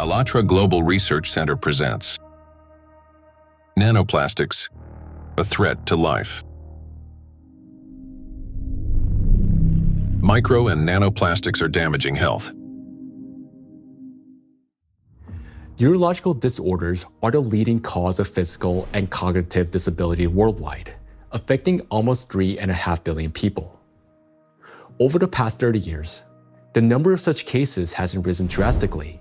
ALLATRA Global Research Center presents Nanoplastics, a threat to life. Micro and nanoplastics are damaging health. Neurological disorders are the leading cause of physical and cognitive disability worldwide, affecting almost 3.5 billion people. Over the past 30 years, the number of such cases has risen drastically,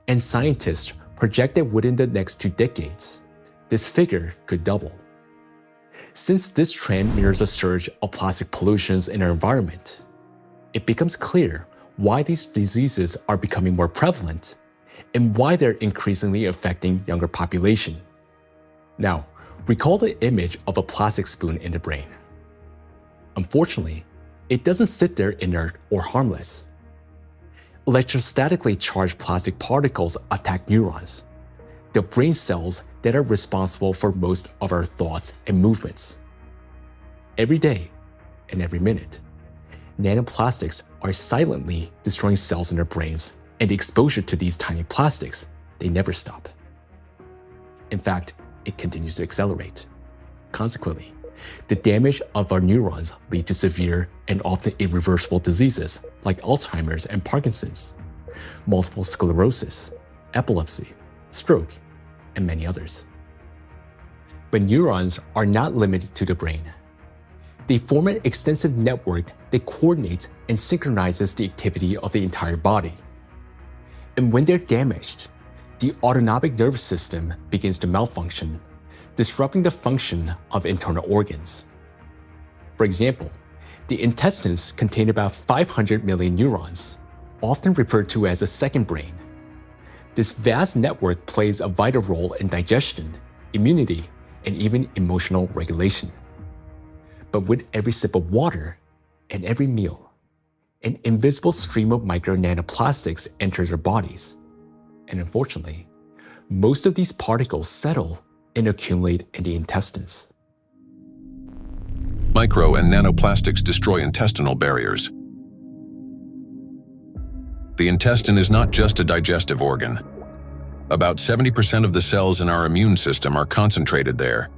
and scientists project that within the next 2 decades, this figure could double. Since this trend mirrors a surge of plastic pollutions in our environment, it becomes clear why these diseases are becoming more prevalent and why they're increasingly affecting younger population. Now, recall the image of a plastic spoon in the brain. Unfortunately, it doesn't sit there inert or harmless. Electrostatically charged plastic particles attack neurons, the brain cells that are responsible for most of our thoughts and movements. Every day and every minute, nanoplastics are silently destroying cells in our brains, and the exposure to these tiny plastics, they never stop. In fact, it continues to accelerate. Consequently, the damage of our neurons lead to severe and often irreversible diseases like Alzheimer's and Parkinson's, multiple sclerosis, epilepsy, stroke, and many others. But neurons are not limited to the brain. They form an extensive network that coordinates and synchronizes the activity of the entire body. And when they're damaged, the autonomic nervous system begins to malfunction, disrupting the function of internal organs. For example, the intestines contain about 500 million neurons, often referred to as a second brain. This vast network plays a vital role in digestion, immunity, and even emotional regulation. But with every sip of water and every meal, an invisible stream of micro nanoplastics enters our bodies. And unfortunately, most of these particles settle and accumulate in the intestines. Micro and nanoplastics destroy intestinal barriers. The intestine is not just a digestive organ. About 70% of the cells in our immune system are concentrated there,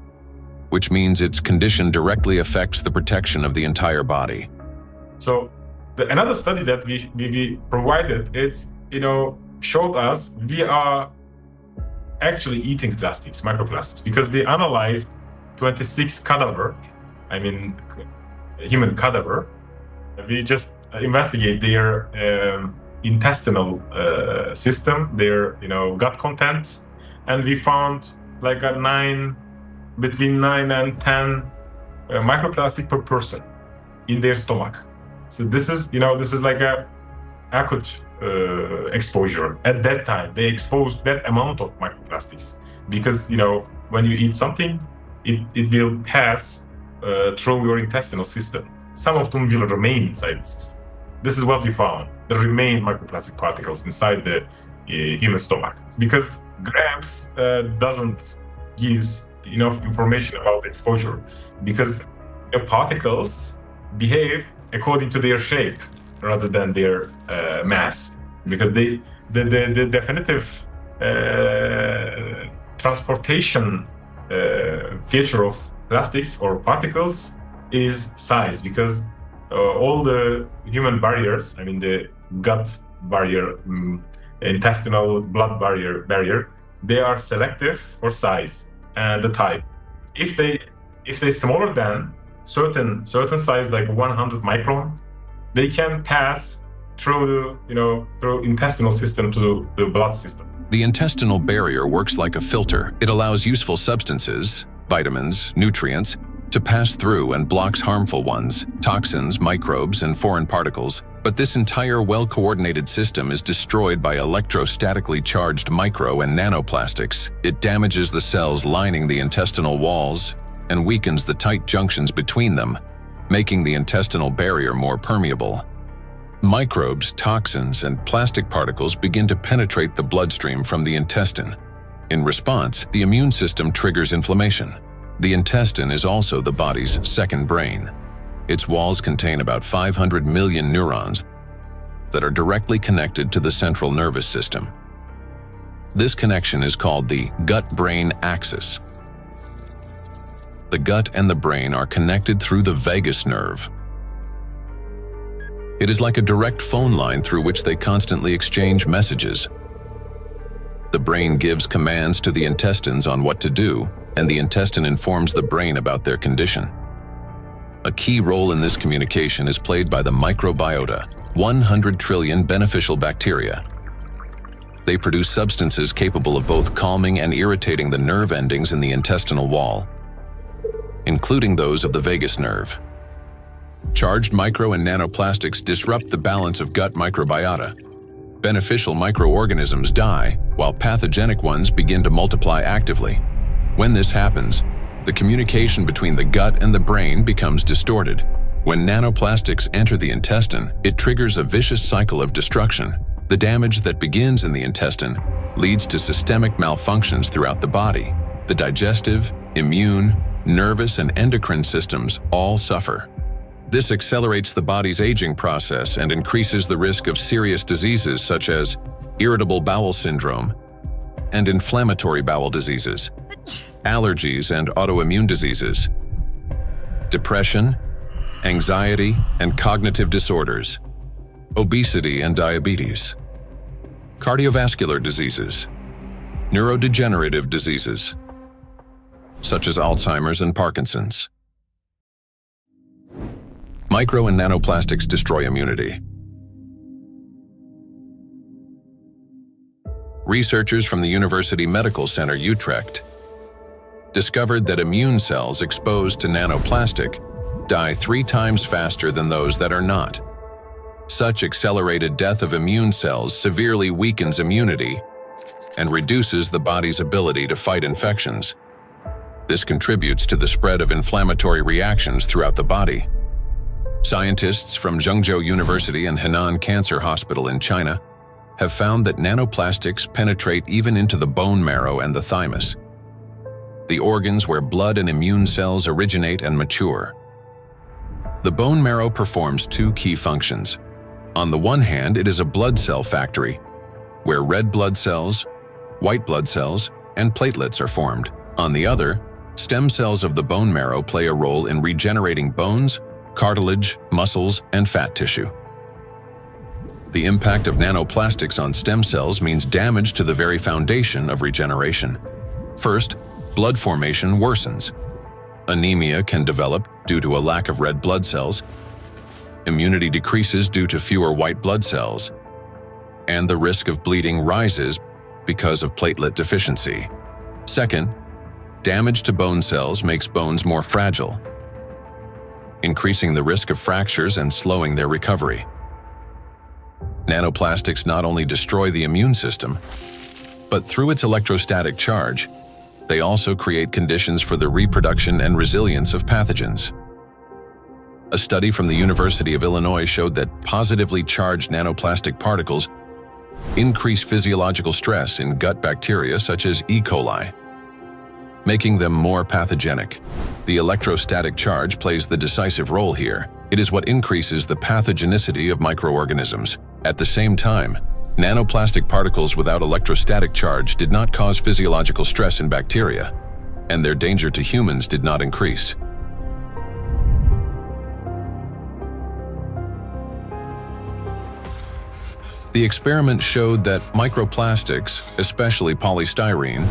which means its condition directly affects the protection of the entire body. So another study that we provided showed us we are actually eating plastics, microplastics, because we analyzed 26 human cadaver. We just investigate their intestinal system, their gut content, and we found like between 9 and 10 microplastic per person in their stomach. So this is like a acute exposure. At that time, they exposed that amount of microplastics because when you eat something, it will pass through your intestinal system. Some of them will remain inside the system. This is what we found: the remain microplastic particles inside the human stomach. Because grams doesn't give enough information about exposure, because the particles behave according to their shape rather than their mass, because the definitive transportation feature of plastics or particles is size, because all the human barriers, the gut barrier, intestinal blood barrier, they are selective for size and the type. If they smaller than certain size, like 100 micron, they can pass through through intestinal system to the blood system. The intestinal barrier works like a filter. It allows useful substances, vitamins, nutrients, to pass through and blocks harmful ones, toxins, microbes, and foreign particles. But this entire well-coordinated system is destroyed by electrostatically charged micro and nanoplastics. It damages the cells lining the intestinal walls and weakens the tight junctions between them, making the intestinal barrier more permeable. Microbes, toxins, and plastic particles begin to penetrate the bloodstream from the intestine. In response, the immune system triggers inflammation. The intestine is also the body's second brain. Its walls contain about 500 million neurons that are directly connected to the central nervous system. This connection is called the gut-brain axis. The gut and the brain are connected through the vagus nerve. It is like a direct phone line through which they constantly exchange messages. The brain gives commands to the intestines on what to do, and the intestine informs the brain about their condition. A key role in this communication is played by the microbiota, 100 trillion beneficial bacteria. They produce substances capable of both calming and irritating the nerve endings in the intestinal wall, including those of the vagus nerve. Charged micro and nanoplastics disrupt the balance of gut microbiota. Beneficial microorganisms die, while pathogenic ones begin to multiply actively. When this happens, the communication between the gut and the brain becomes distorted. When nanoplastics enter the intestine, it triggers a vicious cycle of destruction. The damage that begins in the intestine leads to systemic malfunctions throughout the body. The digestive, immune, nervous, and endocrine systems all suffer. This accelerates the body's aging process and increases the risk of serious diseases such as irritable bowel syndrome and inflammatory bowel diseases, allergies and autoimmune diseases, depression, anxiety and cognitive disorders, obesity and diabetes, cardiovascular diseases, neurodegenerative diseases, such as Alzheimer's and Parkinson's. Micro and nanoplastics destroy immunity. Researchers from the University Medical Center Utrecht discovered that immune cells exposed to nanoplastic die 3 times faster than those that are not. Such accelerated death of immune cells severely weakens immunity and reduces the body's ability to fight infections. This contributes to the spread of inflammatory reactions throughout the body. Scientists from Zhengzhou University and Henan Cancer Hospital in China have found that nanoplastics penetrate even into the bone marrow and the thymus, the organs where blood and immune cells originate and mature. The bone marrow performs 2 key functions. On the one hand, it is a blood cell factory, where red blood cells, white blood cells, and platelets are formed. On the other, stem cells of the bone marrow play a role in regenerating bones, cartilage, muscles, and fat tissue. The impact of nanoplastics on stem cells means damage to the very foundation of regeneration. First, blood formation worsens. Anemia can develop due to a lack of red blood cells. Immunity decreases due to fewer white blood cells. And the risk of bleeding rises because of platelet deficiency. Second, damage to bone cells makes bones more fragile, increasing the risk of fractures and slowing their recovery. Nanoplastics not only destroy the immune system, but through its electrostatic charge, they also create conditions for the reproduction and resilience of pathogens. A study from the University of Illinois showed that positively charged nanoplastic particles increase physiological stress in gut bacteria such as E. coli, making them more pathogenic. The electrostatic charge plays the decisive role here. It is what increases the pathogenicity of microorganisms. At the same time, nanoplastic particles without electrostatic charge did not cause physiological stress in bacteria, and their danger to humans did not increase. The experiment showed that microplastics, especially polystyrene,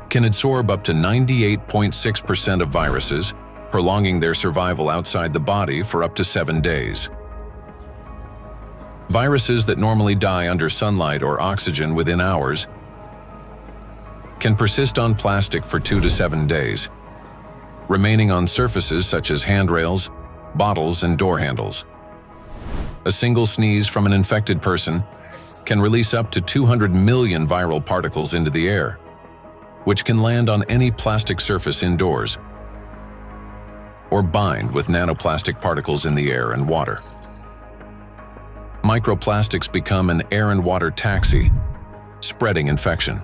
can absorb up to 98.6% of viruses, prolonging their survival outside the body for up to 7 days. Viruses that normally die under sunlight or oxygen within hours can persist on plastic for 2 to 7 days, remaining on surfaces such as handrails, bottles, and door handles. A single sneeze from an infected person can release up to 200 million viral particles into the air, which can land on any plastic surface indoors or bind with nanoplastic particles in the air and water. Microplastics become an air and water taxi, spreading infection.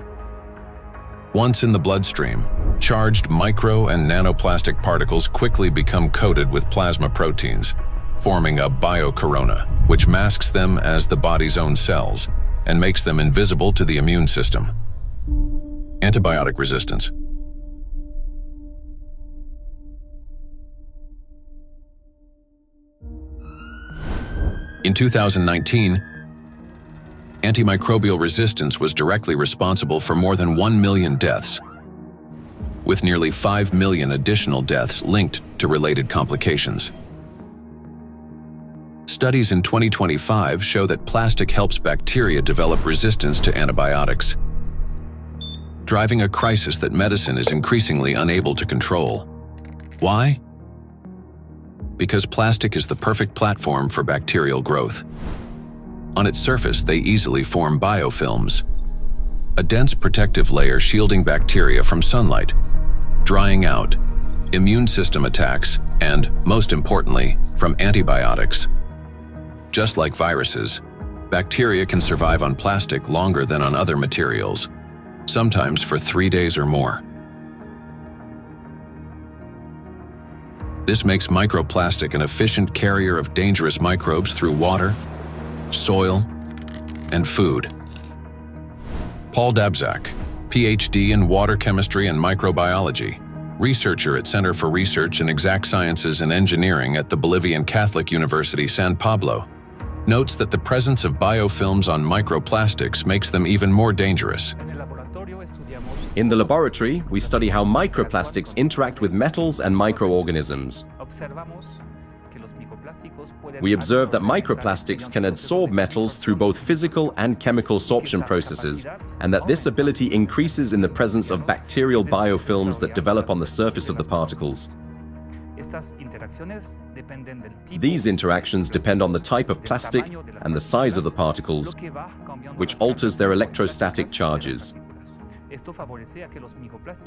Once in the bloodstream, charged micro and nanoplastic particles quickly become coated with plasma proteins, forming a biocorona, which masks them as the body's own cells and makes them invisible to the immune system. Antibiotic resistance. In 2019, antimicrobial resistance was directly responsible for more than 1 million deaths, with nearly 5 million additional deaths linked to related complications. Studies in 2025 show that plastic helps bacteria develop resistance to antibiotics, driving a crisis that medicine is increasingly unable to control. Why? Because plastic is the perfect platform for bacterial growth. On its surface, they easily form biofilms, a dense protective layer shielding bacteria from sunlight, drying out, immune system attacks, and, most importantly, from antibiotics. Just like viruses, bacteria can survive on plastic longer than on other materials, sometimes for 3 days or more. This makes microplastic an efficient carrier of dangerous microbes through water, soil, and food. Paul Dabzak, PhD in water chemistry and microbiology, researcher at Center for Research in Exact Sciences and Engineering at the Bolivian Catholic University San Pablo, notes that the presence of biofilms on microplastics makes them even more dangerous. In the laboratory, we study how microplastics interact with metals and microorganisms. We observe that microplastics can absorb metals through both physical and chemical sorption processes, and that this ability increases in the presence of bacterial biofilms that develop on the surface of the particles. These interactions depend on the type of plastic and the size of the particles, which alters their electrostatic charges.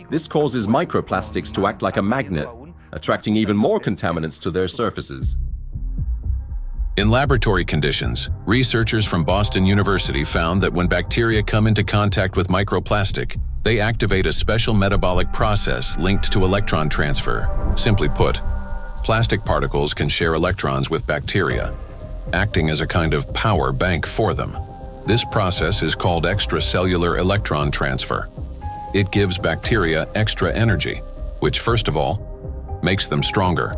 This causes microplastics to act like a magnet, attracting even more contaminants to their surfaces. In laboratory conditions, researchers from Boston University found that when bacteria come into contact with microplastic, they activate a special metabolic process linked to electron transfer. Simply put, plastic particles can share electrons with bacteria, acting as a kind of power bank for them. This process is called extracellular electron transfer. It gives bacteria extra energy, which first of all, makes them stronger,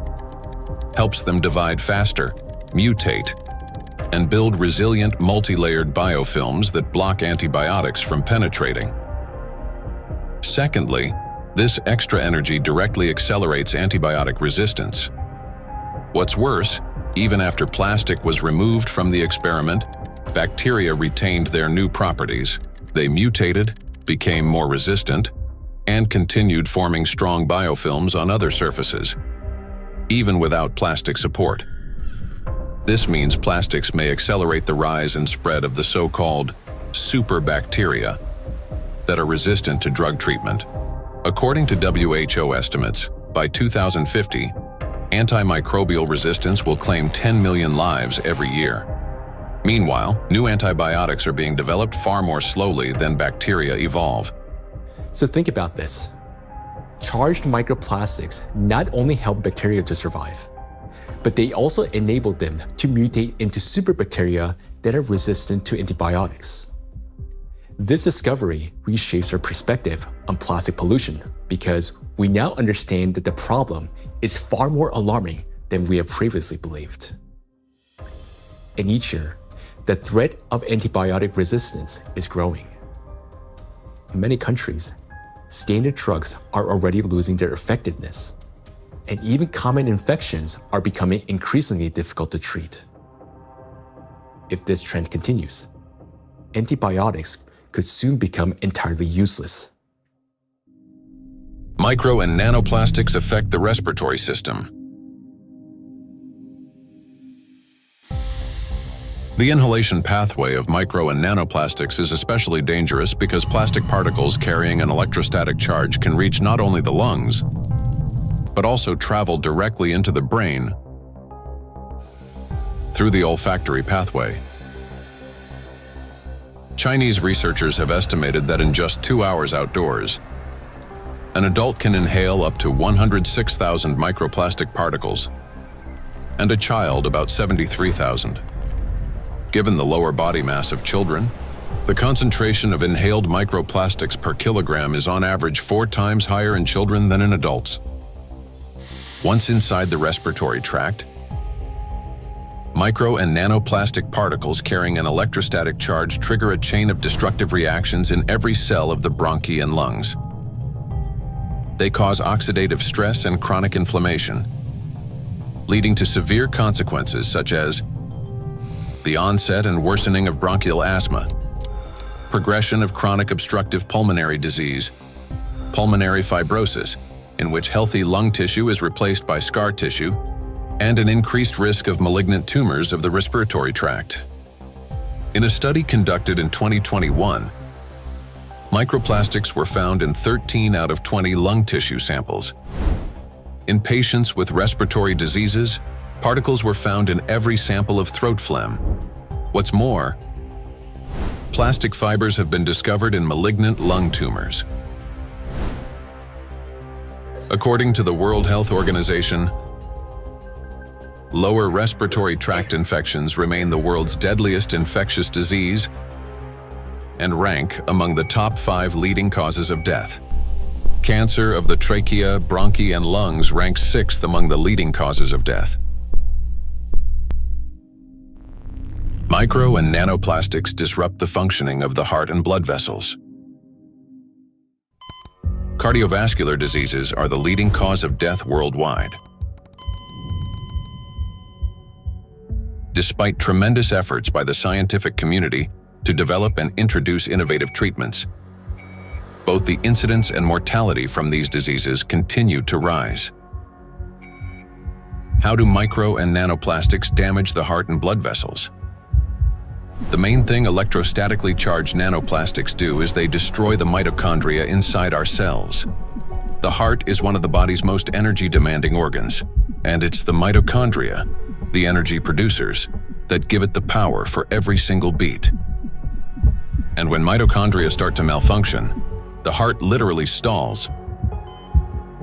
helps them divide faster, mutate, and build resilient multi-layered biofilms that block antibiotics from penetrating. Secondly, this extra energy directly accelerates antibiotic resistance. What's worse, even after plastic was removed from the experiment, bacteria retained their new properties. They mutated, became more resistant, and continued forming strong biofilms on other surfaces, even without plastic support. This means plastics may accelerate the rise and spread of the so-called superbacteria that are resistant to drug treatment. According to WHO estimates, by 2050, antimicrobial resistance will claim 10 million lives every year. Meanwhile, new antibiotics are being developed far more slowly than bacteria evolve. So think about this. Charged microplastics not only help bacteria to survive, but they also enable them to mutate into superbacteria that are resistant to antibiotics. This discovery reshapes our perspective on plastic pollution because we now understand that the problem is far more alarming than we have previously believed. And each year, the threat of antibiotic resistance is growing. In many countries, standard drugs are already losing their effectiveness, and even common infections are becoming increasingly difficult to treat. If this trend continues, antibiotics could soon become entirely useless. Micro and nanoplastics affect the respiratory system. The inhalation pathway of micro and nanoplastics is especially dangerous because plastic particles carrying an electrostatic charge can reach not only the lungs, but also travel directly into the brain through the olfactory pathway. Chinese researchers have estimated that in just 2 hours outdoors, an adult can inhale up to 106,000 microplastic particles, and a child about 73,000. Given the lower body mass of children, The concentration of inhaled microplastics per kilogram is on average 4 times higher in children than in adults. Once inside the respiratory tract, micro and nanoplastic particles carrying an electrostatic charge trigger a chain of destructive reactions in every cell of the bronchi and lungs. They cause oxidative stress and chronic inflammation, leading to severe consequences such as the onset and worsening of bronchial asthma, progression of chronic obstructive pulmonary disease, pulmonary fibrosis, in which healthy lung tissue is replaced by scar tissue, and an increased risk of malignant tumors of the respiratory tract. In a study conducted in 2021, microplastics were found in 13 out of 20 lung tissue samples. In patients with respiratory diseases, particles were found in every sample of throat phlegm. What's more, plastic fibers have been discovered in malignant lung tumors. According to the World Health Organization, lower respiratory tract infections remain the world's deadliest infectious disease and rank among the top 5 leading causes of death. Cancer of the trachea, bronchi, and lungs ranks 6th among the leading causes of death. Micro and nanoplastics disrupt the functioning of the heart and blood vessels. Cardiovascular diseases are the leading cause of death worldwide. Despite tremendous efforts by the scientific community to develop and introduce innovative treatments, both the incidence and mortality from these diseases continue to rise. How do micro and nanoplastics damage the heart and blood vessels? The main thing electrostatically charged nanoplastics do is they destroy the mitochondria inside our cells. The heart is one of the body's most energy-demanding organs, and it's the mitochondria, the energy producers, that give it the power for every single beat. And when mitochondria start to malfunction, the heart literally stalls.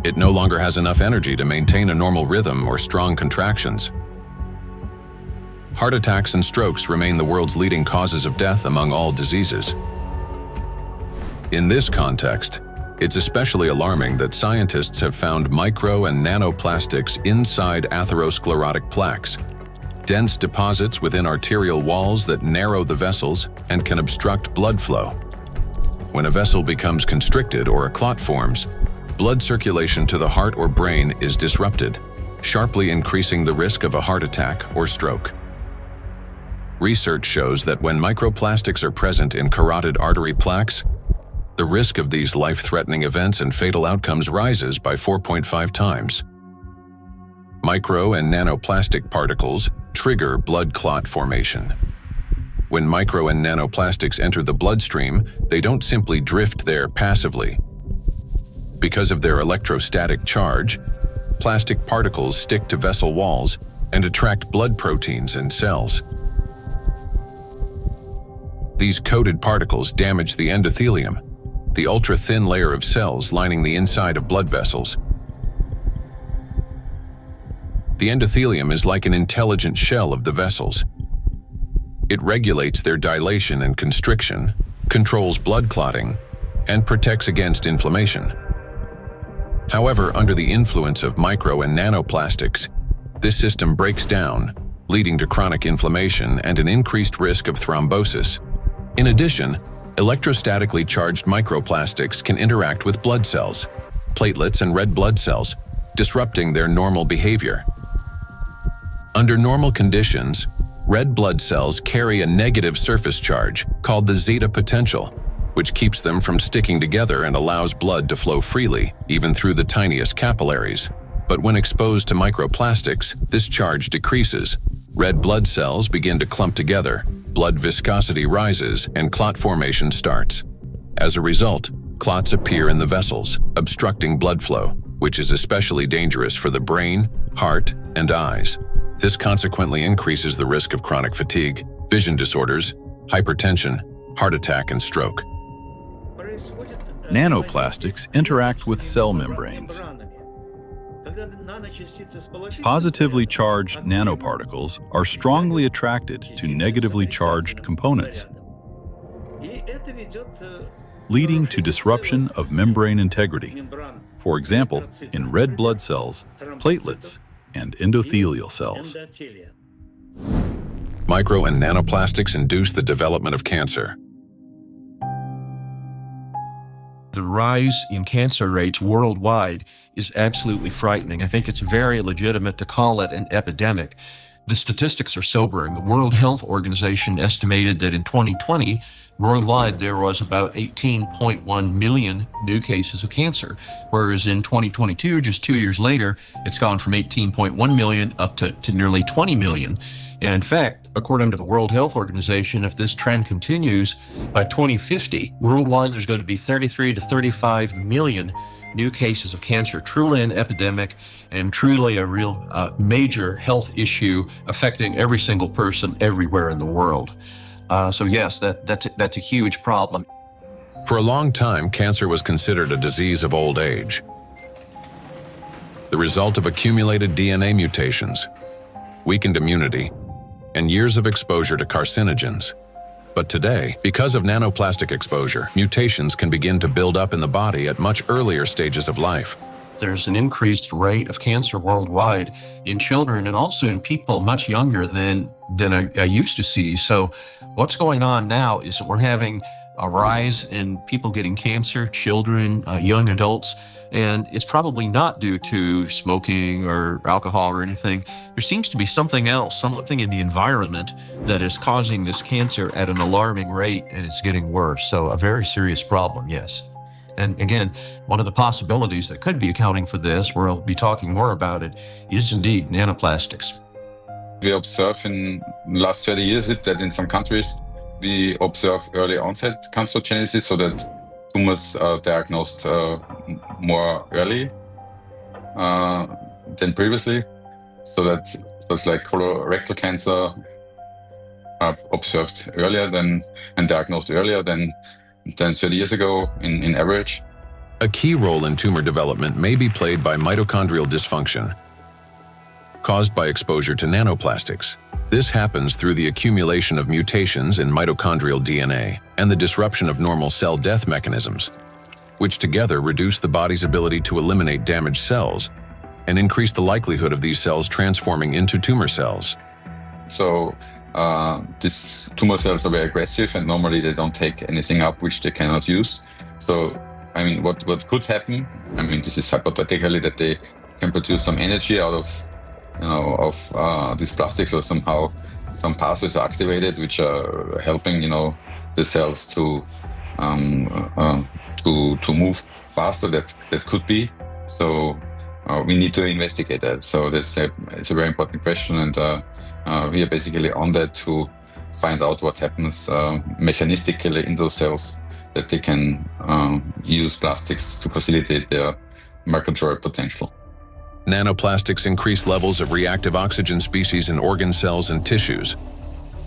It no longer has enough energy to maintain a normal rhythm or strong contractions. Heart attacks and strokes remain the world's leading causes of death among all diseases. In this context, it's especially alarming that scientists have found micro and nanoplastics inside atherosclerotic plaques, dense deposits within arterial walls that narrow the vessels and can obstruct blood flow. When a vessel becomes constricted or a clot forms, blood circulation to the heart or brain is disrupted, sharply increasing the risk of a heart attack or stroke. Research shows that when microplastics are present in carotid artery plaques, the risk of these life-threatening events and fatal outcomes rises by 4.5 times. Micro and nanoplastic particles trigger blood clot formation. When micro and nanoplastics enter the bloodstream, they don't simply drift there passively. Because of their electrostatic charge, plastic particles stick to vessel walls and attract blood proteins and cells. These coated particles damage the endothelium, the ultra-thin layer of cells lining the inside of blood vessels. The endothelium is like an intelligent shell of the vessels. It regulates their dilation and constriction, controls blood clotting, and protects against inflammation. However, under the influence of micro and nanoplastics, this system breaks down, leading to chronic inflammation and an increased risk of thrombosis. In addition, electrostatically charged microplastics can interact with blood cells, platelets, and red blood cells, disrupting their normal behavior. Under normal conditions, red blood cells carry a negative surface charge called the zeta potential, which keeps them from sticking together and allows blood to flow freely, even through the tiniest capillaries. But when exposed to microplastics, this charge decreases. Red blood cells begin to clump together, blood viscosity rises, and clot formation starts. As a result, clots appear in the vessels, obstructing blood flow, which is especially dangerous for the brain, heart, and eyes. This consequently increases the risk of chronic fatigue, vision disorders, hypertension, heart attack, and stroke. Nanoplastics interact with cell membranes. Positively charged nanoparticles are strongly attracted to negatively charged components. leading to disruption of membrane integrity, for example, in red blood cells, platelets, and endothelial cells. Micro and nanoplastics induce the development of cancer. The rise in cancer rates worldwide is absolutely frightening. I think it's very legitimate to call it an epidemic. The statistics are sobering. The World Health Organization estimated that in 2020, worldwide there was about 18.1 million new cases of cancer, whereas in 2022, just 2 years later, it's gone from 18.1 million up to nearly 20 million. And in fact, according to the World Health Organization, if this trend continues, by 2050, worldwide there's going to be 33 to 35 million new cases of cancer, truly an epidemic and truly a real major health issue affecting every single person everywhere in the world. So yes, that's a huge problem. For a long time, cancer was considered a disease of old age, the result of accumulated DNA mutations, weakened immunity, and years of exposure to carcinogens. But today, because of nanoplastic exposure, mutations can begin to build up in the body at much earlier stages of life. There's an increased rate of cancer worldwide in children and also in people much younger than I used to see. So what's going on now is that we're having a rise in people getting cancer, children, young adults, and it's probably not due to smoking or alcohol or anything. There seems to be something else, something in the environment that is causing this cancer at an alarming rate, and it's getting worse. So a very serious problem, yes. And again, one of the possibilities that could be accounting for this, we'll be talking more about it, is indeed nanoplastics. We observe in the last 30 years that in some countries we observe early onset cancerogenesis, so that tumors are diagnosed more early than previously. So that was like colorectal cancer are observed earlier and diagnosed earlier than 30 years ago in average. A key role in tumor development may be played by mitochondrial dysfunction, caused by exposure to nanoplastics. This happens through the accumulation of mutations in mitochondrial DNA and the disruption of normal cell death mechanisms, which together reduce the body's ability to eliminate damaged cells and increase the likelihood of these cells transforming into tumor cells. So these tumor cells are very aggressive, and normally they don't take anything up which they cannot use. So, I mean, what could happen? I mean, this is hypothetically that they can produce some energy out of these plastics, or somehow some pathways are activated which are helping the cells to move faster. That could be. So we need to investigate that. So it's a very important question, and we are basically on that to find out what happens mechanistically in those cells, that they can use plastics to facilitate their microglial potential. Nanoplastics increase levels of reactive oxygen species in organ cells and tissues,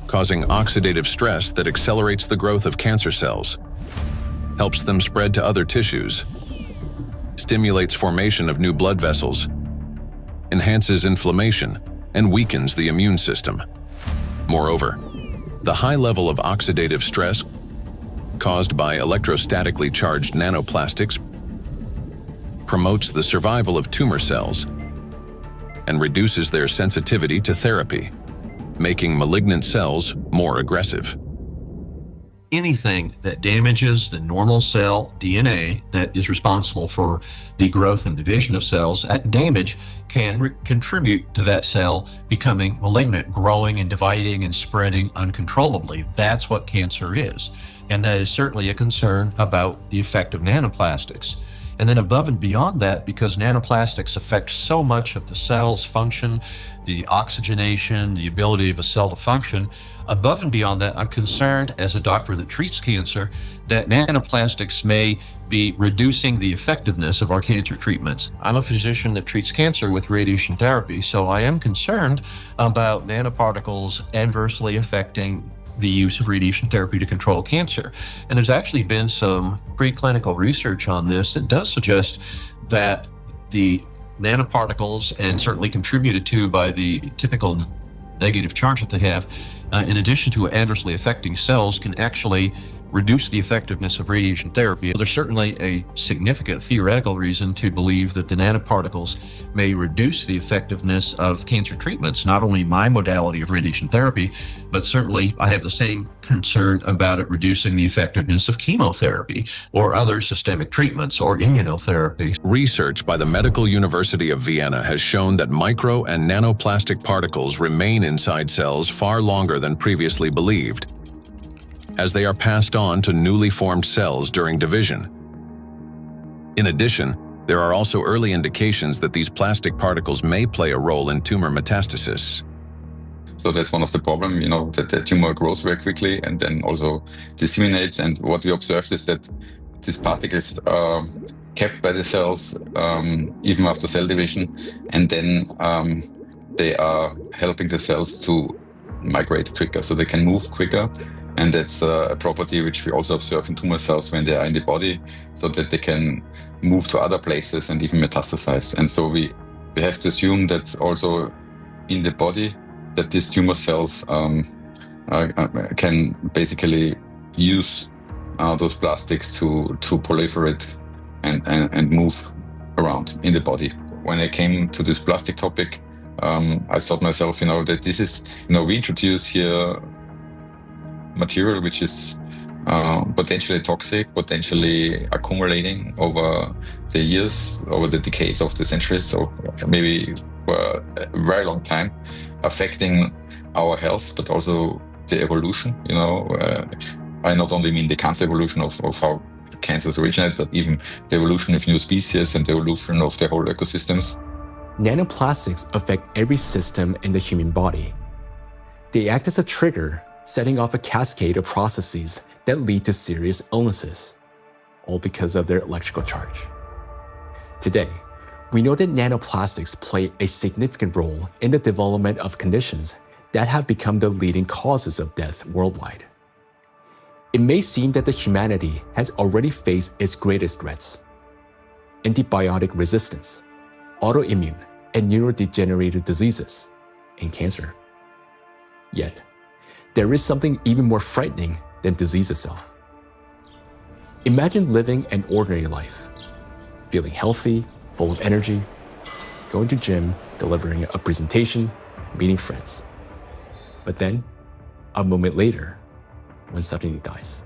causing oxidative stress that accelerates the growth of cancer cells, helps them spread to other tissues, stimulates formation of new blood vessels, enhances inflammation, and weakens the immune system. Moreover, the high level of oxidative stress caused by electrostatically charged nanoplastics promotes the survival of tumor cells and reduces their sensitivity to therapy, making malignant cells more aggressive. Anything that damages the normal cell DNA that is responsible for the growth and division of cells, that damage can contribute to that cell becoming malignant, growing and dividing and spreading uncontrollably. That's what cancer is. And that is certainly a concern about the effect of nanoplastics. And then above and beyond that, because nanoplastics affect so much of the cell's function, the oxygenation, the ability of a cell to function, above and beyond that, I'm concerned as a doctor that treats cancer that nanoplastics may be reducing the effectiveness of our cancer treatments. I'm a physician that treats cancer with radiation therapy, so I am concerned about nanoparticles adversely affecting the use of radiation therapy to control cancer. And there's actually been some preclinical research on this that does suggest that the nanoparticles, and certainly contributed to by the typical negative charge that they have, in addition to adversely affecting cells, can actually reduce the effectiveness of radiation therapy. There's certainly a significant theoretical reason to believe that the nanoparticles may reduce the effectiveness of cancer treatments, not only my modality of radiation therapy, but certainly I have the same concern about it reducing the effectiveness of chemotherapy or other systemic treatments or immunotherapy. Research by the Medical University of Vienna has shown that micro and nanoplastic particles remain inside cells far longer than previously believed, as they are passed on to newly formed cells during division. In addition, there are also early indications that these plastic particles may play a role in tumor metastasis. So that's one of the problems, that the tumor grows very quickly and then also disseminates. And what we observed is that these particles are kept by the cells even after cell division, and then they are helping the cells to migrate quicker, so they can move quicker. And that's a property which we also observe in tumor cells when they are in the body, so that they can move to other places and even metastasize. And so we have to assume that also in the body, that these tumor cells can basically use those plastics to proliferate and move around in the body. When I came to this plastic topic, I thought myself, that this is, we introduce here material which is potentially toxic, potentially accumulating over the years, over the decades of the centuries, so maybe for a very long time, affecting our health, but also the evolution. I not only mean the cancer evolution of how cancers originate, but even the evolution of new species and the evolution of the whole ecosystems. Nanoplastics affect every system in the human body. They act as a trigger, setting off a cascade of processes that lead to serious illnesses, all because of their electrical charge. Today, we know that nanoplastics play a significant role in the development of conditions that have become the leading causes of death worldwide. It may seem that the humanity has already faced its greatest threats: antibiotic resistance, autoimmune and neurodegenerative diseases, and cancer. Yet, there is something even more frightening than disease itself. Imagine living an ordinary life, feeling healthy, full of energy, going to gym, delivering a presentation, meeting friends. But then, a moment later, one suddenly dies.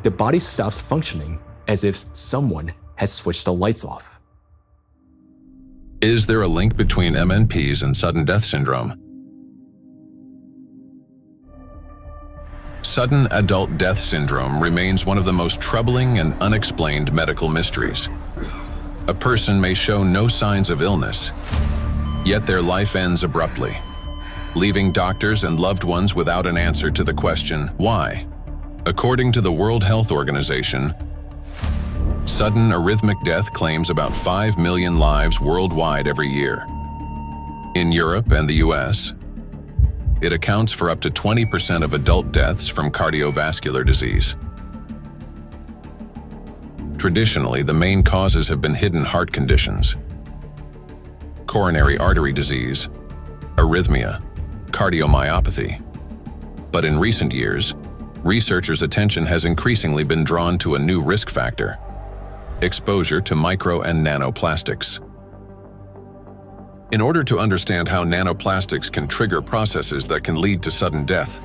The body stops functioning as if someone has switched the lights off. Is there a link between MNPs and sudden death syndrome? Sudden adult death syndrome remains one of the most troubling and unexplained medical mysteries. A person may show no signs of illness, yet their life ends abruptly, leaving doctors and loved ones without an answer to the question, why? According to the World Health Organization, sudden arrhythmic death claims about 5 million lives worldwide every year. In Europe and the US, it accounts for up to 20% of adult deaths from cardiovascular disease. Traditionally, the main causes have been hidden heart conditions: coronary artery disease, arrhythmia, cardiomyopathy. But in recent years, researchers' attention has increasingly been drawn to a new risk factor: exposure to micro and nanoplastics. In order to understand how nanoplastics can trigger processes that can lead to sudden death,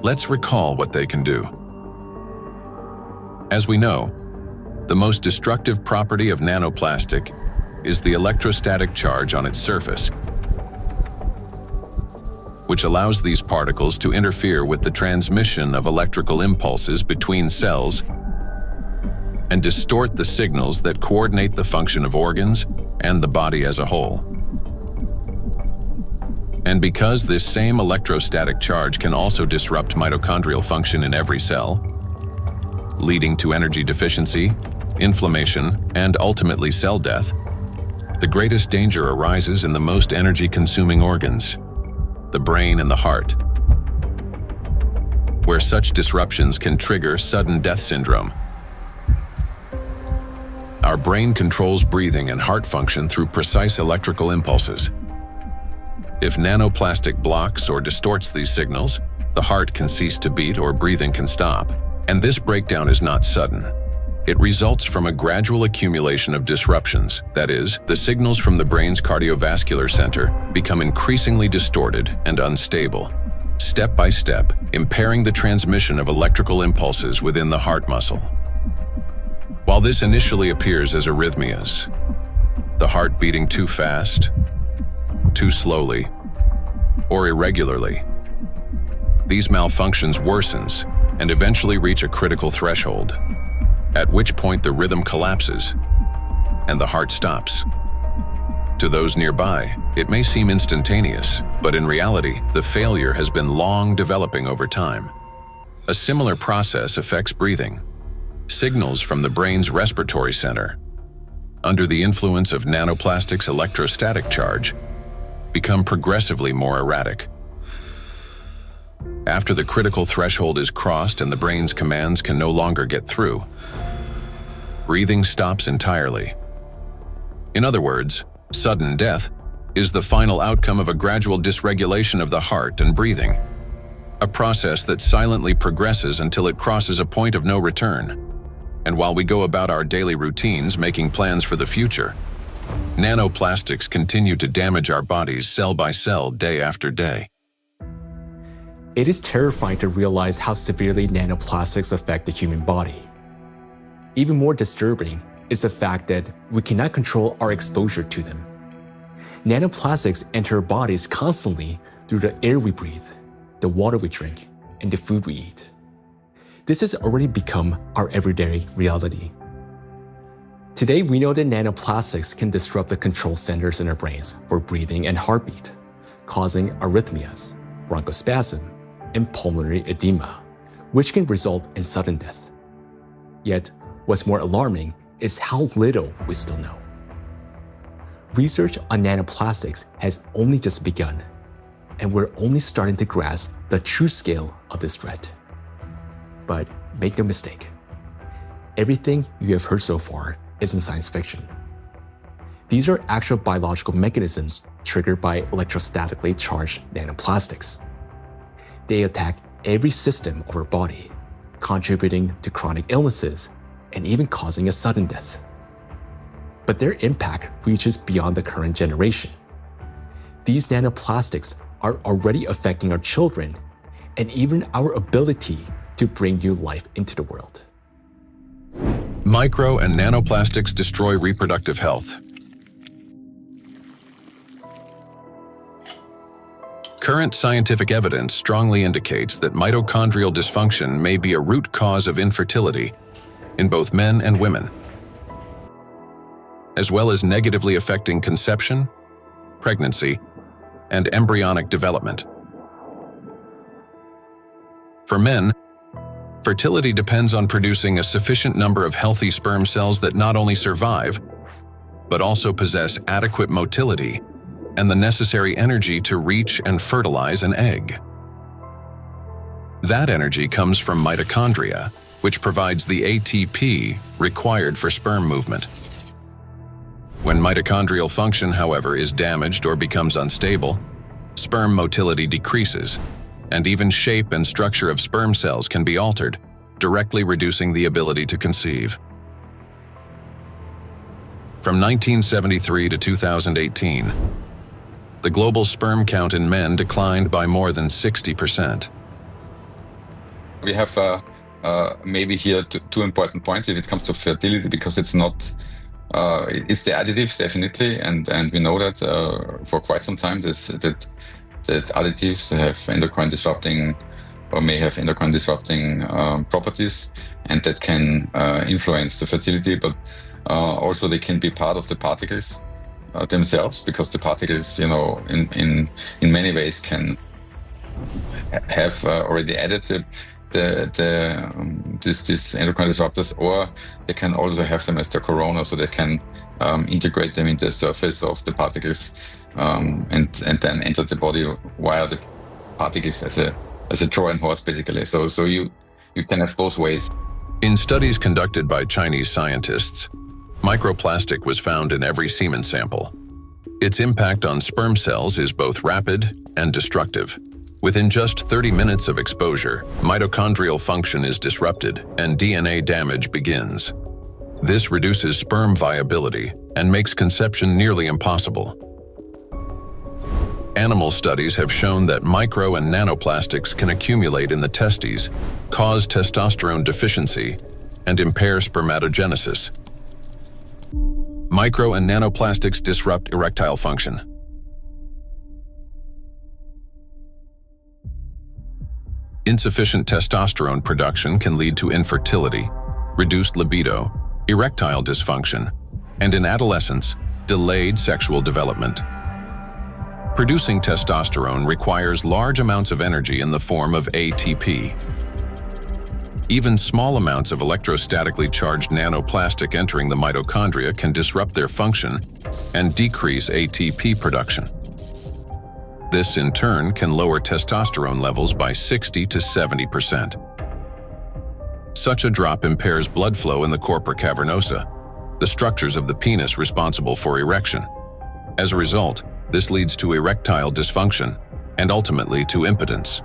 let's recall what they can do. As we know, the most destructive property of nanoplastic is the electrostatic charge on its surface, which allows these particles to interfere with the transmission of electrical impulses between cells and distort the signals that coordinate the function of organs and the body as a whole. And because this same electrostatic charge can also disrupt mitochondrial function in every cell, leading to energy deficiency, inflammation, and ultimately cell death, the greatest danger arises in the most energy-consuming organs, the brain and the heart, where such disruptions can trigger sudden death syndrome. Our brain controls breathing and heart function through precise electrical impulses. If nanoplastic blocks or distorts these signals, the heart can cease to beat or breathing can stop. And this breakdown is not sudden. It results from a gradual accumulation of disruptions. That is, the signals from the brain's cardiovascular center become increasingly distorted and unstable, step by step, impairing the transmission of electrical impulses within the heart muscle. While this initially appears as arrhythmias, the heart beating too fast, too slowly, or irregularly, these malfunctions worsens and eventually reach a critical threshold, at which point the rhythm collapses and the heart stops. To those nearby, it may seem instantaneous, but in reality, the failure has been long developing over time. A similar process affects breathing. Signals from the brain's respiratory center, under the influence of nanoplastics' electrostatic charge, become progressively more erratic. After the critical threshold is crossed and the brain's commands can no longer get through, breathing stops entirely. In other words, sudden death is the final outcome of a gradual dysregulation of the heart and breathing, a process that silently progresses until it crosses a point of no return. And while we go about our daily routines making plans for the future, nanoplastics continue to damage our bodies cell by cell, day after day. It is terrifying to realize how severely nanoplastics affect the human body. Even more disturbing is the fact that we cannot control our exposure to them. Nanoplastics enter our bodies constantly through the air we breathe, the water we drink, and the food we eat. This has already become our everyday reality. Today, we know that nanoplastics can disrupt the control centers in our brains for breathing and heartbeat, causing arrhythmias, bronchospasm, and pulmonary edema, which can result in sudden death. Yet, what's more alarming is how little we still know. Research on nanoplastics has only just begun, and we're only starting to grasp the true scale of this threat. But make no mistake, everything you have heard so far isn't science fiction. These are actual biological mechanisms triggered by electrostatically charged nanoplastics. They attack every system of our body, contributing to chronic illnesses and even causing a sudden death. But their impact reaches beyond the current generation. These nanoplastics are already affecting our children and even our ability to bring new life into the world. Micro and nanoplastics destroy reproductive health. Current scientific evidence strongly indicates that mitochondrial dysfunction may be a root cause of infertility in both men and women, as well as negatively affecting conception, pregnancy, and embryonic development. For men, fertility depends on producing a sufficient number of healthy sperm cells that not only survive, but also possess adequate motility and the necessary energy to reach and fertilize an egg. That energy comes from mitochondria, which provides the ATP required for sperm movement. When mitochondrial function, however, is damaged or becomes unstable, sperm motility decreases, and even shape and structure of sperm cells can be altered, directly reducing the ability to conceive. From 1973 to 2018, the global sperm count in men declined by more than 60%. We have maybe here two important points if it comes to fertility, because it's not, it's the additives definitely, and we know that for quite some time that additives have endocrine disrupting or may have endocrine disrupting properties, and that can influence the fertility, but also they can be part of the particles themselves, because the particles, you know, in many ways can have already added these endocrine disruptors, or they can also have them as the corona, so they can integrate them into the surface of the particles and then enter the body via the particles as a Trojan horse, basically. So you can have both ways. In studies conducted by Chinese scientists, microplastic was found in every semen sample. Its impact on sperm cells is both rapid and destructive. Within just 30 minutes of exposure, mitochondrial function is disrupted and DNA damage begins. This reduces sperm viability and makes conception nearly impossible. Animal studies have shown that micro and nanoplastics can accumulate in the testes, cause testosterone deficiency, and impair spermatogenesis. Micro and nanoplastics disrupt erectile function. Insufficient testosterone production can lead to infertility, reduced libido, erectile dysfunction, and in adolescence, delayed sexual development. Producing testosterone requires large amounts of energy in the form of ATP. Even small amounts of electrostatically charged nanoplastic entering the mitochondria can disrupt their function and decrease ATP production. This, in turn, can lower testosterone levels by 60 to 70%. Such a drop impairs blood flow in the corpora cavernosa, the structures of the penis responsible for erection. As a result, this leads to erectile dysfunction and ultimately to impotence.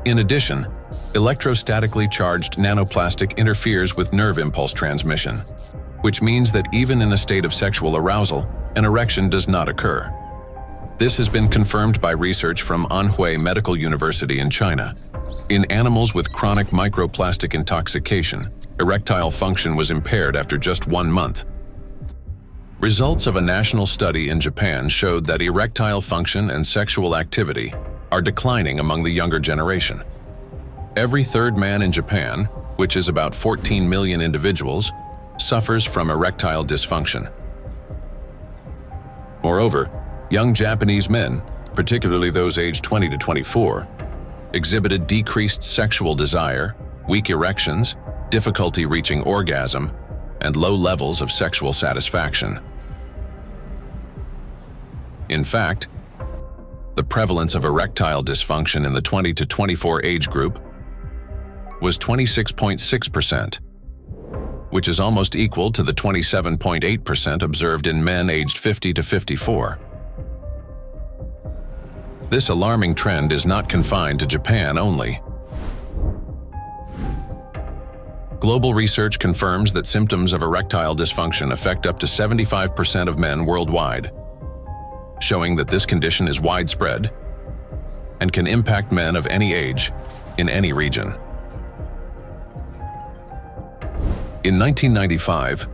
In addition, electrostatically charged nanoplastic interferes with nerve impulse transmission, which means that even in a state of sexual arousal, an erection does not occur. This has been confirmed by research from Anhui Medical University in China. In animals with chronic microplastic intoxication, erectile function was impaired after just 1 month. Results of a national study in Japan showed that erectile function and sexual activity are declining among the younger generation. Every third man in Japan, which is about 14 million individuals, suffers from erectile dysfunction. Moreover, young Japanese men, particularly those aged 20 to 24, exhibited decreased sexual desire, weak erections, difficulty reaching orgasm, and low levels of sexual satisfaction. In fact, the prevalence of erectile dysfunction in the 20 to 24 age group was 26.6%, which is almost equal to the 27.8% observed in men aged 50 to 54. This alarming trend is not confined to Japan only. Global research confirms that symptoms of erectile dysfunction affect up to 75% of men worldwide, showing that this condition is widespread and can impact men of any age in any region. In 1995,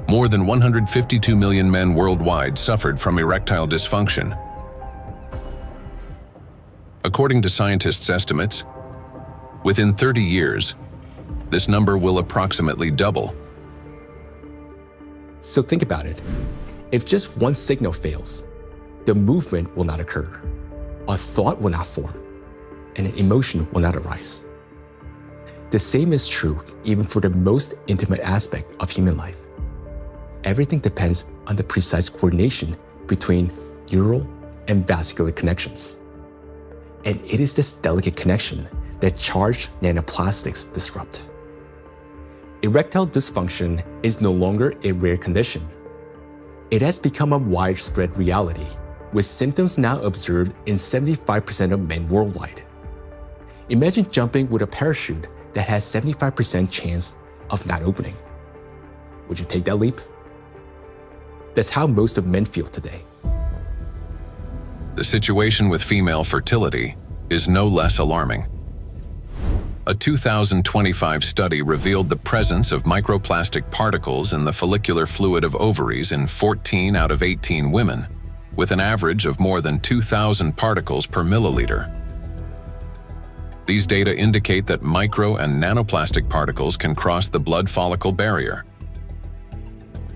more than 152 million men worldwide suffered from erectile dysfunction. According to scientists' estimates, within 30 years, this number will approximately double. So think about it. If just one signal fails, the movement will not occur, a thought will not form, and an emotion will not arise. The same is true even for the most intimate aspect of human life. Everything depends on the precise coordination between neural and vascular connections. And it is this delicate connection that charged nanoplastics disrupt. Erectile dysfunction is no longer a rare condition. It has become a widespread reality, with symptoms now observed in 75% of men worldwide. Imagine jumping with a parachute that has 75% chance of not opening. Would you take that leap? That's how most of men feel today. The situation with female fertility is no less alarming. A 2025 study revealed the presence of microplastic particles in the follicular fluid of ovaries in 14 out of 18 women, with an average of more than 2,000 particles per milliliter. These data indicate that micro and nanoplastic particles can cross the blood follicle barrier.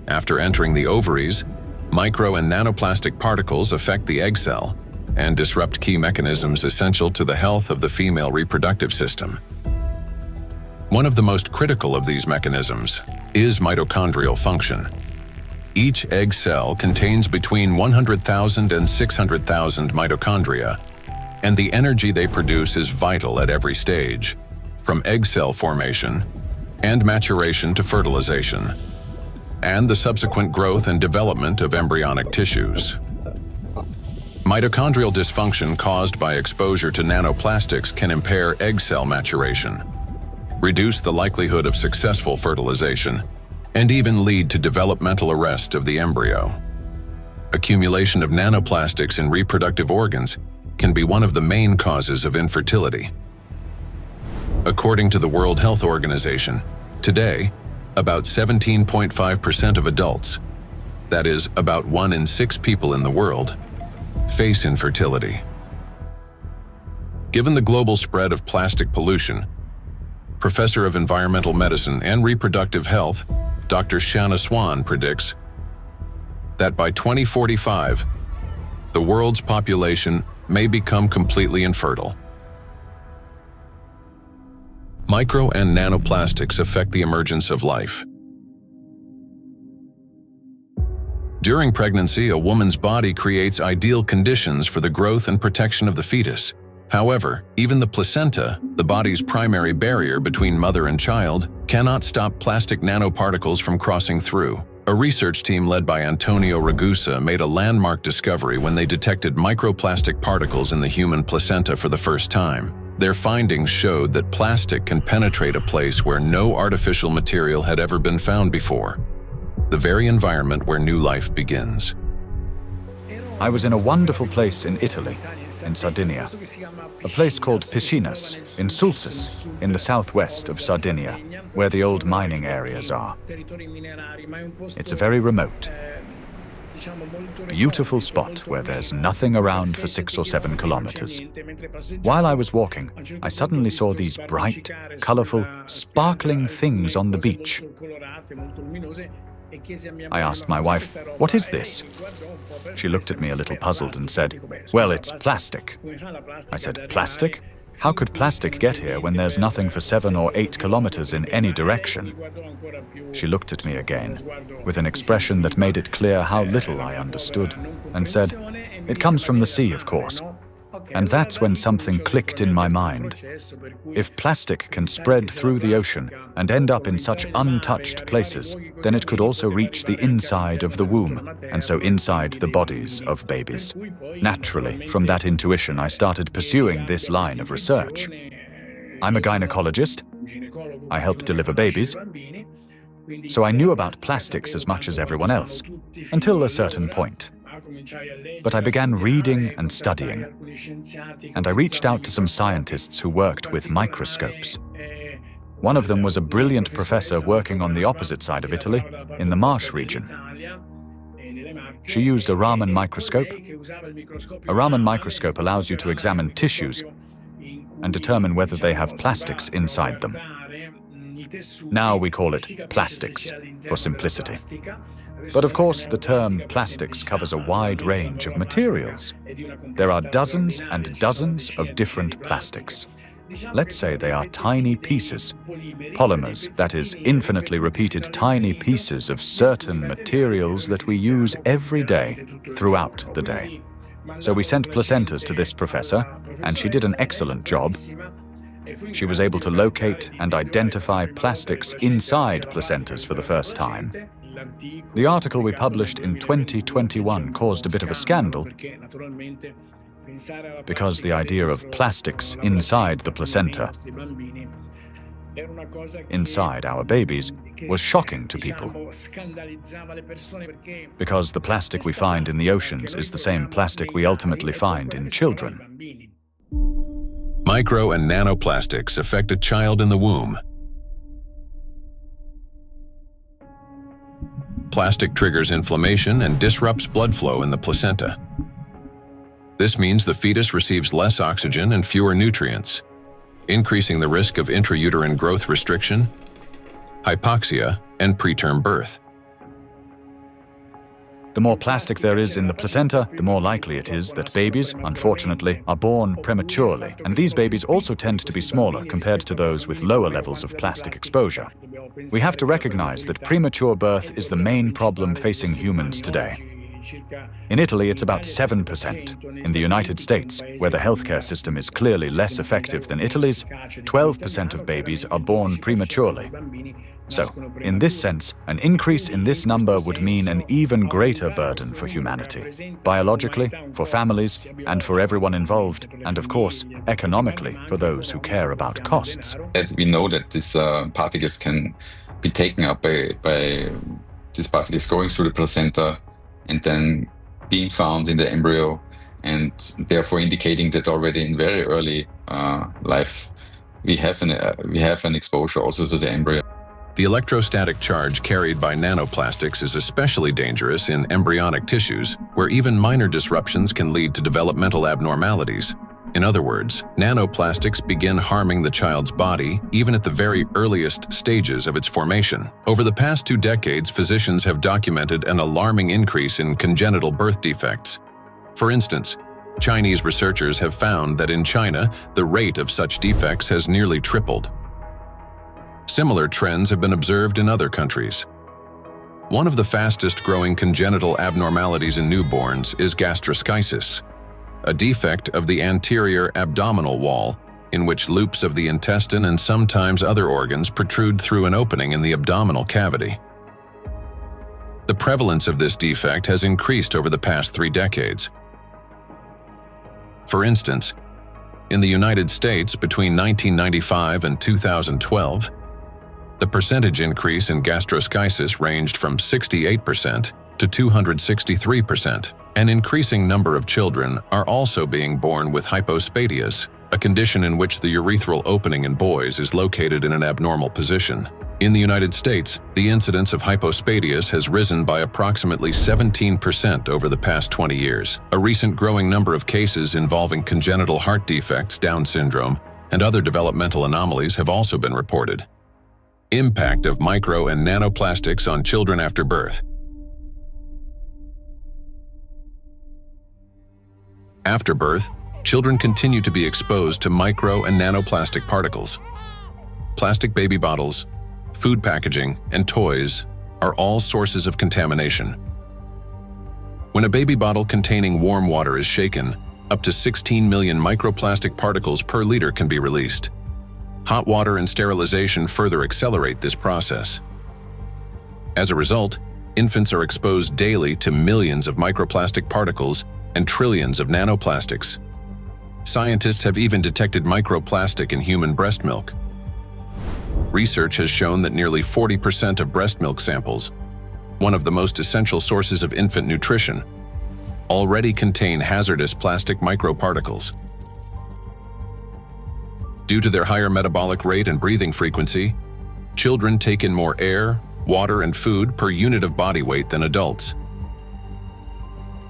After entering the ovaries, micro and nanoplastic particles affect the egg cell and disrupt key mechanisms essential to the health of the female reproductive system. One of the most critical of these mechanisms is mitochondrial function. Each egg cell contains between 100,000 and 600,000 mitochondria, and the energy they produce is vital at every stage, from egg cell formation and maturation to fertilization. and the subsequent growth and development of embryonic tissues. Mitochondrial dysfunction caused by exposure to nanoplastics can impair egg cell maturation, reduce the likelihood of successful fertilization, and even lead to developmental arrest of the embryo. Accumulation of nanoplastics in reproductive organs can be one of the main causes of infertility. According to the World Health Organization, today, about 17.5% of adults, that is, about 1 in 6 people in the world, face infertility. Given the global spread of plastic pollution, Professor of Environmental Medicine and Reproductive Health, Dr. Shanna Swan predicts that by 2045, the world's population may become completely infertile. Micro and nanoplastics affect the emergence of life. During pregnancy, a woman's body creates ideal conditions for the growth and protection of the fetus. However, even the placenta, the body's primary barrier between mother and child, cannot stop plastic nanoparticles from crossing through. A research team led by Antonio Ragusa made a landmark discovery when they detected microplastic particles in the human placenta for the first time. Their findings showed that plastic can penetrate a place where no artificial material had ever been found before, the very environment where new life begins. I was in a wonderful place in Italy, in Sardinia, a place called Piscinas, in Sulcis, in the southwest of Sardinia, where the old mining areas are. It's a very remote, beautiful spot where there's nothing around for 6 or 7 kilometers. While I was walking, I suddenly saw these bright, colorful, sparkling things on the beach. I asked my wife, "What is this?" She looked at me a little puzzled and said, "Well, it's plastic." I said, "Plastic? How could plastic get here when there's nothing for 7 or 8 kilometers in any direction?" She looked at me again, with an expression that made it clear how little I understood, and said, "It comes from the sea, of course." And that's when something clicked in my mind. If plastic can spread through the ocean and end up in such untouched places, then it could also reach the inside of the womb, and so inside the bodies of babies. Naturally, from that intuition, I started pursuing this line of research. I'm a gynecologist. I help deliver babies. So I knew about plastics as much as everyone else, until a certain point. But I began reading and studying, and I reached out to some scientists who worked with microscopes. One of them was a brilliant professor working on the opposite side of Italy, in the Marsh region. She used a Raman microscope. A Raman microscope allows you to examine tissues and determine whether they have plastics inside them. Now we call it plastics, for simplicity. But of course, the term plastics covers a wide range of materials. There are dozens and dozens of different plastics. Let's say they are tiny pieces, polymers, that is, infinitely repeated tiny pieces of certain materials that we use every day, throughout the day. So we sent placentas to this professor, and she did an excellent job. She was able to locate and identify plastics inside placentas for the first time. The article we published in 2021 caused a bit of a scandal because the idea of plastics inside the placenta, inside our babies, was shocking to people. Because the plastic we find in the oceans is the same plastic we ultimately find in children. Micro and nanoplastics affect a child in the womb. Plastic triggers inflammation and disrupts blood flow in the placenta. This means the fetus receives less oxygen and fewer nutrients, increasing the risk of intrauterine growth restriction, hypoxia, and preterm birth. The more plastic there is in the placenta, the more likely it is that babies, unfortunately, are born prematurely. And these babies also tend to be smaller compared to those with lower levels of plastic exposure. We have to recognize that premature birth is the main problem facing humans today. In Italy, it's about 7%. In the United States, where the healthcare system is clearly less effective than Italy's, 12% of babies are born prematurely. So, in this sense, an increase in this number would mean an even greater burden for humanity, biologically, for families, and for everyone involved, and of course, economically, for those who care about costs. We know that these particles can be taken up by these particles going through the placenta and then being found in the embryo, and therefore indicating that already in very early life we have an exposure also to the embryo. The electrostatic charge carried by nanoplastics is especially dangerous in embryonic tissues, where even minor disruptions can lead to developmental abnormalities. In other words, nanoplastics begin harming the child's body even at the very earliest stages of its formation. Over the past 2 decades, physicians have documented an alarming increase in congenital birth defects. For instance, Chinese researchers have found that in China, the rate of such defects has nearly tripled. Similar trends have been observed in other countries. One of the fastest-growing congenital abnormalities in newborns is gastroschisis, a defect of the anterior abdominal wall in which loops of the intestine and sometimes other organs protrude through an opening in the abdominal cavity. The prevalence of this defect has increased over the past 3 decades. For instance, in the United States between 1995 and 2012, the percentage increase in gastroschisis ranged from 68% to 263%. An increasing number of children are also being born with hypospadias, a condition in which the urethral opening in boys is located in an abnormal position. In the United States, the incidence of hypospadias has risen by approximately 17% over the past 20 years. A recent growing number of cases involving congenital heart defects, Down syndrome, and other developmental anomalies have also been reported. Impact of micro and nanoplastics on children after birth. After birth, children continue to be exposed to micro and nanoplastic particles. Plastic baby bottles, food packaging, and toys are all sources of contamination. When a baby bottle containing warm water is shaken, up to 16 million microplastic particles per liter can be released. Hot water and sterilization further accelerate this process. As a result, infants are exposed daily to millions of microplastic particles and trillions of nanoplastics. Scientists have even detected microplastic in human breast milk. Research has shown that nearly 40% of breast milk samples, one of the most essential sources of infant nutrition, already contain hazardous plastic microparticles. Due to their higher metabolic rate and breathing frequency, children take in more air, water, and food per unit of body weight than adults.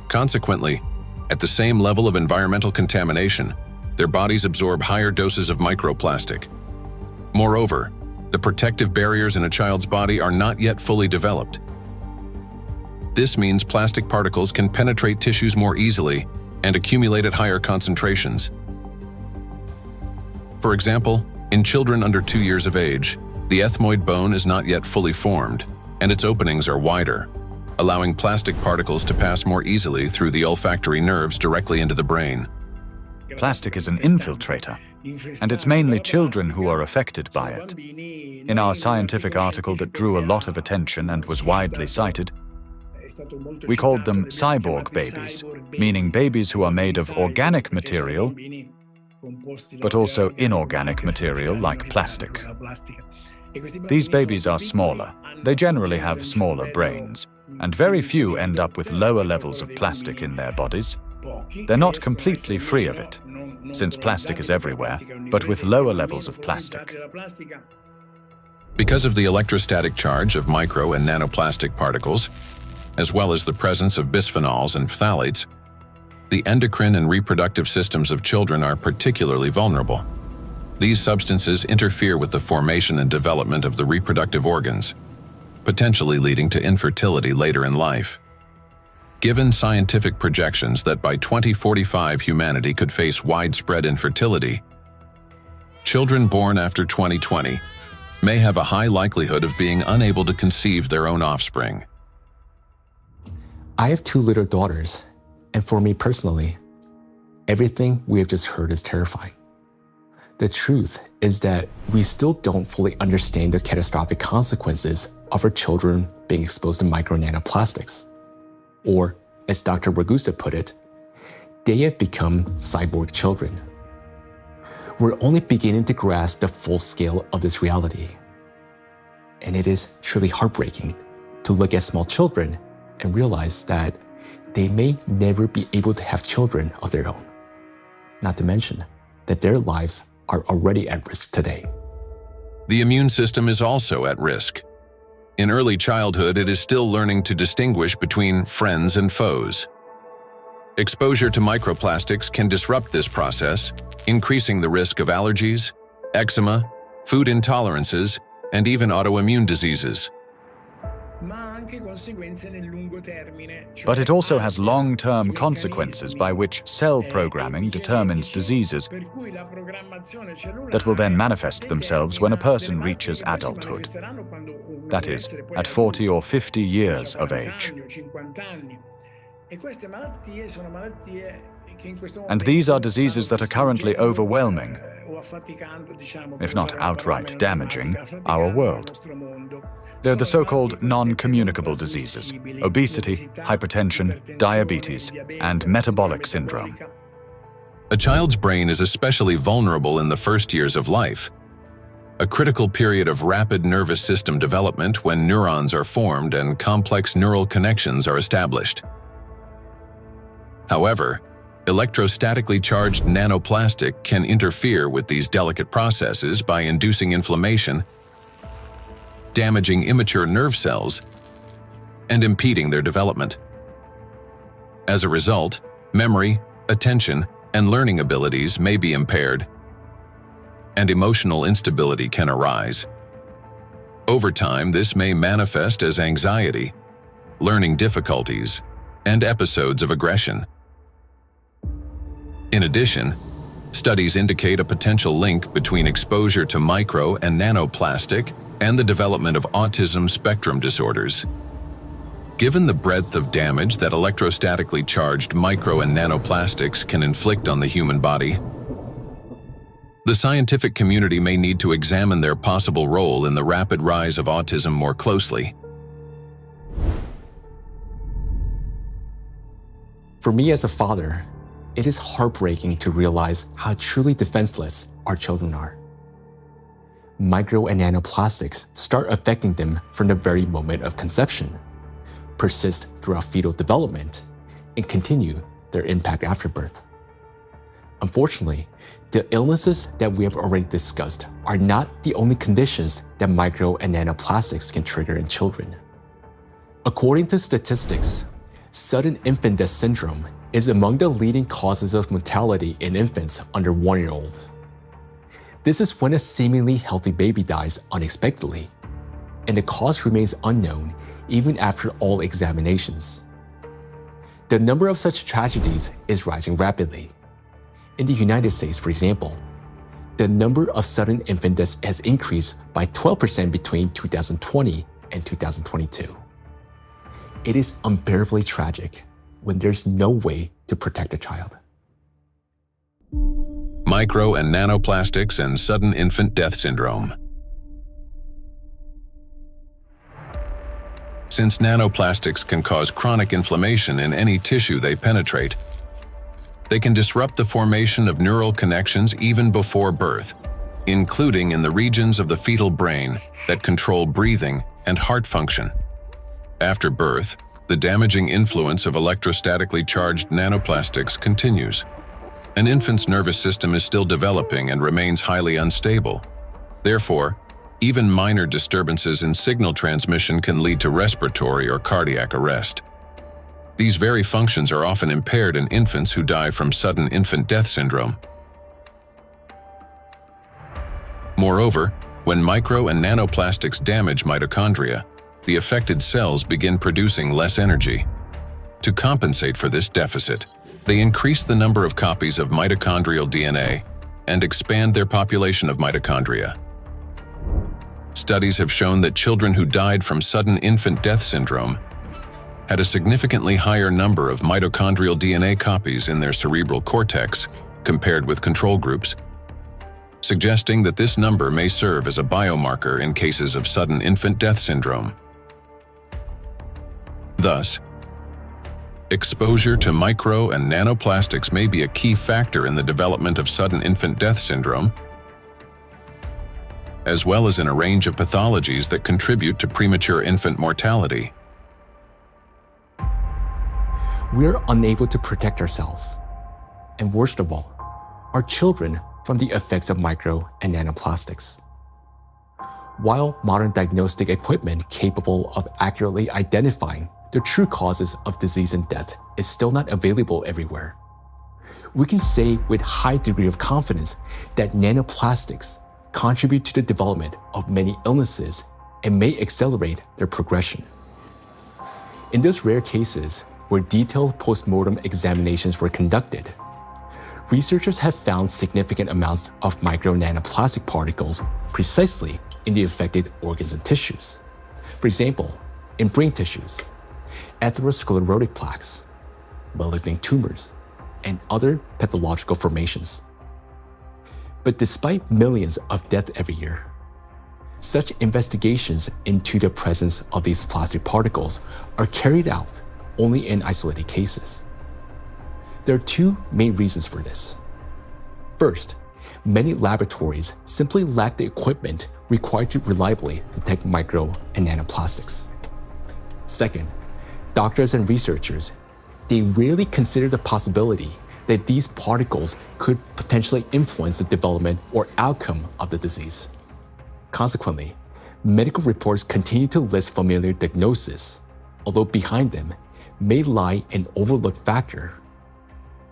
Consequently, at the same level of environmental contamination, their bodies absorb higher doses of microplastic. Moreover, the protective barriers in a child's body are not yet fully developed. This means plastic particles can penetrate tissues more easily and accumulate at higher concentrations. For example, in children under 2 years of age, the ethmoid bone is not yet fully formed, and its openings are wider, allowing plastic particles to pass more easily through the olfactory nerves directly into the brain. Plastic is an infiltrator, and it's mainly children who are affected by it. In our scientific article that drew a lot of attention and was widely cited, we called them cyborg babies, meaning babies who are made of organic material, but also inorganic material like plastic. These babies are smaller. They generally have smaller brains, and very few end up with lower levels of plastic in their bodies. They're not completely free of it, since plastic is everywhere, but with lower levels of plastic. Because of the electrostatic charge of micro and nanoplastic particles, as well as the presence of bisphenols and phthalates, the endocrine and reproductive systems of children are particularly vulnerable. These substances interfere with the formation and development of the reproductive organs, potentially leading to infertility later in life. Given scientific projections that by 2045 humanity could face widespread infertility, children born after 2020 may have a high likelihood of being unable to conceive their own offspring. I have 2 little daughters, and for me personally, everything we have just heard is terrifying. The truth is that we still don't fully understand the catastrophic consequences of our children being exposed to micro nanoplastics. Or, as Dr. Ragusa put it, they have become cyborg children. We're only beginning to grasp the full scale of this reality. And it is truly heartbreaking to look at small children and realize that they may never be able to have children of their own. Not to mention that their lives are already at risk today. The immune system is also at risk. In early childhood, it is still learning to distinguish between friends and foes. Exposure to microplastics can disrupt this process, increasing the risk of allergies, eczema, food intolerances, and even autoimmune diseases. But it also has long-term consequences by which cell programming determines diseases that will then manifest themselves when a person reaches adulthood. That is, at 40 or 50 years of age. And these are diseases that are currently overwhelming, if not outright damaging, our world. They're the so-called non-communicable diseases: obesity, hypertension, diabetes, and metabolic syndrome. A child's brain is especially vulnerable in the first years of life, a critical period of rapid nervous system development when neurons are formed and complex neural connections are established. However, electrostatically charged nanoplastic can interfere with these delicate processes by inducing inflammation, damaging immature nerve cells, and impeding their development. As a result, memory, attention, and learning abilities may be impaired, and emotional instability can arise. Over time, this may manifest as anxiety, learning difficulties, and episodes of aggression. In addition, studies indicate a potential link between exposure to micro and nanoplastic and the development of autism spectrum disorders. Given the breadth of damage that electrostatically charged micro and nanoplastics can inflict on the human body, the scientific community may need to examine their possible role in the rapid rise of autism more closely. For me as a father, it is heartbreaking to realize how truly defenseless our children are. Micro and nanoplastics start affecting them from the very moment of conception, persist throughout fetal development, and continue their impact after birth. Unfortunately, the illnesses that we have already discussed are not the only conditions that micro and nanoplastics can trigger in children. According to statistics, sudden infant death syndrome is among the leading causes of mortality in infants under 1 year old. This is when a seemingly healthy baby dies unexpectedly, and the cause remains unknown even after all examinations. The number of such tragedies is rising rapidly. In the United States, for example, the number of sudden infant deaths has increased by 12% between 2020 and 2022. It is unbearably tragic when there's no way to protect a child. Micro and nanoplastics and sudden infant death syndrome. Since nanoplastics can cause chronic inflammation in any tissue they penetrate, they can disrupt the formation of neural connections even before birth, including in the regions of the fetal brain that control breathing and heart function. After birth, the damaging influence of electrostatically charged nanoplastics continues. An infant's nervous system is still developing and remains highly unstable. Therefore, even minor disturbances in signal transmission can lead to respiratory or cardiac arrest. These very functions are often impaired in infants who die from sudden infant death syndrome. Moreover, when micro and nanoplastics damage mitochondria, the affected cells begin producing less energy. To compensate for this deficit, they increase the number of copies of mitochondrial DNA and expand their population of mitochondria. Studies have shown that children who died from sudden infant death syndrome had a significantly higher number of mitochondrial DNA copies in their cerebral cortex compared with control groups. suggesting that this number may serve as a biomarker in cases of sudden infant death syndrome. Thus, exposure to micro and nanoplastics may be a key factor in the development of sudden infant death syndrome, as well as in a range of pathologies that contribute to premature infant mortality. We're unable to protect ourselves, and worst of all, our children from the effects of micro and nanoplastics. While modern diagnostic equipment capable of accurately identifying the true causes of disease and death is still not available everywhere, we can say with high degree of confidence that nanoplastics contribute to the development of many illnesses and may accelerate their progression. In those rare cases where detailed postmortem examinations were conducted, researchers have found significant amounts of micro-nanoplastic particles precisely in the affected organs and tissues. For example, in brain tissues, atherosclerotic plaques, malignant tumors, and other pathological formations. But despite millions of deaths every year, such investigations into the presence of these plastic particles are carried out only in isolated cases. There are two main reasons for this. First, many laboratories simply lack the equipment required to reliably detect micro and nanoplastics. Second, doctors and researchers, they rarely consider the possibility that these particles could potentially influence the development or outcome of the disease. Consequently, medical reports continue to list familiar diagnoses, although behind them may lie an overlooked factor: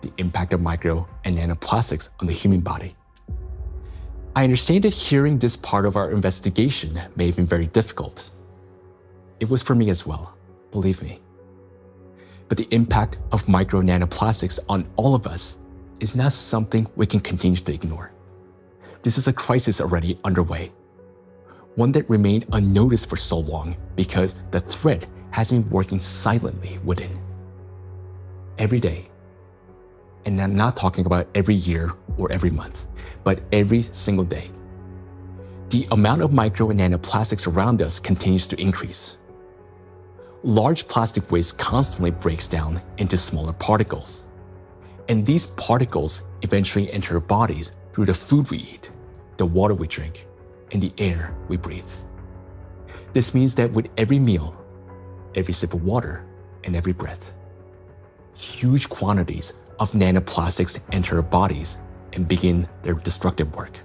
the impact of micro and nanoplastics on the human body. I understand that hearing this part of our investigation may have been very difficult. It was for me as well, believe me. But the impact of micro nanoplastics on all of us is not something we can continue to ignore. This is a crisis already underway, one that remained unnoticed for so long because the threat has been working silently within. Every day, and I'm not talking about every year or every month, but every single day, the amount of micro and nanoplastics around us continues to increase. Large plastic waste constantly breaks down into smaller particles, and these particles eventually enter our bodies through the food we eat, the water we drink, and the air we breathe. This means that with every meal, every sip of water, and every breath, huge quantities of nanoplastics enter our bodies and begin their destructive work.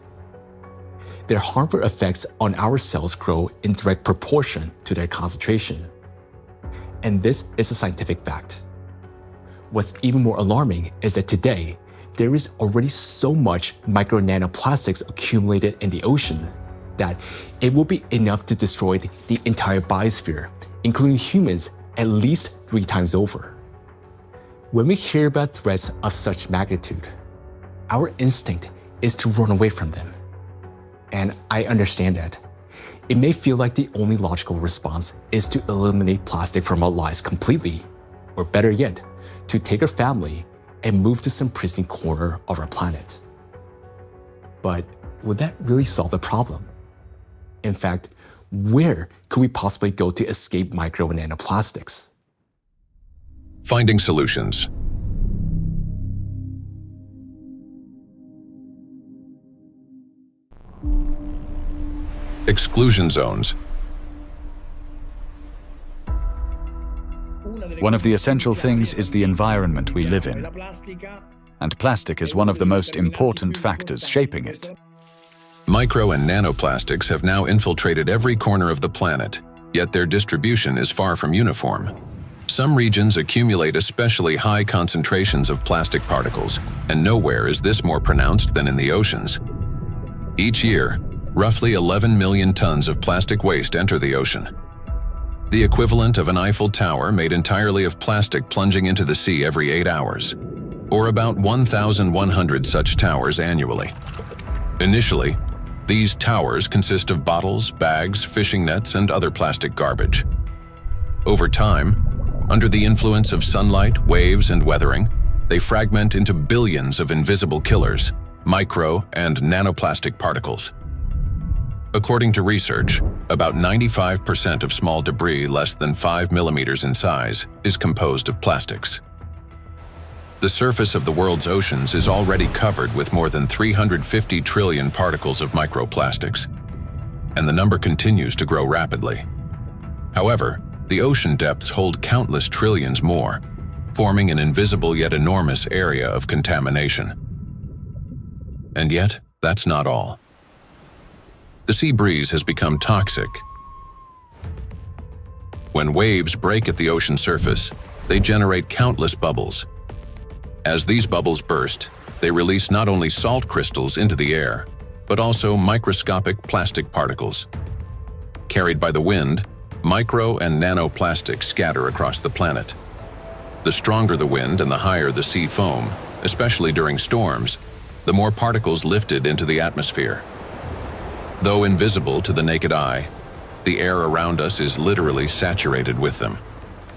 Their harmful effects on our cells grow in direct proportion to their concentration. And this is a scientific fact. What's even more alarming is that today, there is already so much micro nanoplastics accumulated in the ocean that it will be enough to destroy the entire biosphere, including humans, at least 3 times over. When we hear about threats of such magnitude, our instinct is to run away from them. And I understand that. It may feel like the only logical response is to eliminate plastic from our lives completely, or better yet, to take our family and move to some pristine corner of our planet. But would that really solve the problem? In fact, where could we possibly go to escape micro and nanoplastics? Finding solutions. Exclusion zones. One of the essential things is the environment we live in, and plastic is one of the most important factors shaping it. Micro and nanoplastics have now infiltrated every corner of the planet, yet their distribution is far from uniform. Some regions accumulate especially high concentrations of plastic particles, and nowhere is this more pronounced than in the oceans. Each year, roughly 11 million tons of plastic waste enter the ocean. The equivalent of an Eiffel Tower made entirely of plastic plunging into the sea every 8 hours, or about 1,100 such towers annually. Initially, these towers consist of bottles, bags, fishing nets, and other plastic garbage. Over time, under the influence of sunlight, waves, and weathering, they fragment into billions of invisible killers, micro, and nanoplastic particles. According to research, about 95% of small debris less than 5 millimeters in size is composed of plastics. The surface of the world's oceans is already covered with more than 350 trillion particles of microplastics, and the number continues to grow rapidly. However, the ocean depths hold countless trillions more, forming an invisible yet enormous area of contamination. And yet, that's not all. The sea breeze has become toxic. When waves break at the ocean surface, they generate countless bubbles. As these bubbles burst, they release not only salt crystals into the air, but also microscopic plastic particles. Carried by the wind, micro and nanoplastics scatter across the planet. The stronger the wind and the higher the sea foam, especially during storms, the more particles lifted into the atmosphere. Though invisible to the naked eye, the air around us is literally saturated with them.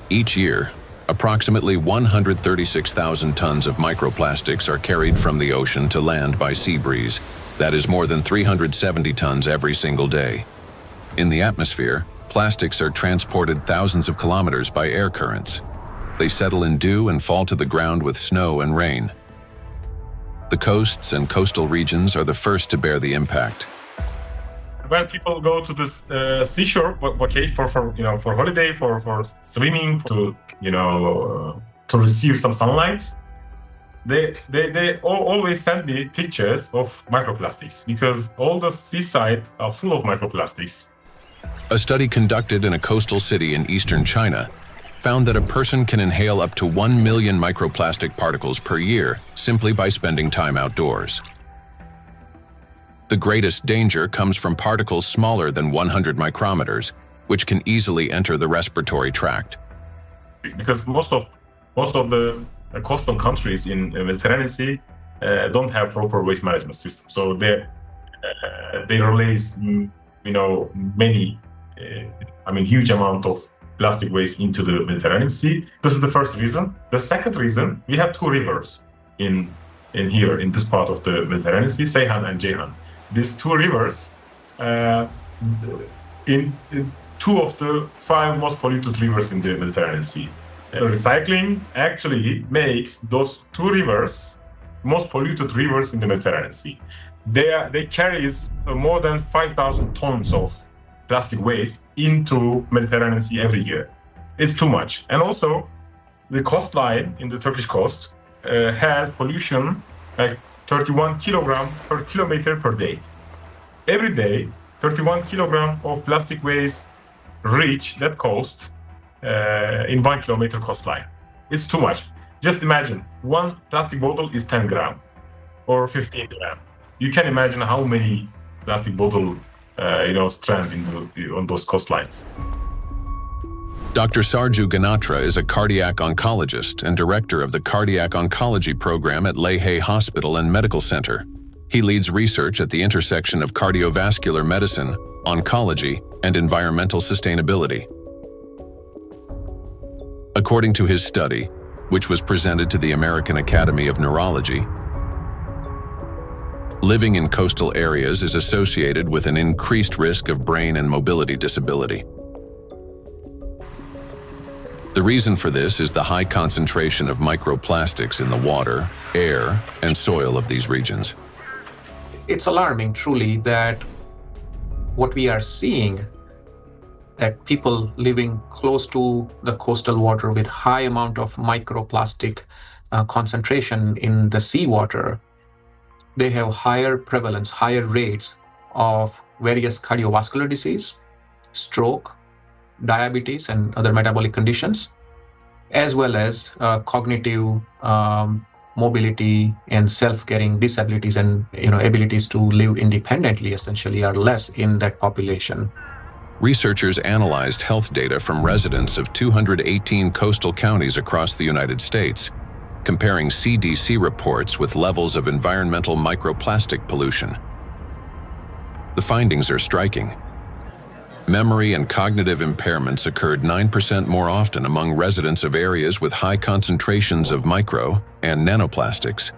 Each year, approximately 136,000 tons of microplastics are carried from the ocean to land by sea breeze. That is more than 370 tons every single day. In the atmosphere, plastics are transported thousands of kilometers by air currents. They settle in dew and fall to the ground with snow and rain. The coasts and coastal regions are the first to bear the impact. When people go to this seashore, okay, for holiday, for swimming, to receive some sunlight, they always send me pictures of microplastics because all the seaside are full of microplastics. A study conducted in a coastal city in eastern China found that a person can inhale up to 1 million microplastic particles per year simply by spending time outdoors. The greatest danger comes from particles smaller than 100 micrometers, which can easily enter the respiratory tract. Because most of the coastal countries in the Mediterranean Sea don't have proper waste management system, so they release many huge amount of plastic waste into the Mediterranean Sea. This is the first reason. The second reason, we have two rivers in here in this part of the Mediterranean Sea, Seyhan and Ceyhan. These two rivers, in two of the 5 most polluted rivers in the Mediterranean Sea. Recycling actually makes those two rivers most polluted rivers in the Mediterranean Sea. They carries more than 5,000 tons of plastic waste into Mediterranean Sea every year. It's too much. And also, the coastline in the Turkish coast has pollution like 31 kilogram per kilometer per day. Every day, 31 kilogram of plastic waste reach that coast in 1 kilometer coastline. It's too much. Just imagine, one plastic bottle is 10 gram or 15 gram. You can imagine how many plastic bottle strand on those coastlines. Dr. Sarju Ganatra is a cardiac oncologist and director of the Cardiac Oncology Program at Lehigh Hospital and Medical Center. He leads research at the intersection of cardiovascular medicine, oncology, and environmental sustainability. According to his study, which was presented to the American Academy of Neurology, living in coastal areas is associated with an increased risk of brain and mobility disability. The reason for this is the high concentration of microplastics in the water, air, and soil of these regions. It's alarming, truly, that what we are seeing, that people living close to the coastal water with high amount of microplastic concentration in the seawater, they have higher prevalence, higher rates of various cardiovascular disease, stroke, diabetes, and other metabolic conditions, as well as cognitive mobility and self-caring disabilities and abilities to live independently essentially are less in that population. Researchers analyzed health data from residents of 218 coastal counties across the United States, comparing CDC reports with levels of environmental microplastic pollution. The findings are striking. Memory and cognitive impairments occurred 9% more often among residents of areas with high concentrations of micro and nanoplastics,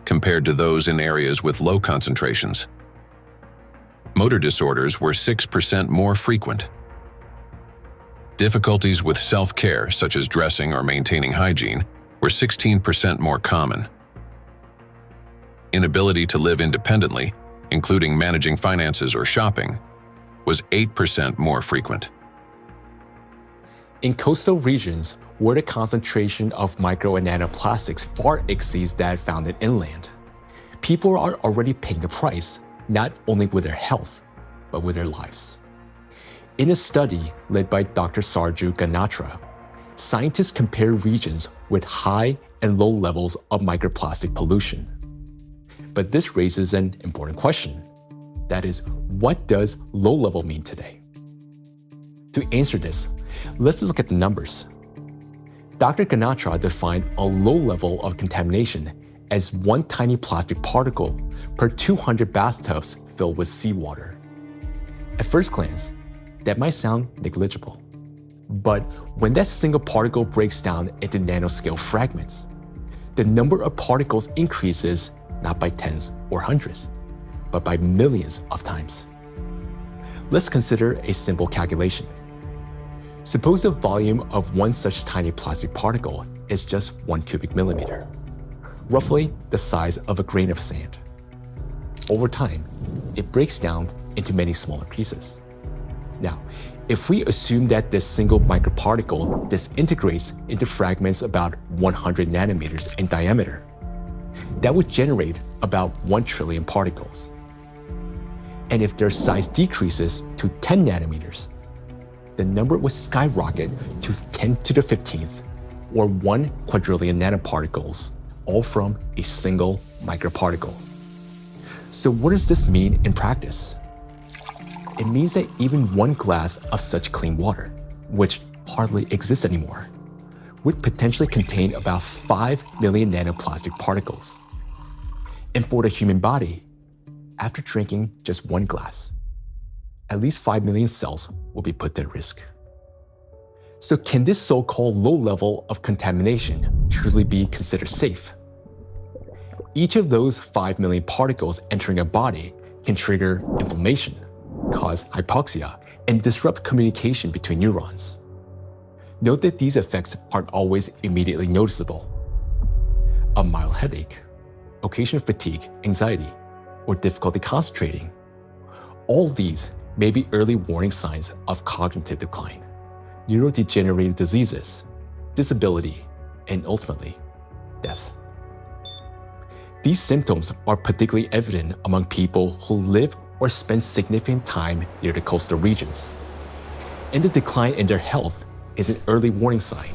compared to those in areas with low concentrations. Motor disorders were 6% more frequent. Difficulties with self-care, such as dressing or maintaining hygiene, were 16% more common. Inability to live independently, including managing finances or shopping, was 8% more frequent. In coastal regions, where the concentration of micro and nanoplastics far exceeds that found in inland, people are already paying the price, not only with their health, but with their lives. In a study led by Dr. Sarju Ganatra, scientists compared regions with high and low levels of microplastic pollution. But this raises an important question. That is, what does low level mean today? To answer this, let's look at the numbers. Dr. Ganatra defined a low level of contamination as one tiny plastic particle per 200 bathtubs filled with seawater. At first glance, that might sound negligible. But when that single particle breaks down into nanoscale fragments, the number of particles increases not by tens or hundreds, but by millions of times. Let's consider a simple calculation. Suppose the volume of one such tiny plastic particle is just 1 cubic millimeter, roughly the size of a grain of sand. Over time, it breaks down into many smaller pieces. Now, if we assume that this single microparticle disintegrates into fragments about 100 nanometers in diameter, that would generate about 1 trillion particles. And if their size decreases to 10 nanometers, the number would skyrocket to 10 to the 15th, or 1 quadrillion nanoparticles, all from a single microparticle. So what does this mean in practice? It means that even one glass of such clean water, which hardly exists anymore, would potentially contain about 5 million nanoplastic particles. And for the human body, after drinking just one glass, at least 5 million cells will be put at risk. So can this so-called low level of contamination truly be considered safe? Each of those 5 million particles entering a body can trigger inflammation, cause hypoxia, and disrupt communication between neurons. Note that these effects aren't always immediately noticeable. A mild headache, occasional fatigue, anxiety, or difficulty concentrating, all these may be early warning signs of cognitive decline, neurodegenerative diseases, disability, and ultimately, death. These symptoms are particularly evident among people who live or spend significant time near the coastal regions. And the decline in their health is an early warning sign,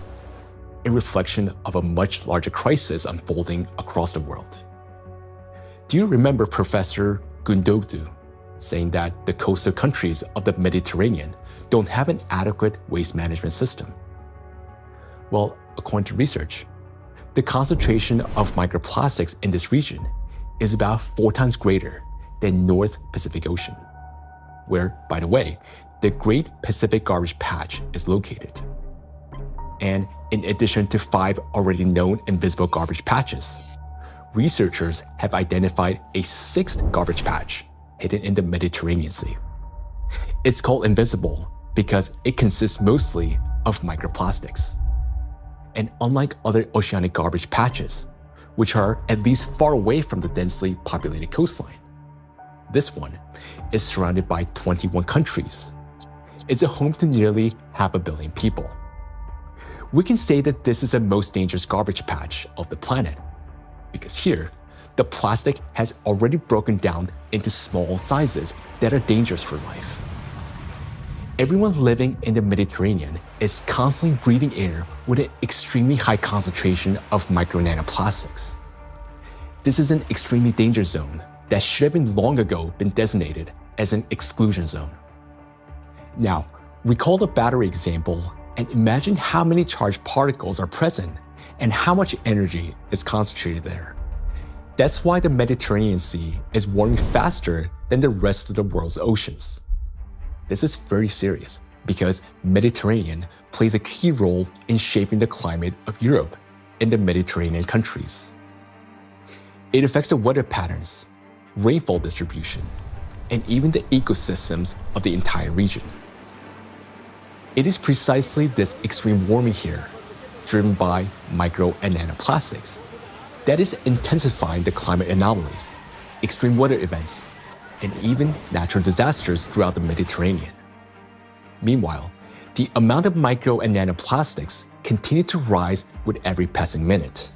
a reflection of a much larger crisis unfolding across the world. Do you remember Professor Gundogdu saying that the coastal countries of the Mediterranean don't have an adequate waste management system? Well, according to research, the concentration of microplastics in this region is about 4 times greater than North Pacific Ocean, where, by the way, the Great Pacific Garbage Patch is located. And in addition to 5 already known invisible garbage patches, researchers have identified a 6th garbage patch hidden in the Mediterranean Sea. It's called invisible because it consists mostly of microplastics. And unlike other oceanic garbage patches, which are at least far away from the densely populated coastline, this one is surrounded by 21 countries. It's a home to nearly 500 million people. We can say that this is the most dangerous garbage patch of the planet, because here, the plastic has already broken down into small sizes that are dangerous for life. Everyone living in the Mediterranean is constantly breathing air with an extremely high concentration of micro nanoplastics. This is an extremely dangerous zone that should have been long ago been designated as an exclusion zone. Now, recall the battery example and imagine how many charged particles are present and how much energy is concentrated there. That's why the Mediterranean Sea is warming faster than the rest of the world's oceans. This is very serious because Mediterranean plays a key role in shaping the climate of Europe and the Mediterranean countries. It affects the weather patterns, rainfall distribution, and even the ecosystems of the entire region. It is precisely this extreme warming here, driven by micro and nanoplastics, that is intensifying the climate anomalies, extreme weather events, and even natural disasters throughout the Mediterranean. Meanwhile, the amount of micro and nanoplastics continue to rise with every passing minute.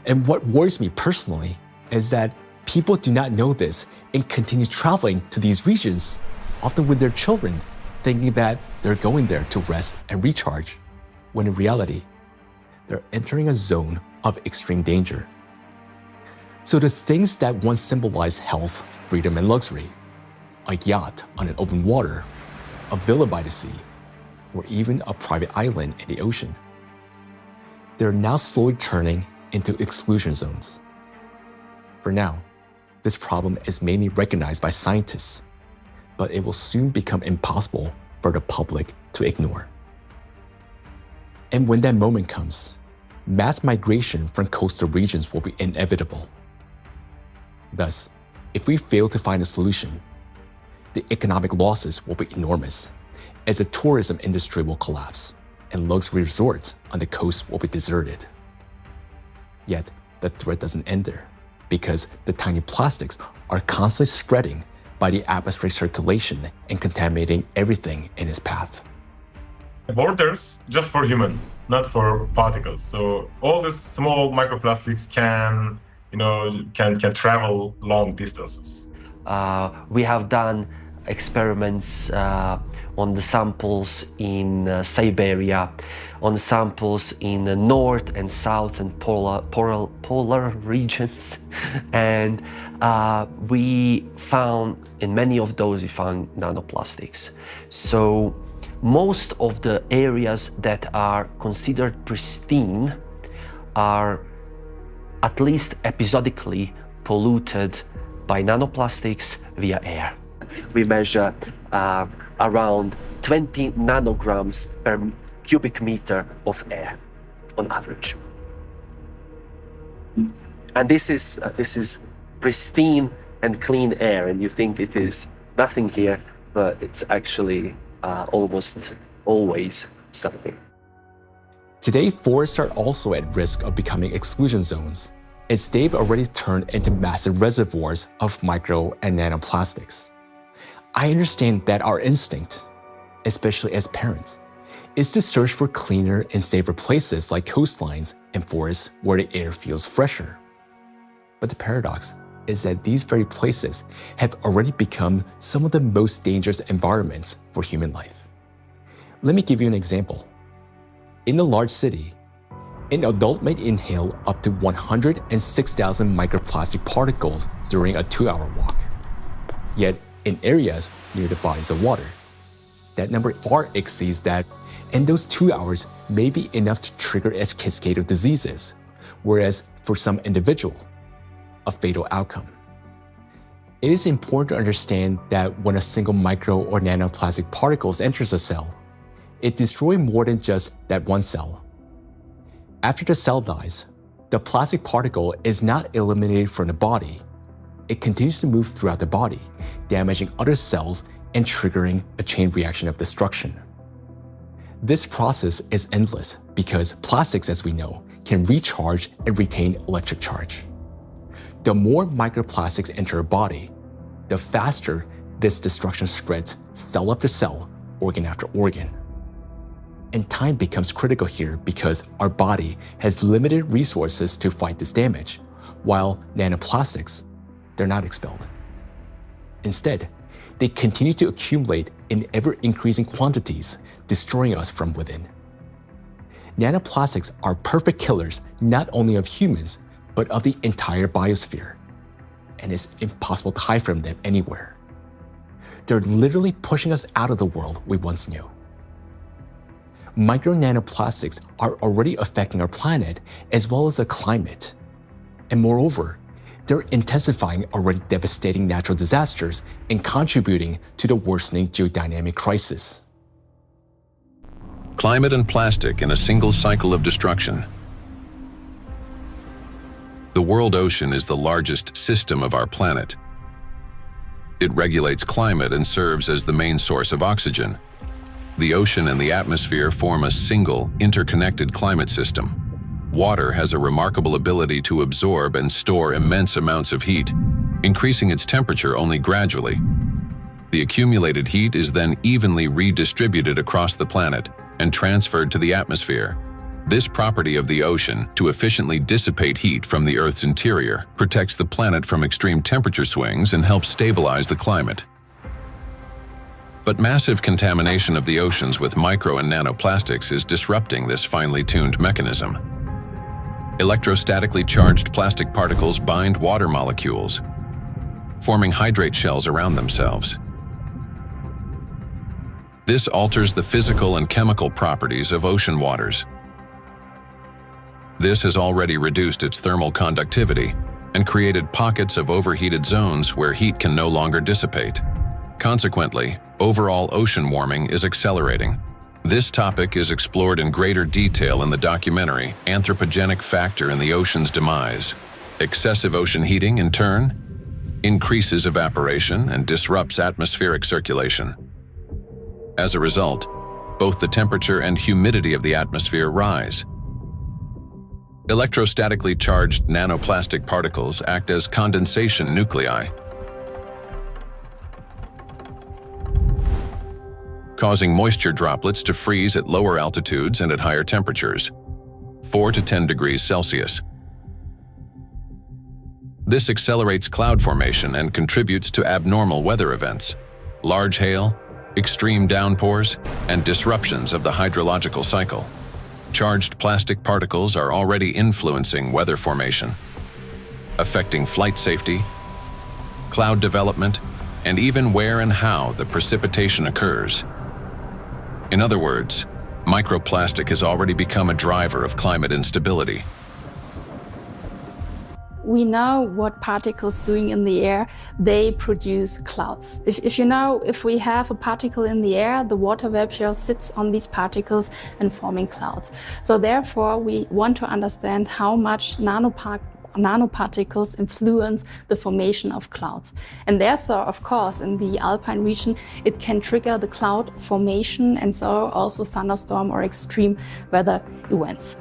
And what worries me personally is that people do not know this and continue traveling to these regions, often with their children, thinking that they're going there to rest and recharge, when in reality, they're entering a zone of extreme danger. So the things that once symbolized health, freedom, and luxury, a yacht on an open water, a villa by the sea, or even a private island in the ocean, they're now slowly turning into exclusion zones. For now, this problem is mainly recognized by scientists, but it will soon become impossible for the public to ignore. And when that moment comes, mass migration from coastal regions will be inevitable. Thus, if we fail to find a solution, the economic losses will be enormous, as the tourism industry will collapse and luxury resorts on the coast will be deserted. Yet, the threat doesn't end there, because the tiny plastics are constantly spreading by the atmospheric circulation and contaminating everything in its path. Borders just for human, not for particles. So all these small microplastics can travel long distances. We have done experiments on the samples in Siberia, on samples in the north and south and polar regions, and we found in many of those nanoplastics. So most of the areas that are considered pristine are at least episodically polluted by nanoplastics via air. We measure around 20 nanograms per cubic meter of air on average. And this is pristine and clean air, and you think it is nothing here, but it's actually almost always something. Today, forests are also at risk of becoming exclusion zones, as they've already turned into massive reservoirs of micro and nanoplastics. I understand that our instinct, especially as parents, is to search for cleaner and safer places like coastlines and forests where the air feels fresher. But the paradox is that these very places have already become some of the most dangerous environments for human life. Let me give you an example. In a large city, an adult may inhale up to 106,000 microplastic particles during a 2-hour walk. Yet, in areas near the bodies of water, that number far exceeds that, and those 2 hours may be enough to trigger a cascade of diseases, whereas for some individual, a fatal outcome. It is important to understand that when a single micro or nanoplastic particles enters a cell, it destroys more than just that one cell. After the cell dies, the plastic particle is not eliminated from the body. It continues to move throughout the body, damaging other cells and triggering a chain reaction of destruction. This process is endless because plastics, as we know, can recharge and retain electric charge. The more microplastics enter a body, the faster this destruction spreads cell after cell, organ after organ. And time becomes critical here because our body has limited resources to fight this damage, while nanoplastics, they're not expelled. Instead, they continue to accumulate in ever-increasing quantities, destroying us from within. Nanoplastics are perfect killers not only of humans, but of the entire biosphere, and it's impossible to hide from them anywhere. They're literally pushing us out of the world we once knew. Micro nanoplastics are already affecting our planet as well as the climate. And moreover, they're intensifying already devastating natural disasters and contributing to the worsening geodynamic crisis. Climate and plastic in a single cycle of destruction. The world ocean is the largest system of our planet. It regulates climate and serves as the main source of oxygen. The ocean and the atmosphere form a single, interconnected climate system. Water has a remarkable ability to absorb and store immense amounts of heat, increasing its temperature only gradually. The accumulated heat is then evenly redistributed across the planet and transferred to the atmosphere. This property of the ocean to efficiently dissipate heat from the Earth's interior protects the planet from extreme temperature swings and helps stabilize the climate. But massive contamination of the oceans with micro and nanoplastics is disrupting this finely tuned mechanism. Electrostatically charged plastic particles bind water molecules, forming hydrate shells around themselves. This alters the physical and chemical properties of ocean waters. This has already reduced its thermal conductivity and created pockets of overheated zones where heat can no longer dissipate. Consequently, overall ocean warming is accelerating. This topic is explored in greater detail in the documentary Anthropogenic Factor in the Ocean's Demise. Excessive ocean heating, in turn, increases evaporation and disrupts atmospheric circulation. As a result, both the temperature and humidity of the atmosphere rise. Electrostatically charged nanoplastic particles act as condensation nuclei, causing moisture droplets to freeze at lower altitudes and at higher temperatures, 4 to 10 degrees Celsius. This accelerates cloud formation and contributes to abnormal weather events, large hail, extreme downpours, and disruptions of the hydrological cycle. Charged plastic particles are already influencing weather formation, affecting flight safety, cloud development, and even where and how the precipitation occurs. In other words, microplastic has already become a driver of climate instability. We know what particles doing in the air, they produce clouds. If we have a particle in the air, the water vapor sits on these particles and forming clouds. So therefore, we want to understand how much nanoparticles influence the formation of clouds. And therefore, of course, in the alpine region, it can trigger the cloud formation and so also thunderstorm or extreme weather events.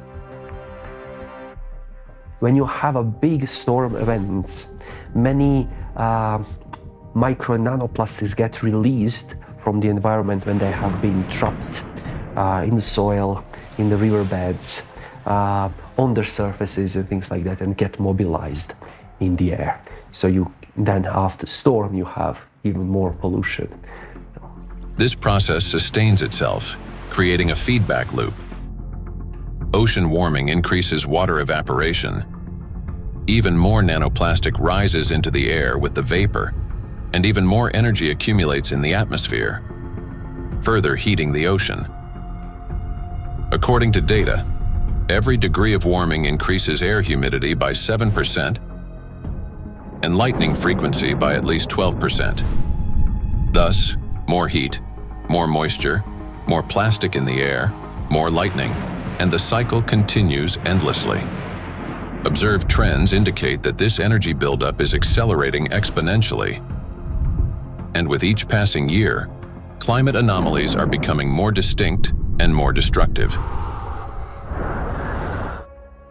When you have a big storm event, many micro and nanoplastics get released from the environment when they have been trapped in the soil, in the riverbeds, on their surfaces and things like that, and get mobilized in the air. So then after storm, you have even more pollution. This process sustains itself, creating a feedback loop. Ocean warming increases water evaporation. Even more nanoplastic rises into the air with the vapor, and even more energy accumulates in the atmosphere, further heating the ocean. According to data, every degree of warming increases air humidity by 7% and lightning frequency by at least 12%. Thus, more heat, more moisture, more plastic in the air, more lightning, and the cycle continues endlessly. Observed trends indicate that this energy buildup is accelerating exponentially. And with each passing year, climate anomalies are becoming more distinct and more destructive.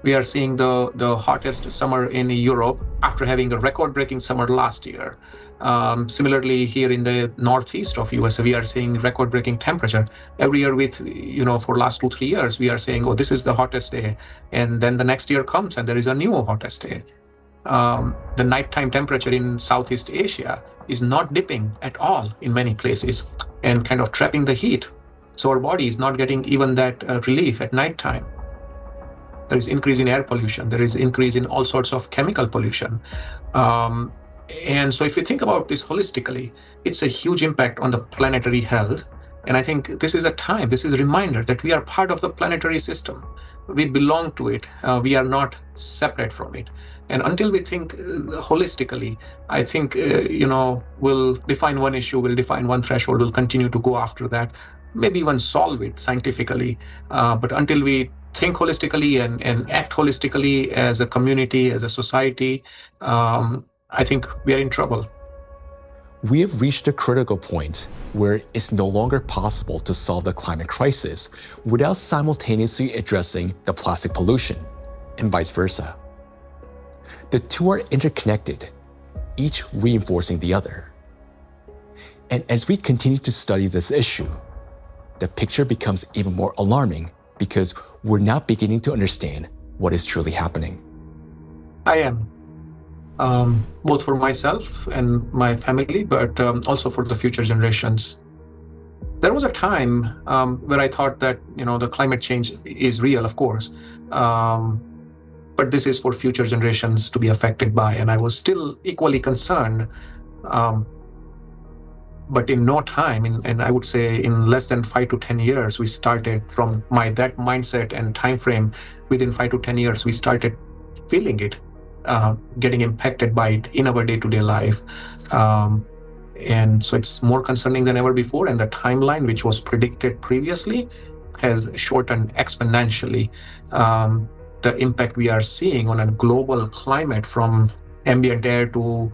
We are seeing the hottest summer in Europe after having a record-breaking summer last year. Similarly, here in the northeast of US, we are seeing record-breaking temperature. Every year for last 2-3 years, we are saying, oh, this is the hottest day. And then the next year comes and there is a new hottest day. The nighttime temperature in Southeast Asia is not dipping at all in many places and kind of trapping the heat. So our body is not getting even that relief at nighttime. There is increase in air pollution. There is increase in all sorts of chemical pollution. And so if you think about this holistically, it's a huge impact on the planetary health. And I think this is a reminder that we are part of the planetary system. We belong to it. We are not separate from it. And until we think holistically, I think, we'll define one issue, we'll define one threshold, we'll continue to go after that, maybe even solve it scientifically. But until we think holistically and act holistically as a community, as a society, I think we are in trouble. We have reached a critical point where it's no longer possible to solve the climate crisis without simultaneously addressing the plastic pollution, and vice versa. The two are interconnected, each reinforcing the other. And as we continue to study this issue, the picture becomes even more alarming because we're now beginning to understand what is truly happening. I am. Both for myself and my family, but also for the future generations. There was a time where I thought that, the climate change is real, of course, but this is for future generations to be affected by, and I was still equally concerned. But in no time, and I would say in less than 5 to 10 years, we started from that mindset and time frame. Within 5 to 10 years, we started feeling it. Getting impacted by it in our day-to-day life. And so it's more concerning than ever before, and the timeline, which was predicted previously, has shortened exponentially. The impact we are seeing on a global climate, from ambient air to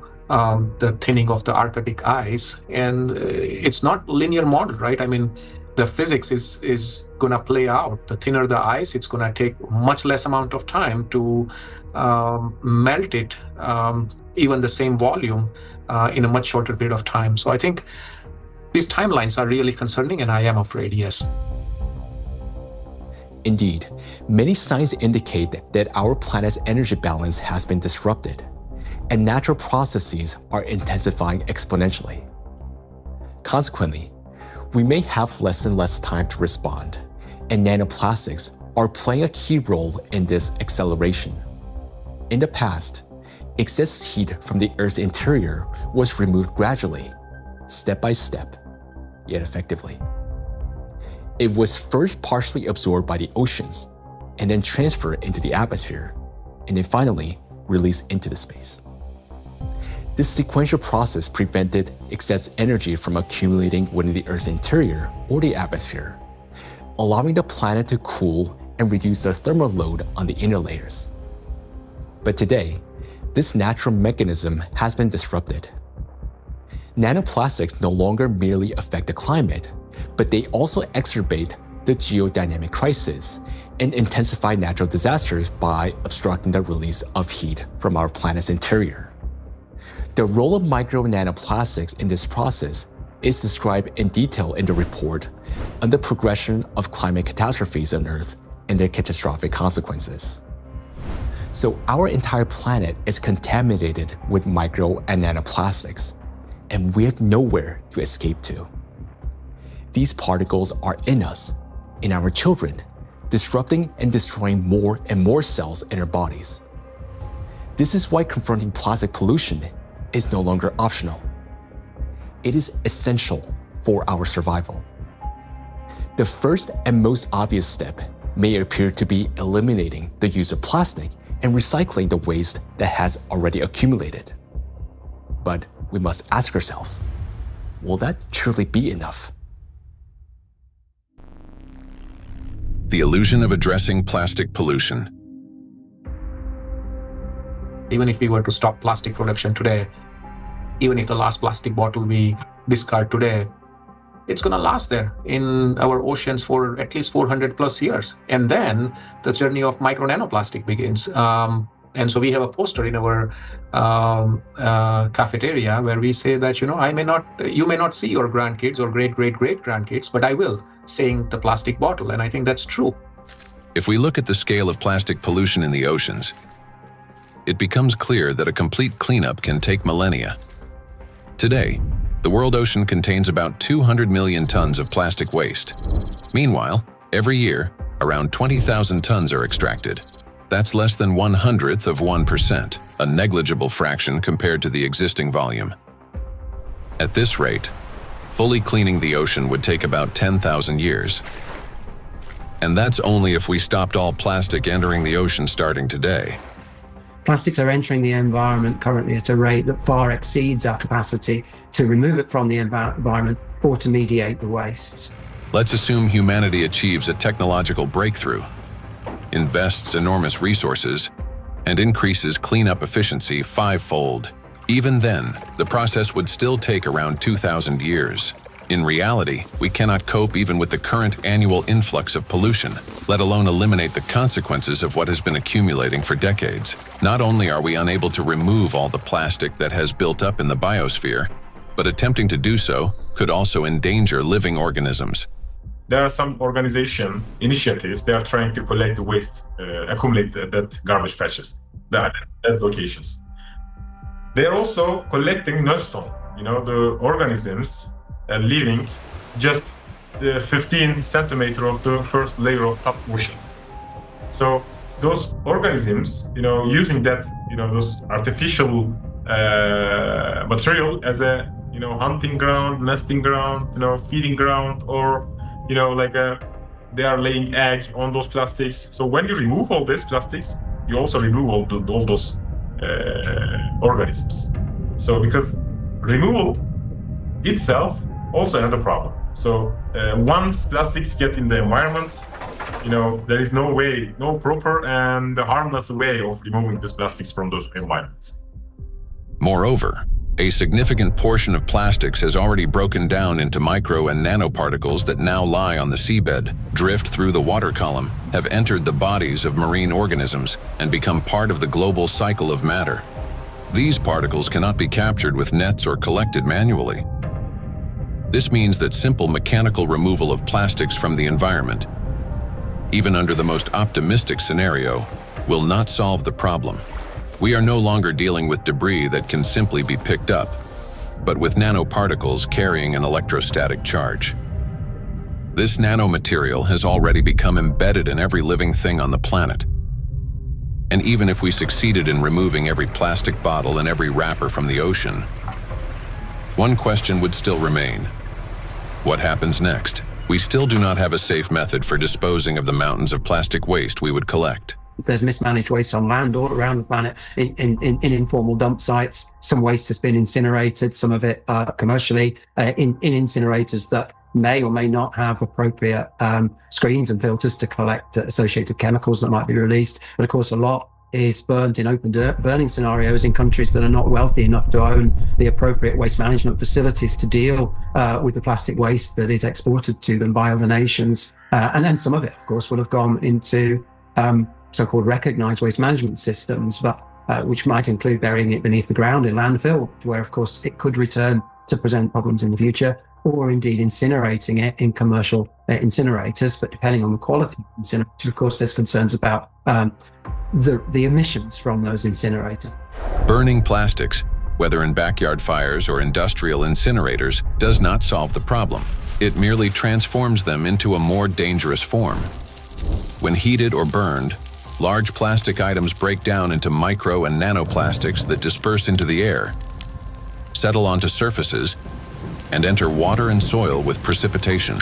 the thinning of the Arctic ice, and it's not linear model, right? I mean, the physics is going to play out. The thinner the ice, it's going to take much less amount of time to melt it, even the same volume, in a much shorter period of time. So I think these timelines are really concerning, and I am afraid, yes. Indeed, many signs indicate that our planet's energy balance has been disrupted, and natural processes are intensifying exponentially. Consequently, we may have less and less time to respond, and nanoplastics are playing a key role in this acceleration. In the past, excess heat from the Earth's interior was removed gradually, step by step, yet effectively. It was first partially absorbed by the oceans, and then transferred into the atmosphere, and then finally released into the space. This sequential process prevented excess energy from accumulating within the Earth's interior or the atmosphere, allowing the planet to cool and reduce the thermal load on the inner layers. But today, this natural mechanism has been disrupted. Nanoplastics no longer merely affect the climate, but they also exacerbate the geodynamic crisis and intensify natural disasters by obstructing the release of heat from our planet's interior. The role of micro nanoplastics in this process is described in detail in the report on the progression of climate catastrophes on Earth and their catastrophic consequences. So our entire planet is contaminated with micro and nanoplastics, and we have nowhere to escape to. These particles are in us, in our children, disrupting and destroying more and more cells in our bodies. This is why confronting plastic pollution is no longer optional. It is essential for our survival. The first and most obvious step may appear to be eliminating the use of plastic and recycling the waste that has already accumulated. But we must ask ourselves, will that truly be enough? The illusion of addressing plastic pollution. Even if we were to stop plastic production today, even if the last plastic bottle we discard today, it's going to last there in our oceans for at least 400 plus years. And then the journey of micro nanoplastic begins. And so we have a poster in our cafeteria where we say that, you may not see your grandkids or great-great-great-grandkids, but I will, saying the plastic bottle. And I think that's true. If we look at the scale of plastic pollution in the oceans, it becomes clear that a complete cleanup can take millennia. Today, the world ocean contains about 200 million tons of plastic waste. Meanwhile, every year, around 20,000 tons are extracted. That's less than 1/100th of 1%, a negligible fraction compared to the existing volume. At this rate, fully cleaning the ocean would take about 10,000 years. And that's only if we stopped all plastic entering the ocean starting today. Plastics are entering the environment currently at a rate that far exceeds our capacity to remove it from the environment or to mediate the wastes. Let's assume humanity achieves a technological breakthrough. invests enormous resources, and increases cleanup efficiency 5-fold. Even then, the process would still take around 2,000 years. In reality, we cannot cope even with the current annual influx of pollution, let alone eliminate the consequences of what has been accumulating for decades. Not only are we unable to remove all the plastic that has built up in the biosphere, but attempting to do so could also endanger living organisms. There are some organization initiatives, they are trying to collect the waste, accumulate that garbage patches, at locations. They are also collecting nestone, the organisms living just the 15 centimeter of the first layer of top ocean. So those organisms, using that, those artificial material as a, hunting ground, nesting ground, feeding ground, or, they are laying egg on those plastics. So when you remove all these plastics, you also remove all those organisms. So because removal itself also another problem. So once plastics get in the environment, there is no proper and harmless way of removing these plastics from those environments. Moreover, a significant portion of plastics has already broken down into micro and nanoparticles that now lie on the seabed, drift through the water column, have entered the bodies of marine organisms, and become part of the global cycle of matter. These particles cannot be captured with nets or collected manually. This means that simple mechanical removal of plastics from the environment, even under the most optimistic scenario, will not solve the problem. We are no longer dealing with debris that can simply be picked up, but with nanoparticles carrying an electrostatic charge. This nanomaterial has already become embedded in every living thing on the planet. And even if we succeeded in removing every plastic bottle and every wrapper from the ocean, one question would still remain. What happens next? We still do not have a safe method for disposing of the mountains of plastic waste we would collect. There's mismanaged waste on land all around the planet in informal dump sites. Some waste has been incinerated, some of it commercially in incinerators that may or may not have appropriate screens and filters to collect associated chemicals that might be released. But of course, a lot is burnt in open burning scenarios in countries that are not wealthy enough to own the appropriate waste management facilities to deal with the plastic waste that is exported to them by other nations. And then some of it, of course, will have gone into so-called recognized waste management systems, but which might include burying it beneath the ground in landfill, where, of course, it could return to present problems in the future, or indeed incinerating it in commercial incinerators. But depending on the quality of incinerator, of course, there's concerns about the emissions from those incinerators. Burning plastics, whether in backyard fires or industrial incinerators, does not solve the problem. It merely transforms them into a more dangerous form. When heated or burned, large plastic items break down into micro and nanoplastics that disperse into the air, settle onto surfaces, and enter water and soil with precipitation.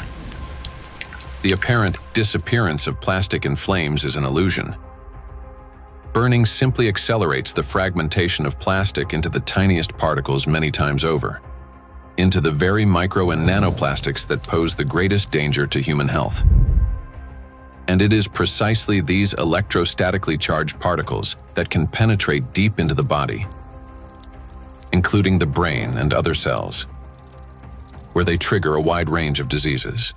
The apparent disappearance of plastic in flames is an illusion. Burning simply accelerates the fragmentation of plastic into the tiniest particles many times over, into the very micro and nanoplastics that pose the greatest danger to human health. And it is precisely these electrostatically charged particles that can penetrate deep into the body, including the brain and other cells, where they trigger a wide range of diseases.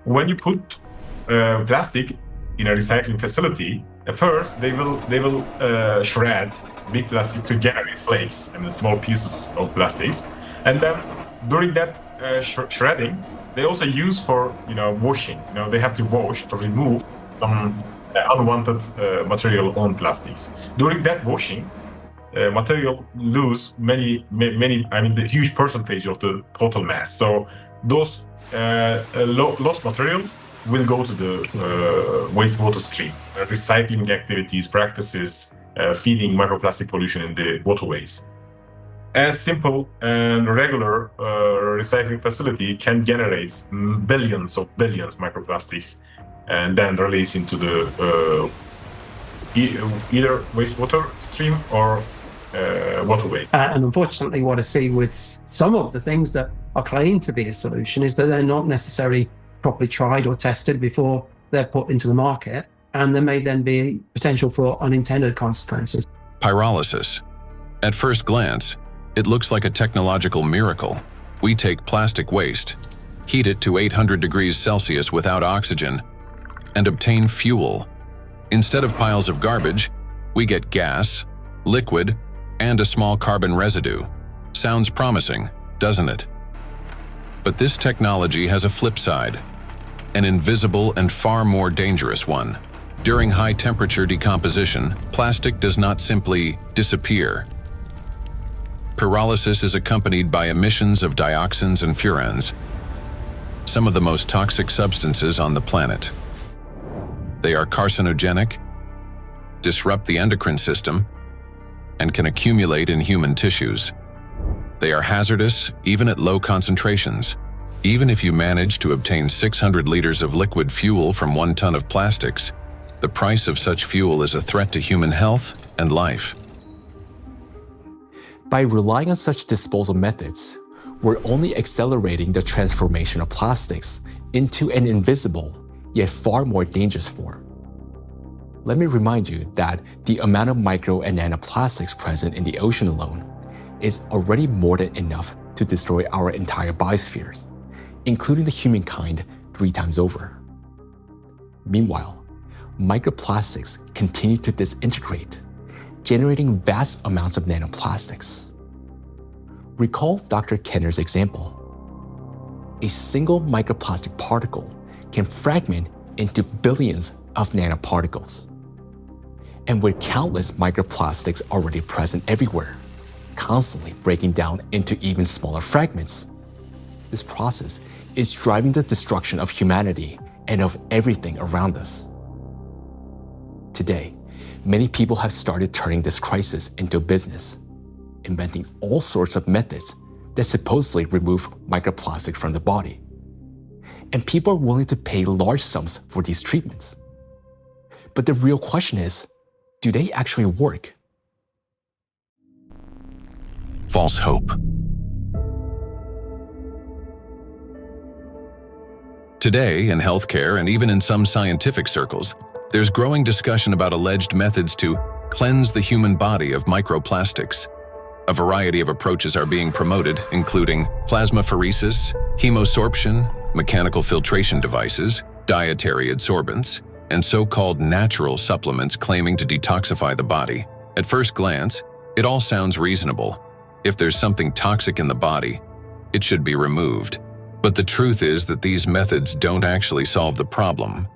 When you put plastic in a recycling facility, at first they will shred big plastic to generate flakes and small pieces of plastics, and then during that shredding, they also use for washing. They have to wash to remove some unwanted material on plastics. During that washing, material lose many. The huge percentage of the total mass. So those lost material will go to the wastewater stream. Recycling activities, practices, feeding microplastic pollution in the waterways. A simple and regular recycling facility can generate billions microplastics and then release into the either wastewater stream or waterway. And unfortunately, what I see with some of the things that are claimed to be a solution is that they're not necessarily properly tried or tested before they're put into the market, and there may then be potential for unintended consequences. Pyrolysis. At first glance, it looks like a technological miracle. We take plastic waste, heat it to 800 degrees Celsius without oxygen, and obtain fuel. Instead of piles of garbage, we get gas, liquid, and a small carbon residue. Sounds promising, doesn't it? But this technology has a flip side, an invisible and far more dangerous one. During high-temperature decomposition, plastic does not simply disappear. Pyrolysis is accompanied by emissions of dioxins and furans, some of the most toxic substances on the planet. They are carcinogenic, disrupt the endocrine system, and can accumulate in human tissues. They are hazardous even at low concentrations. Even if you manage to obtain 600 liters of liquid fuel from 1 ton of plastics, the price of such fuel is a threat to human health and life. By relying on such disposal methods, we're only accelerating the transformation of plastics into an invisible, yet far more dangerous form. Let me remind you that the amount of micro and nanoplastics present in the ocean alone is already more than enough to destroy our entire biospheres, including the humankind 3 times over. Meanwhile, microplastics continue to disintegrate, generating vast amounts of nanoplastics. Recall Dr. Kenner's example. A single microplastic particle can fragment into billions of nanoparticles. And with countless microplastics already present everywhere, constantly breaking down into even smaller fragments, this process is driving the destruction of humanity and of everything around us. Today, many people have started turning this crisis into a business, inventing all sorts of methods that supposedly remove microplastic from the body. And people are willing to pay large sums for these treatments. But the real question is, do they actually work? False hope. Today, in healthcare and even in some scientific circles, there's growing discussion about alleged methods to cleanse the human body of microplastics. A variety of approaches are being promoted, including plasmapheresis, hemosorption, mechanical filtration devices, dietary adsorbents, and so-called natural supplements claiming to detoxify the body. At first glance, it all sounds reasonable. If there's something toxic in the body, it should be removed. But the truth is that these methods don't actually solve the problem.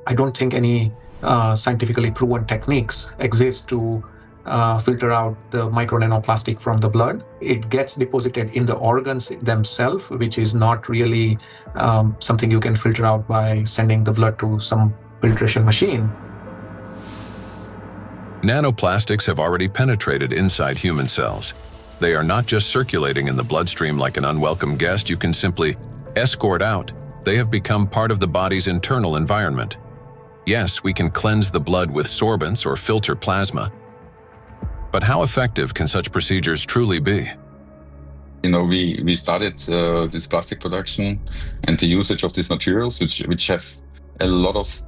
I don't think any scientifically proven techniques exist to filter out the micro nanoplastic from the blood. It gets deposited in the organs themselves, which is not really something you can filter out by sending the blood to some filtration machine. Nanoplastics have already penetrated inside human cells. They are not just circulating in the bloodstream like an unwelcome guest you can simply escort out. They have become part of the body's internal environment. Yes, we can cleanse the blood with sorbents or filter plasma. But how effective can such procedures truly be? We started this plastic production and the usage of these materials, which have a lot of,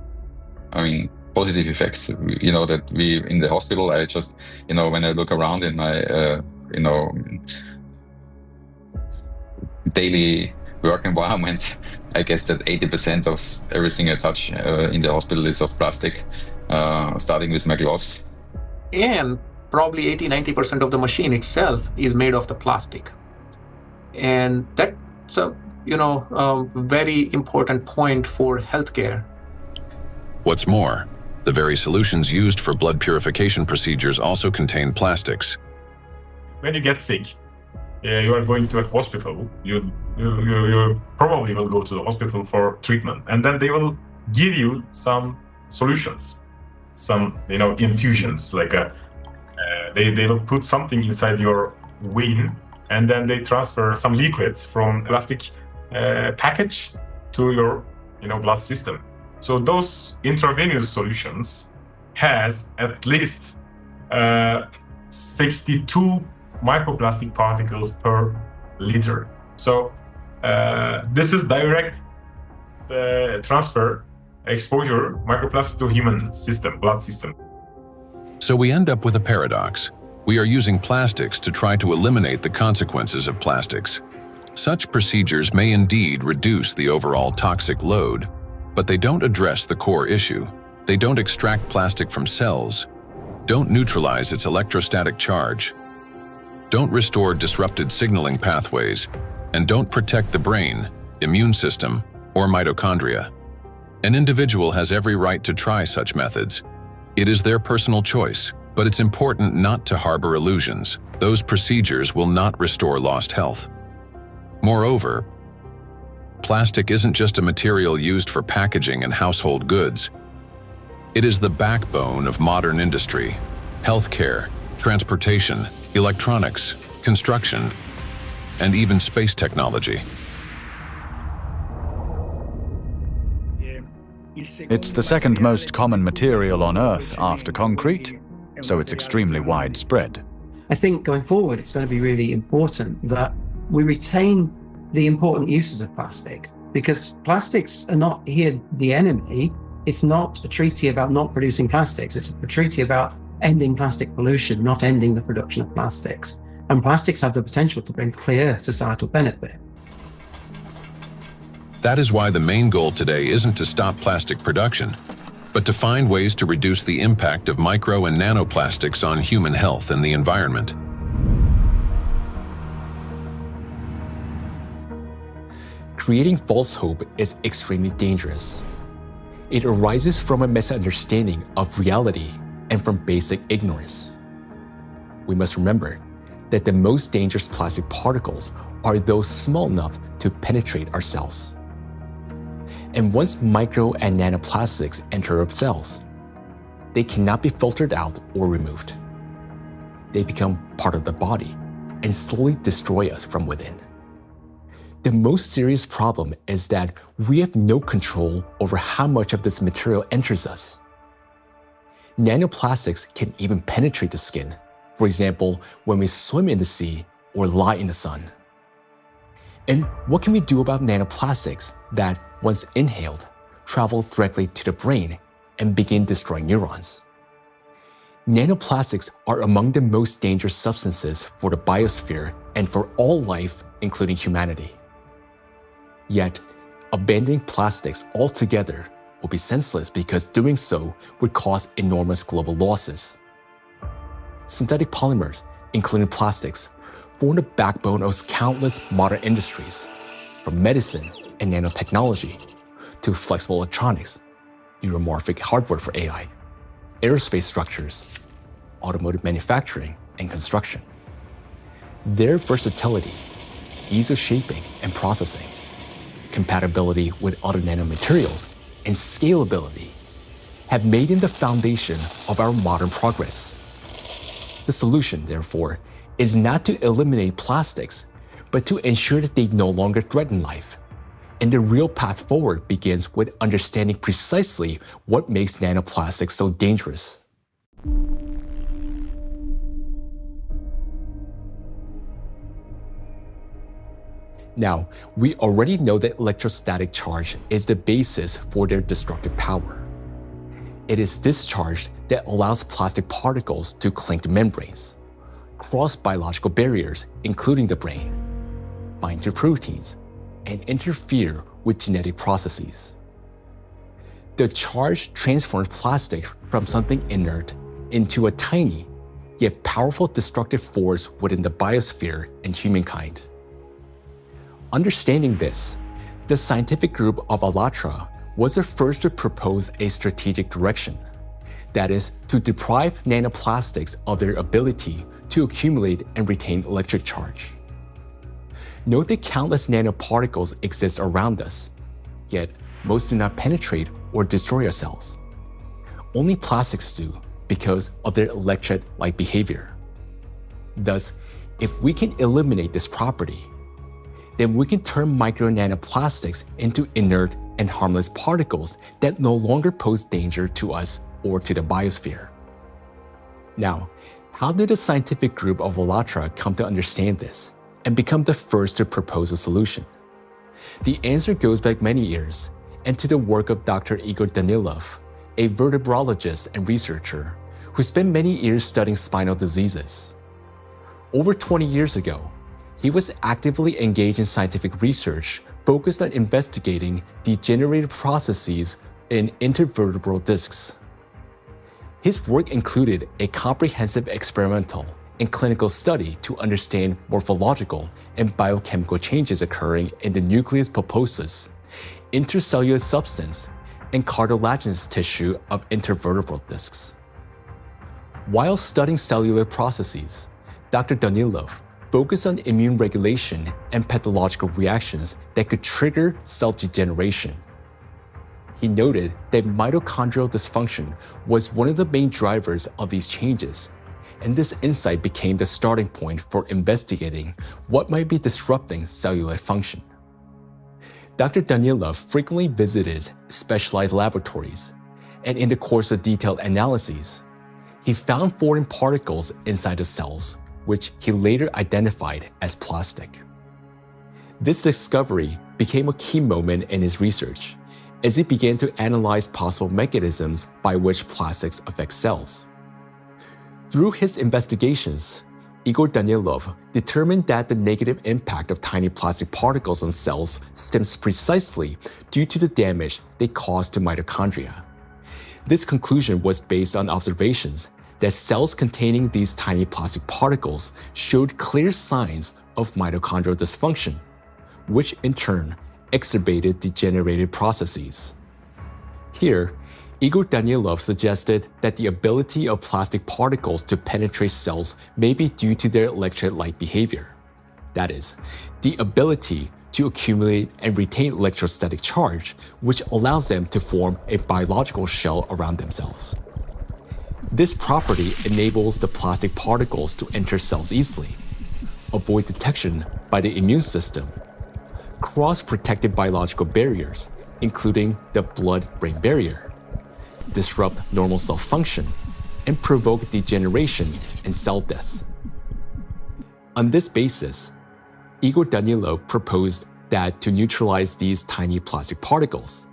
positive effects. That we in the hospital, I just, when I look around in my, daily work environment, I guess that 80% of everything I touch in the hospital is of plastic, starting with my gloves. And probably 80-90% of the machine itself is made of the plastic. And that's a very important point for healthcare. What's more, the very solutions used for blood purification procedures also contain plastics. When you get sick, you are going to a hospital, you probably will go to the hospital for treatment, and then they will give you some solutions, some infusions, like they will put something inside your vein, and then they transfer some liquid from plastic package to your blood system. So those intravenous solutions has at least 62 microplastic particles per liter. So this is direct transfer exposure microplastic to human system, blood system. So we end up with a paradox. We are using plastics to try to eliminate the consequences of plastics. Such procedures may indeed reduce the overall toxic load, but they don't address the core issue. They don't extract plastic from cells, don't neutralize its electrostatic charge, don't restore disrupted signaling pathways, and don't protect the brain, immune system, or mitochondria. An individual has every right to try such methods. It is their personal choice, but it's important not to harbor illusions. Those procedures will not restore lost health. Moreover, plastic isn't just a material used for packaging and household goods. It is the backbone of modern industry, healthcare, transportation, electronics, construction, and even space technology. It's the second most common material on Earth after concrete, so it's extremely widespread. I think going forward, it's going to be really important that we retain the important uses of plastic, because plastics are not here the enemy. It's not a treaty about not producing plastics. It's a treaty about ending plastic pollution, not ending the production of plastics. And plastics have the potential to bring clear societal benefit. That is why the main goal today isn't to stop plastic production, but to find ways to reduce the impact of micro and nanoplastics on human health and the environment. Creating false hope is extremely dangerous. It arises from a misunderstanding of reality and from basic ignorance. We must remember that the most dangerous plastic particles are those small enough to penetrate our cells. And once micro and nanoplastics enter our cells, they cannot be filtered out or removed. They become part of the body and slowly destroy us from within. The most serious problem is that we have no control over how much of this material enters us. Nanoplastics can even penetrate the skin, for example, when we swim in the sea or lie in the sun. And what can we do about nanoplastics that, once inhaled, travel directly to the brain and begin destroying neurons? Nanoplastics are among the most dangerous substances for the biosphere and for all life, including humanity. Yet, abandoning plastics altogether will be senseless because doing so would cause enormous global losses. Synthetic polymers, including plastics, form the backbone of countless modern industries, from medicine and nanotechnology to flexible electronics, neuromorphic hardware for AI, aerospace structures, automotive manufacturing, and construction. Their versatility, ease of shaping and processing, compatibility with other nanomaterials, and scalability have made them the foundation of our modern progress. The solution, therefore, is not to eliminate plastics, but to ensure that they no longer threaten life. And the real path forward begins with understanding precisely what makes nanoplastics so dangerous. Now, we already know that electrostatic charge is the basis for their destructive power. It is this charge that allows plastic particles to cling to membranes, cross biological barriers, including the brain, bind to proteins, and interfere with genetic processes. The charge transforms plastic from something inert into a tiny, yet powerful destructive force within the biosphere and humankind. Understanding this, the scientific group of ALLATRA was the first to propose a strategic direction, that is, to deprive nanoplastics of their ability to accumulate and retain electric charge. Note that countless nanoparticles exist around us, yet most do not penetrate or destroy our cells. Only plastics do because of their electrolyte behavior. Thus, if we can eliminate this property, then we can turn micro nanoplastics into inert and harmless particles that no longer pose danger to us or to the biosphere. Now, how did the scientific group of ALLATRA come to understand this and become the first to propose a solution? The answer goes back many years and to the work of Dr. Igor Danilov, a vertebrologist and researcher who spent many years studying spinal diseases. Over 20 years ago, he was actively engaged in scientific research focused on investigating degenerative processes in intervertebral discs. His work included a comprehensive experimental and clinical study to understand morphological and biochemical changes occurring in the nucleus pulposus, intercellular substance, and cartilaginous tissue of intervertebral discs. While studying cellular processes, Dr. Danilov focused on immune regulation and pathological reactions that could trigger cell degeneration. He noted that mitochondrial dysfunction was one of the main drivers of these changes, and this insight became the starting point for investigating what might be disrupting cellular function. Dr. Danilov frequently visited specialized laboratories, and in the course of detailed analyses, he found foreign particles inside the cells, which he later identified as plastic. This discovery became a key moment in his research, as he began to analyze possible mechanisms by which plastics affect cells. Through his investigations, Igor Danilov determined that the negative impact of tiny plastic particles on cells stems precisely due to the damage they cause to mitochondria. This conclusion was based on observations that cells containing these tiny plastic particles showed clear signs of mitochondrial dysfunction, which in turn exacerbated degenerative processes. Here, Igor Danilov suggested that the ability of plastic particles to penetrate cells may be due to their electrolyte behavior. That is, the ability to accumulate and retain electrostatic charge, which allows them to form a biological shell around themselves. This property enables the plastic particles to enter cells easily, avoid detection by the immune system, cross protective biological barriers, including the blood-brain barrier, disrupt normal cell function, and provoke degeneration and cell death. On this basis, Igor Danilov proposed that to neutralize these tiny plastic particles,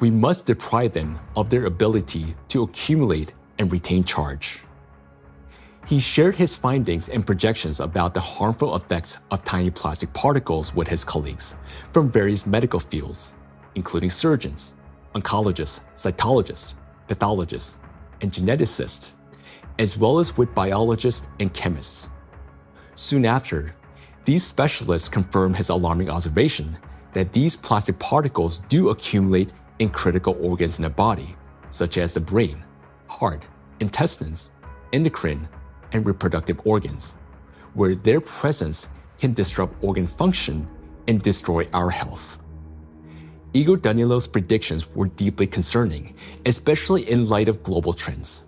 we must deprive them of their ability to accumulate and retain charge. He shared his findings and projections about the harmful effects of tiny plastic particles with his colleagues from various medical fields, including surgeons, oncologists, cytologists, pathologists, and geneticists, as well as with biologists and chemists. Soon after, these specialists confirmed his alarming observation that these plastic particles do accumulate in critical organs in the body, such as the brain, heart, intestines, endocrine, and reproductive organs, where their presence can disrupt organ function and destroy our health. Igor Danilov's predictions were deeply concerning, especially in light of global trends,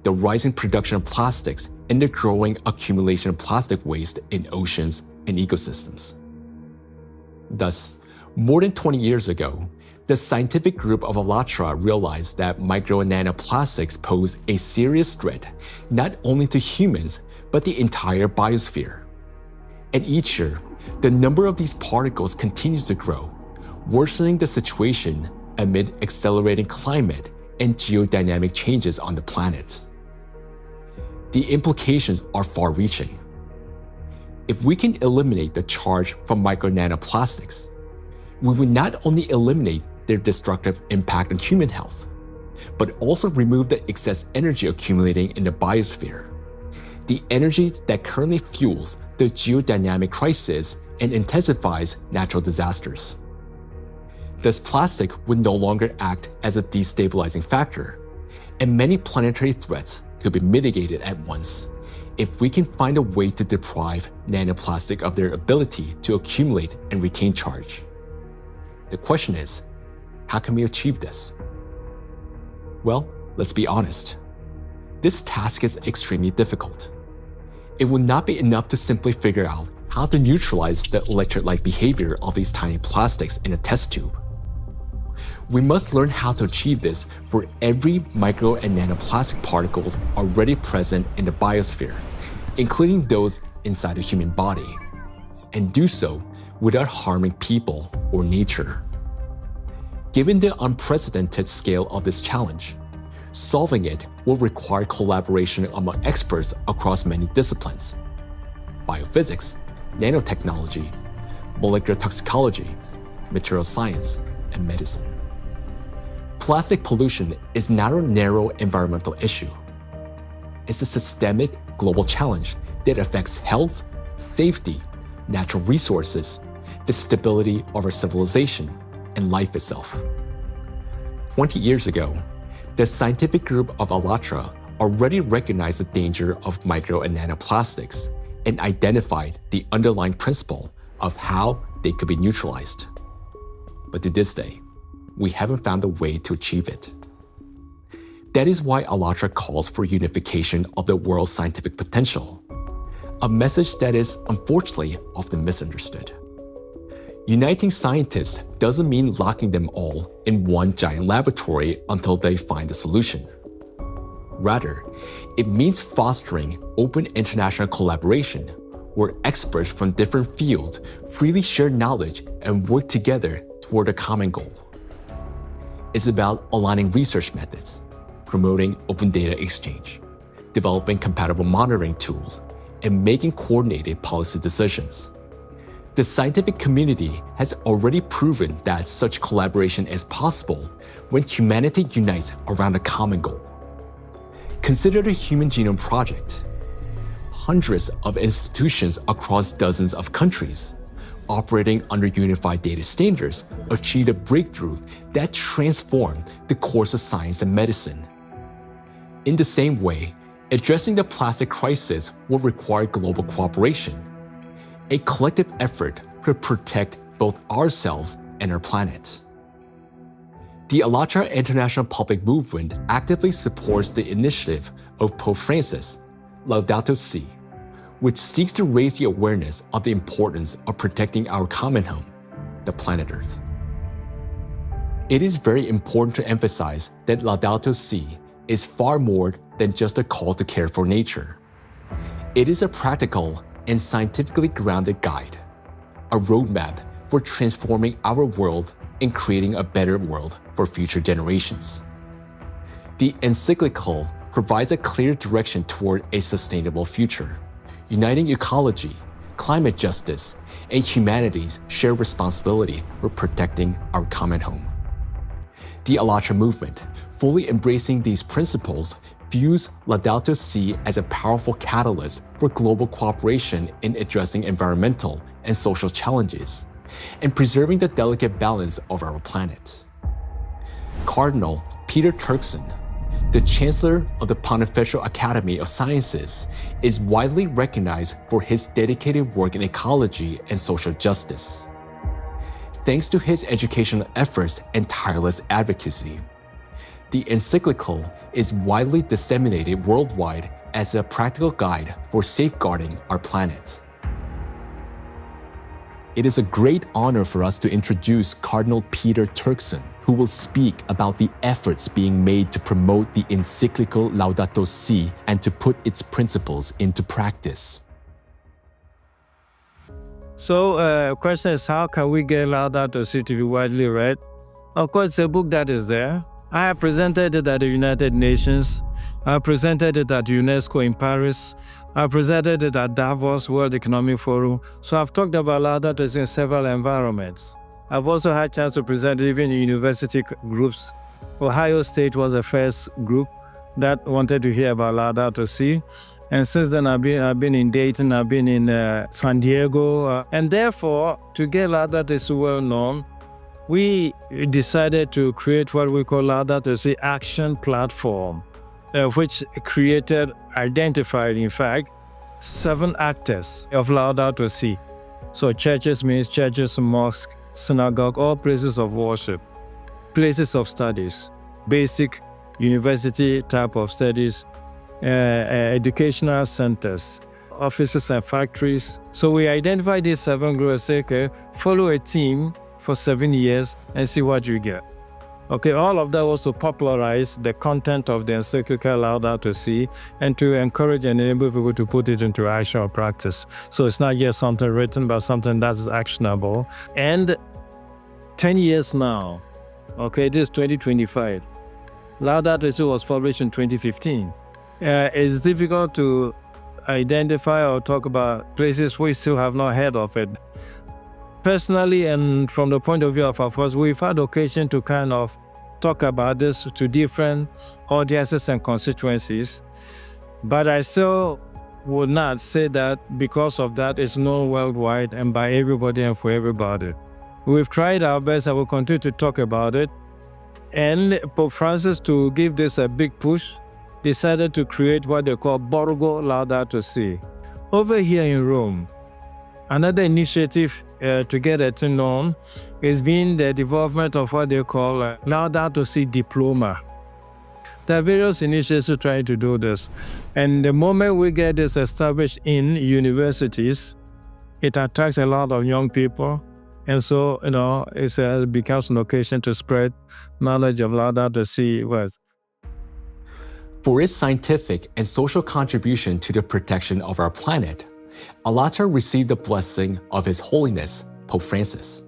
the rising production of plastics and the growing accumulation of plastic waste in oceans and ecosystems. Thus, more than 20 years ago, the scientific group of ALLATRA realized that micro and nanoplastics pose a serious threat not only to humans, but the entire biosphere. And each year, the number of these particles continues to grow, worsening the situation amid accelerating climate and geodynamic changes on the planet. The implications are far-reaching. If we can eliminate the charge from micro nanoplastics, we will not only eliminate their destructive impact on human health, but also remove the excess energy accumulating in the biosphere, the energy that currently fuels the geodynamic crisis and intensifies natural disasters. Thus, plastic would no longer act as a destabilizing factor, and many planetary threats could be mitigated at once if we can find a way to deprive nanoplastic of their ability to accumulate and retain charge. The question is, how can we achieve this? Well, let's be honest. This task is extremely difficult. It would not be enough to simply figure out how to neutralize the electrolyte behavior of these tiny plastics in a test tube. We must learn how to achieve this for every micro and nanoplastic particles already present in the biosphere, including those inside the human body, and do so without harming people or nature. Given the unprecedented scale of this challenge, solving it will require collaboration among experts across many disciplines: biophysics, nanotechnology, molecular toxicology, material science, and medicine. Plastic pollution is not a narrow environmental issue. It's a systemic global challenge that affects health, safety, natural resources, the stability of our civilization, and life itself. 20 years ago, the scientific group of ALLATRA already recognized the danger of micro and nanoplastics and identified the underlying principle of how they could be neutralized. But to this day, we haven't found a way to achieve it. That is why ALLATRA calls for unification of the world's scientific potential, a message that is unfortunately often misunderstood. Uniting scientists doesn't mean locking them all in one giant laboratory until they find a solution. Rather, it means fostering open international collaboration where experts from different fields freely share knowledge and work together toward a common goal. It's about aligning research methods, promoting open data exchange, developing compatible monitoring tools, and making coordinated policy decisions. The scientific community has already proven that such collaboration is possible when humanity unites around a common goal. Consider the Human Genome Project. Hundreds of institutions across dozens of countries, operating under unified data standards, achieved a breakthrough that transformed the course of science and medicine. In the same way, addressing the plastic crisis will require global cooperation, a collective effort to protect both ourselves and our planet. The ALLATRA International Public Movement actively supports the initiative of Pope Francis, Laudato Si, which seeks to raise the awareness of the importance of protecting our common home, the planet Earth. It is very important to emphasize that Laudato Si is far more than just a call to care for nature. It is a practical and scientifically grounded guide, a roadmap for transforming our world and creating a better world for future generations. The encyclical provides a clear direction toward a sustainable future, uniting ecology, climate justice, and humanity's shared responsibility for protecting our common home. The ALLATRA movement, fully embracing these principles, views Laudato Si as a powerful catalyst for global cooperation in addressing environmental and social challenges, and preserving the delicate balance of our planet. Cardinal Peter Turkson, the Chancellor of the Pontifical Academy of Sciences, is widely recognized for his dedicated work in ecology and social justice. Thanks to his educational efforts and tireless advocacy, the encyclical is widely disseminated worldwide as a practical guide for safeguarding our planet. It is a great honor for us to introduce Cardinal Peter Turkson, who will speak about the efforts being made to promote the encyclical Laudato Si and to put its principles into practice. So, question is, how can we get Laudato Si to be widely read? Of course, it's a book that is there. I have presented it at the United Nations. I presented it at UNESCO in Paris. I presented it at Davos World Economic Forum. So I've talked about Laudato Si in several environments. I've also had a chance to present it even in university groups. Ohio State was the first group that wanted to hear about Laudato Si. And since then, I've been in Dayton, I've been in San Diego. And therefore, to get Laudato Si well known, we decided to create what we call Laudato Si Action Platform, which identified, in fact, 7 actors of Laudato Si. So churches means churches, mosques, synagogue, all places of worship, places of studies, basic university type of studies, educational centers, offices and factories. So we identified these 7 groups and say, okay, follow a team for 7 years and see what you get. Okay, all of that was to popularize the content of the encyclical Laudato Si and to encourage and enable people to put it into action or practice. So it's not just something written, but something that is actionable. And 10 years now, Okay, this is 2025. ALLATRA was published in 2015. It's difficult to identify or talk about places we still have not heard of it. Personally, and from the point of view of our force, we've had occasion to kind of talk about this to different audiences and constituencies, but I still would not say that because of that it's known worldwide and by everybody and for everybody. We've tried our best and we'll continue to talk about it. And Pope Francis, to give this a big push, decided to create what they call Borgo Laudato Si. Over here in Rome, another initiative to get it known is being the development of what they call Laudato Si diploma. There are various initiatives trying to do this. And the moment we get this established in universities, it attracts a lot of young people. And so, it becomes an occasion to spread knowledge of Laudato Si words. For its scientific and social contribution to the protection of our planet, ALLATRA received the blessing of His Holiness, Pope Francis.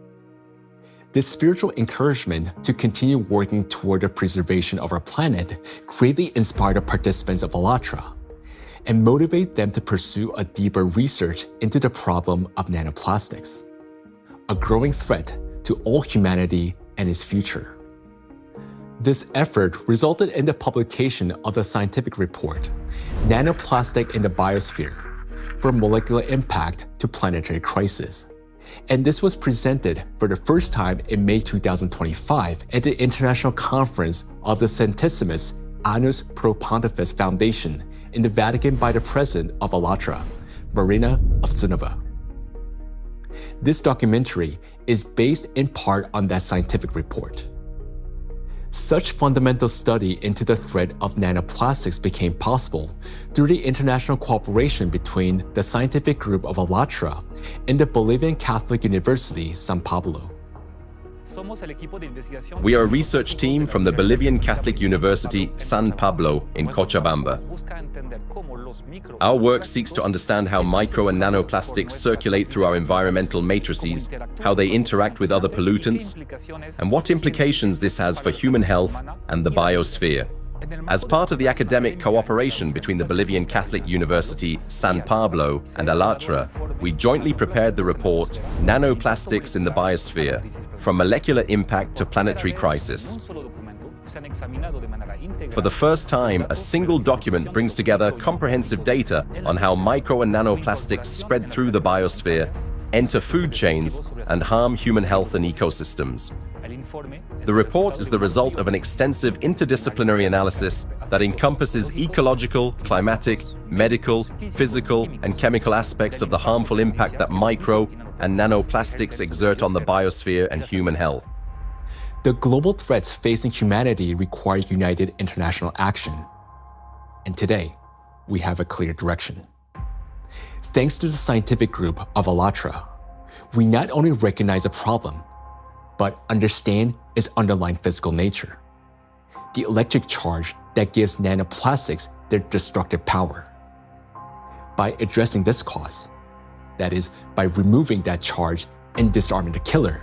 This spiritual encouragement to continue working toward the preservation of our planet greatly inspired the participants of ALLATRA and motivated them to pursue a deeper research into the problem of nanoplastics, a growing threat to all humanity and its future. This effort resulted in the publication of the scientific report, Nanoplastic in the Biosphere, from Molecular Impact to Planetary Crisis. And this was presented for the first time in May 2025 at the International Conference of the Centesimus Annus Pro Pontifex Foundation in the Vatican by the President of ALLATRA, Marina Ovtsinova. This documentary is based in part on that scientific report. Such fundamental study into the threat of nanoplastics became possible through the international cooperation between the scientific group of ALLATRA and the Bolivian Catholic University, San Pablo. We are a research team from the Bolivian Catholic University, San Pablo in Cochabamba. Our work seeks to understand how micro and nanoplastics circulate through our environmental matrices, how they interact with other pollutants, and what implications this has for human health and the biosphere. As part of the academic cooperation between the Bolivian Catholic University, San Pablo, and ALLATRA, we jointly prepared the report, Nanoplastics in the Biosphere, From Molecular Impact to Planetary Crisis. For the first time, a single document brings together comprehensive data on how micro and nanoplastics spread through the biosphere, enter food chains, and harm human health and ecosystems. The report is the result of an extensive interdisciplinary analysis that encompasses ecological, climatic, medical, physical, and chemical aspects of the harmful impact that micro and nanoplastics exert on the biosphere and human health. The global threats facing humanity require united international action. And today, we have a clear direction. Thanks to the scientific group of ALLATRA, we not only recognize a problem, but understand its underlying physical nature, the electric charge that gives nanoplastics their destructive power. By addressing this cause, that is, by removing that charge and disarming the killer,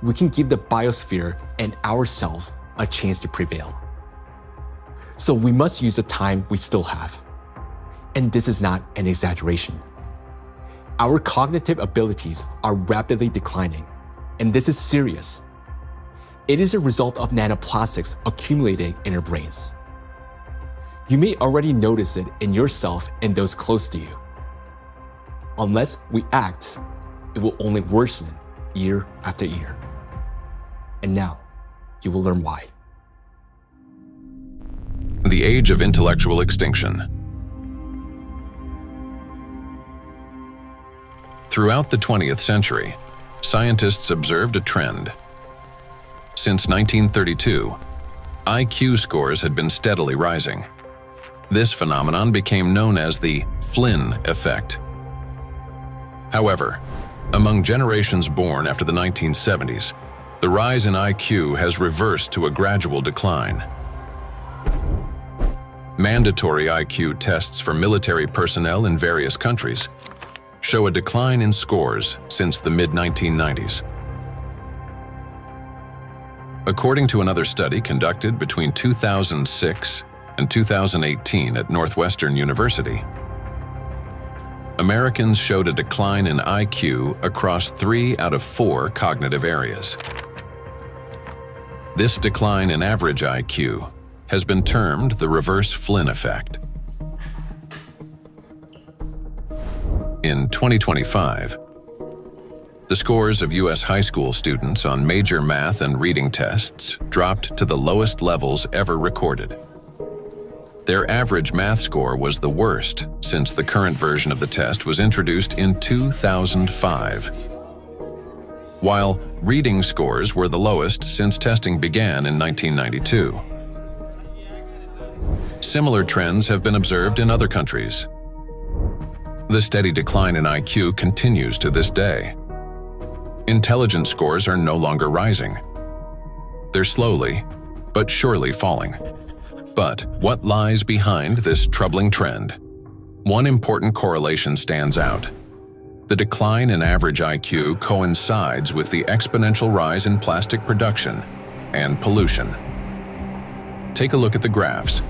we can give the biosphere and ourselves a chance to prevail. So we must use the time we still have. And this is not an exaggeration. Our cognitive abilities are rapidly declining, and this is serious. It is a result of nanoplastics accumulating in our brains. You may already notice it in yourself and those close to you. Unless we act, it will only worsen year after year. And now, you will learn why. The age of intellectual extinction. Throughout the 20th century, scientists observed a trend. Since 1932, IQ scores had been steadily rising. This phenomenon became known as the Flynn effect. However, among generations born after the 1970s, the rise in IQ has reversed to a gradual decline. Mandatory IQ tests for military personnel in various countries show a decline in scores since the mid-1990s. According to another study conducted between 2006 and 2018 at Northwestern University, Americans showed a decline in IQ across 3 out of 4 cognitive areas. This decline in average IQ has been termed the reverse Flynn effect. In 2025, the scores of U.S. high school students on major math and reading tests dropped to the lowest levels ever recorded. Their average math score was the worst since the current version of the test was introduced in 2005, while reading scores were the lowest since testing began in 1992. Similar trends have been observed in other countries. The steady decline in IQ continues to this day. Intelligence scores are no longer rising. They're slowly, but surely falling. But what lies behind this troubling trend? One important correlation stands out. The decline in average IQ coincides with the exponential rise in plastic production and pollution. Take a look at the graphs.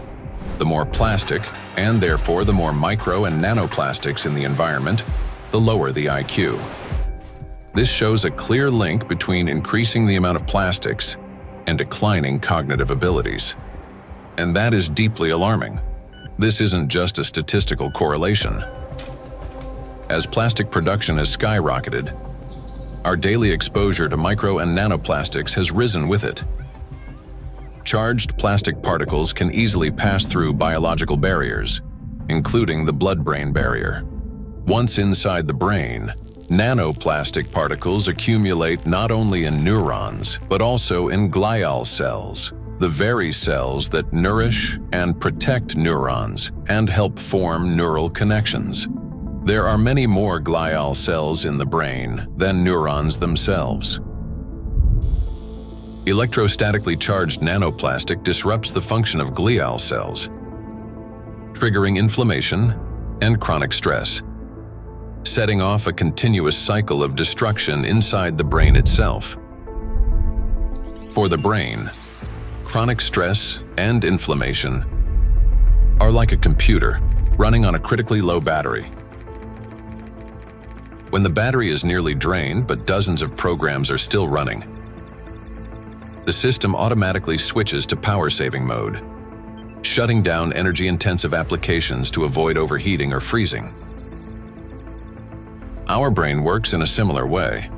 The more plastic, and therefore the more micro and nanoplastics in the environment, the lower the IQ. This shows a clear link between increasing the amount of plastics and declining cognitive abilities. And that is deeply alarming. This isn't just a statistical correlation. As plastic production has skyrocketed, our daily exposure to micro and nanoplastics has risen with it. Charged plastic particles can easily pass through biological barriers, including the blood-brain barrier. Once inside the brain, nanoplastic particles accumulate not only in neurons, but also in glial cells, the very cells that nourish and protect neurons and help form neural connections. There are many more glial cells in the brain than neurons themselves. Electrostatically charged nanoplastic disrupts the function of glial cells, triggering inflammation and chronic stress, setting off a continuous cycle of destruction inside the brain itself. For the brain, chronic stress and inflammation are like a computer running on a critically low battery. When the battery is nearly drained but dozens of programs are still running, the system automatically switches to power-saving mode, shutting down energy-intensive applications to avoid overheating or freezing. Our brain works in a similar way.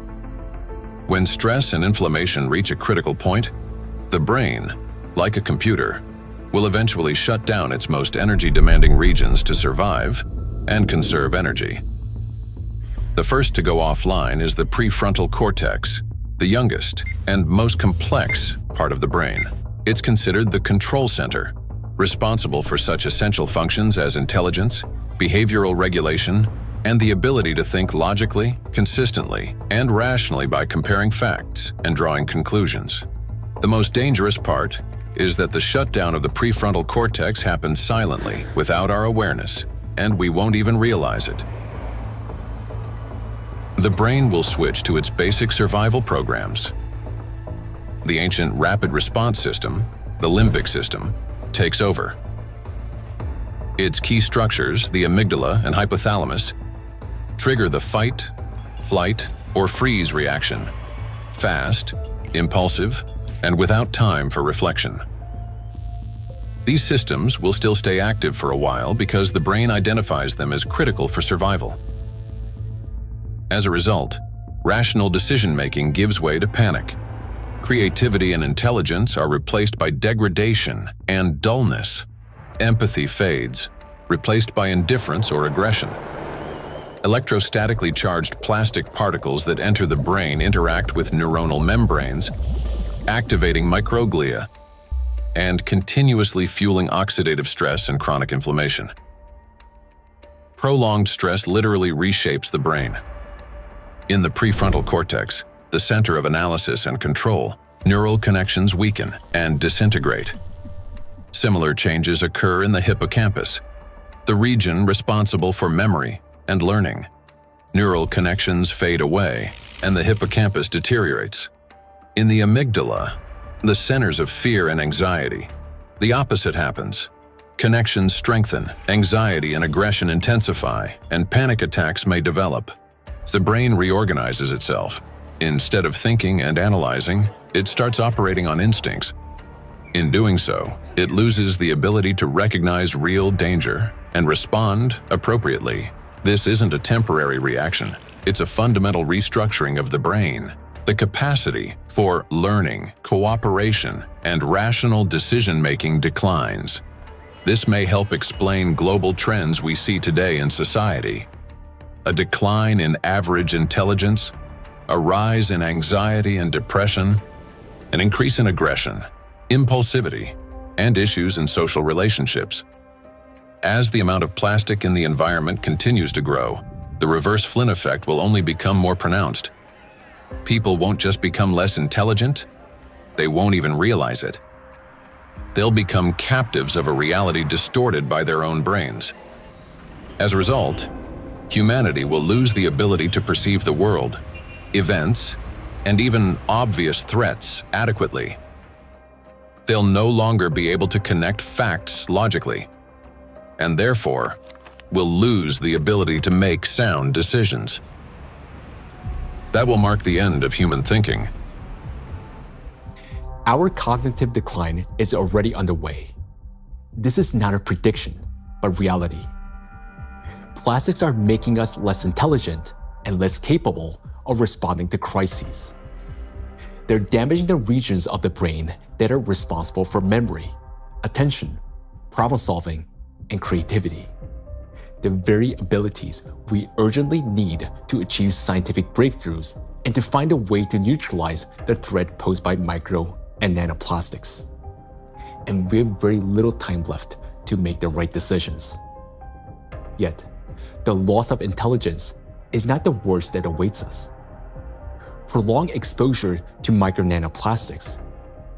When stress and inflammation reach a critical point, the brain, like a computer, will eventually shut down its most energy-demanding regions to survive and conserve energy. The first to go offline is the prefrontal cortex, the youngest and most complex part of the brain. It's considered the control center, responsible for such essential functions as intelligence, behavioral regulation, and the ability to think logically, consistently, and rationally by comparing facts and drawing conclusions. The most dangerous part is that the shutdown of the prefrontal cortex happens silently, without our awareness, and we won't even realize it. The brain will switch to its basic survival programs. The ancient rapid response system, the limbic system, takes over. Its key structures, the amygdala and hypothalamus, trigger the fight, flight, or freeze reaction, fast, impulsive, and without time for reflection. These systems will still stay active for a while because the brain identifies them as critical for survival. As a result, rational decision-making gives way to panic. Creativity and intelligence are replaced by degradation and dullness. Empathy fades, replaced by indifference or aggression. Electrostatically charged plastic particles that enter the brain interact with neuronal membranes, activating microglia and continuously fueling oxidative stress and chronic inflammation. Prolonged stress literally reshapes the brain. In the prefrontal cortex, the center of analysis and control, neural connections weaken and disintegrate. Similar changes occur in the hippocampus, the region responsible for memory and learning. Neural connections fade away, and the hippocampus deteriorates. In the amygdala, the centers of fear and anxiety. The opposite happens. Connections strengthen, anxiety and aggression intensify, and panic attacks may develop. The brain reorganizes itself. Instead of thinking and analyzing, it starts operating on instincts. In doing so, it loses the ability to recognize real danger and respond appropriately. This isn't a temporary reaction. It's a fundamental restructuring of the brain. The capacity for learning, cooperation, and rational decision-making declines. This may help explain global trends we see today in society. A decline in average intelligence, a rise in anxiety and depression, an increase in aggression, impulsivity, and issues in social relationships. As the amount of plastic in the environment continues to grow, the reverse Flynn effect will only become more pronounced. People won't just become less intelligent, they won't even realize it. They'll become captives of a reality distorted by their own brains. As a result, humanity will lose the ability to perceive the world, events, and even obvious threats adequately. They'll no longer be able to connect facts logically, and therefore will lose the ability to make sound decisions. That will mark the end of human thinking. Our cognitive decline is already underway. This is not a prediction, but reality. Plastics are making us less intelligent and less capable of responding to crises. They're damaging the regions of the brain that are responsible for memory, attention, problem-solving, and creativity. The very abilities we urgently need to achieve scientific breakthroughs and to find a way to neutralize the threat posed by micro and nanoplastics. And we have very little time left to make the right decisions. Yet, the loss of intelligence is not the worst that awaits us. Prolonged exposure to micro nanoplastics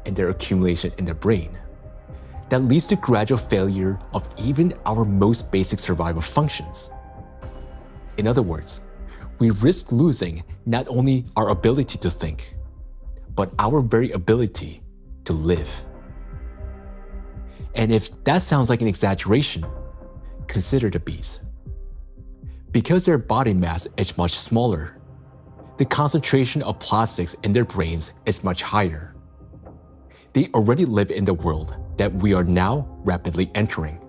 and their accumulation in the brain that leads to gradual failure of even our most basic survival functions. In other words, we risk losing not only our ability to think, but our very ability to live. And if that sounds like an exaggeration, consider the bees. Because their body mass is much smaller, the concentration of plastics in their brains is much higher. They already live in the world that we are now rapidly entering.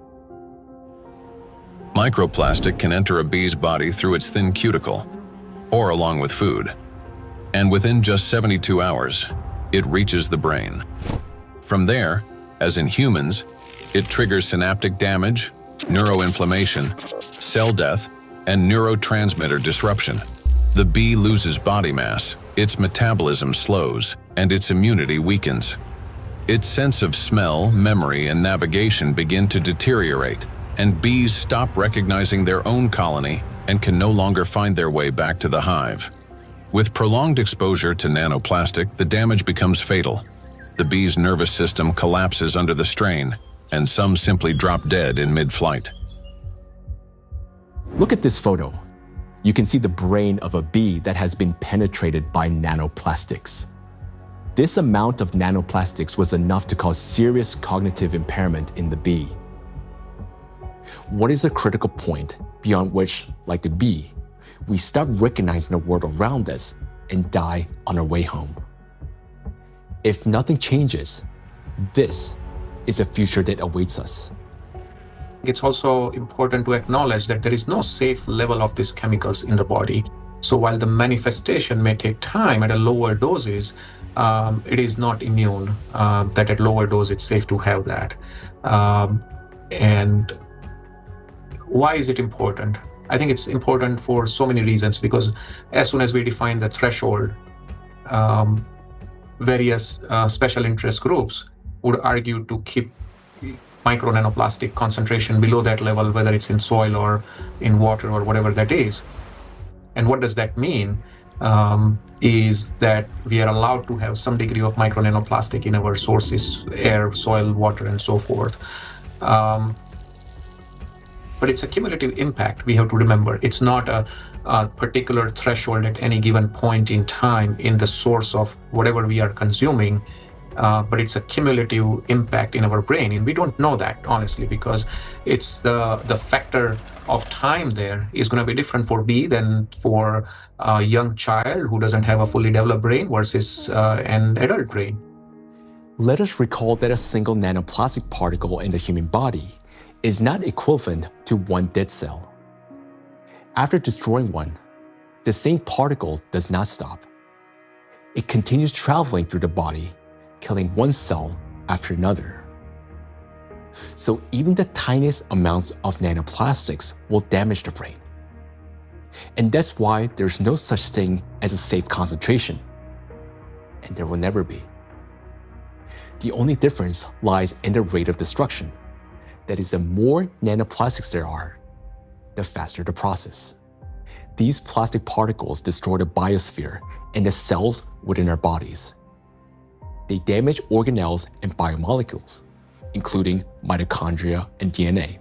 Microplastic can enter a bee's body through its thin cuticle, or along with food. And within just 72 hours, it reaches the brain. From there, as in humans, it triggers synaptic damage, neuroinflammation, cell death, and neurotransmitter disruption. The bee loses body mass, its metabolism slows, and its immunity weakens. Its sense of smell, memory, and navigation begin to deteriorate, and bees stop recognizing their own colony and can no longer find their way back to the hive. With prolonged exposure to nanoplastic, the damage becomes fatal. The bee's nervous system collapses under the strain, and some simply drop dead in mid-flight. Look at this photo. You can see the brain of a bee that has been penetrated by nanoplastics. This amount of nanoplastics was enough to cause serious cognitive impairment in the bee. What is a critical point beyond which, like the bee, we stop recognizing the world around us and die on our way home? If nothing changes, this is a future that awaits us. It's also important to acknowledge that there is no safe level of these chemicals in the body. So while the manifestation may take time at a lower doses, it is not immune, that at lower dose it's safe to have that. And why is it important? I think it's important for so many reasons, because as soon as we define the threshold, various special interest groups would argue to keep micro nanoplastic concentration below that level, whether it's in soil or in water or whatever that is. And what does that mean? Is that we are allowed to have some degree of micro nanoplastic in our sources, air, soil, water, and so forth. But it's a cumulative impact, we have to remember. It's not a particular threshold at any given point in time in the source of whatever we are consuming but it's a cumulative impact in our brain. And we don't know that, honestly, because it's the factor of time there is going to be different for B than for a young child who doesn't have a fully developed brain versus an adult brain. Let us recall that a single nanoplastic particle in the human body is not equivalent to one dead cell. After destroying one, the same particle does not stop. It continues traveling through the body, killing one cell after another. So even the tiniest amounts of nanoplastics will damage the brain. And that's why there's no such thing as a safe concentration. And there will never be. The only difference lies in the rate of destruction. That is, the more nanoplastics there are, the faster the process. These plastic particles destroy the biosphere and the cells within our bodies. They damage organelles and biomolecules, including mitochondria and DNA,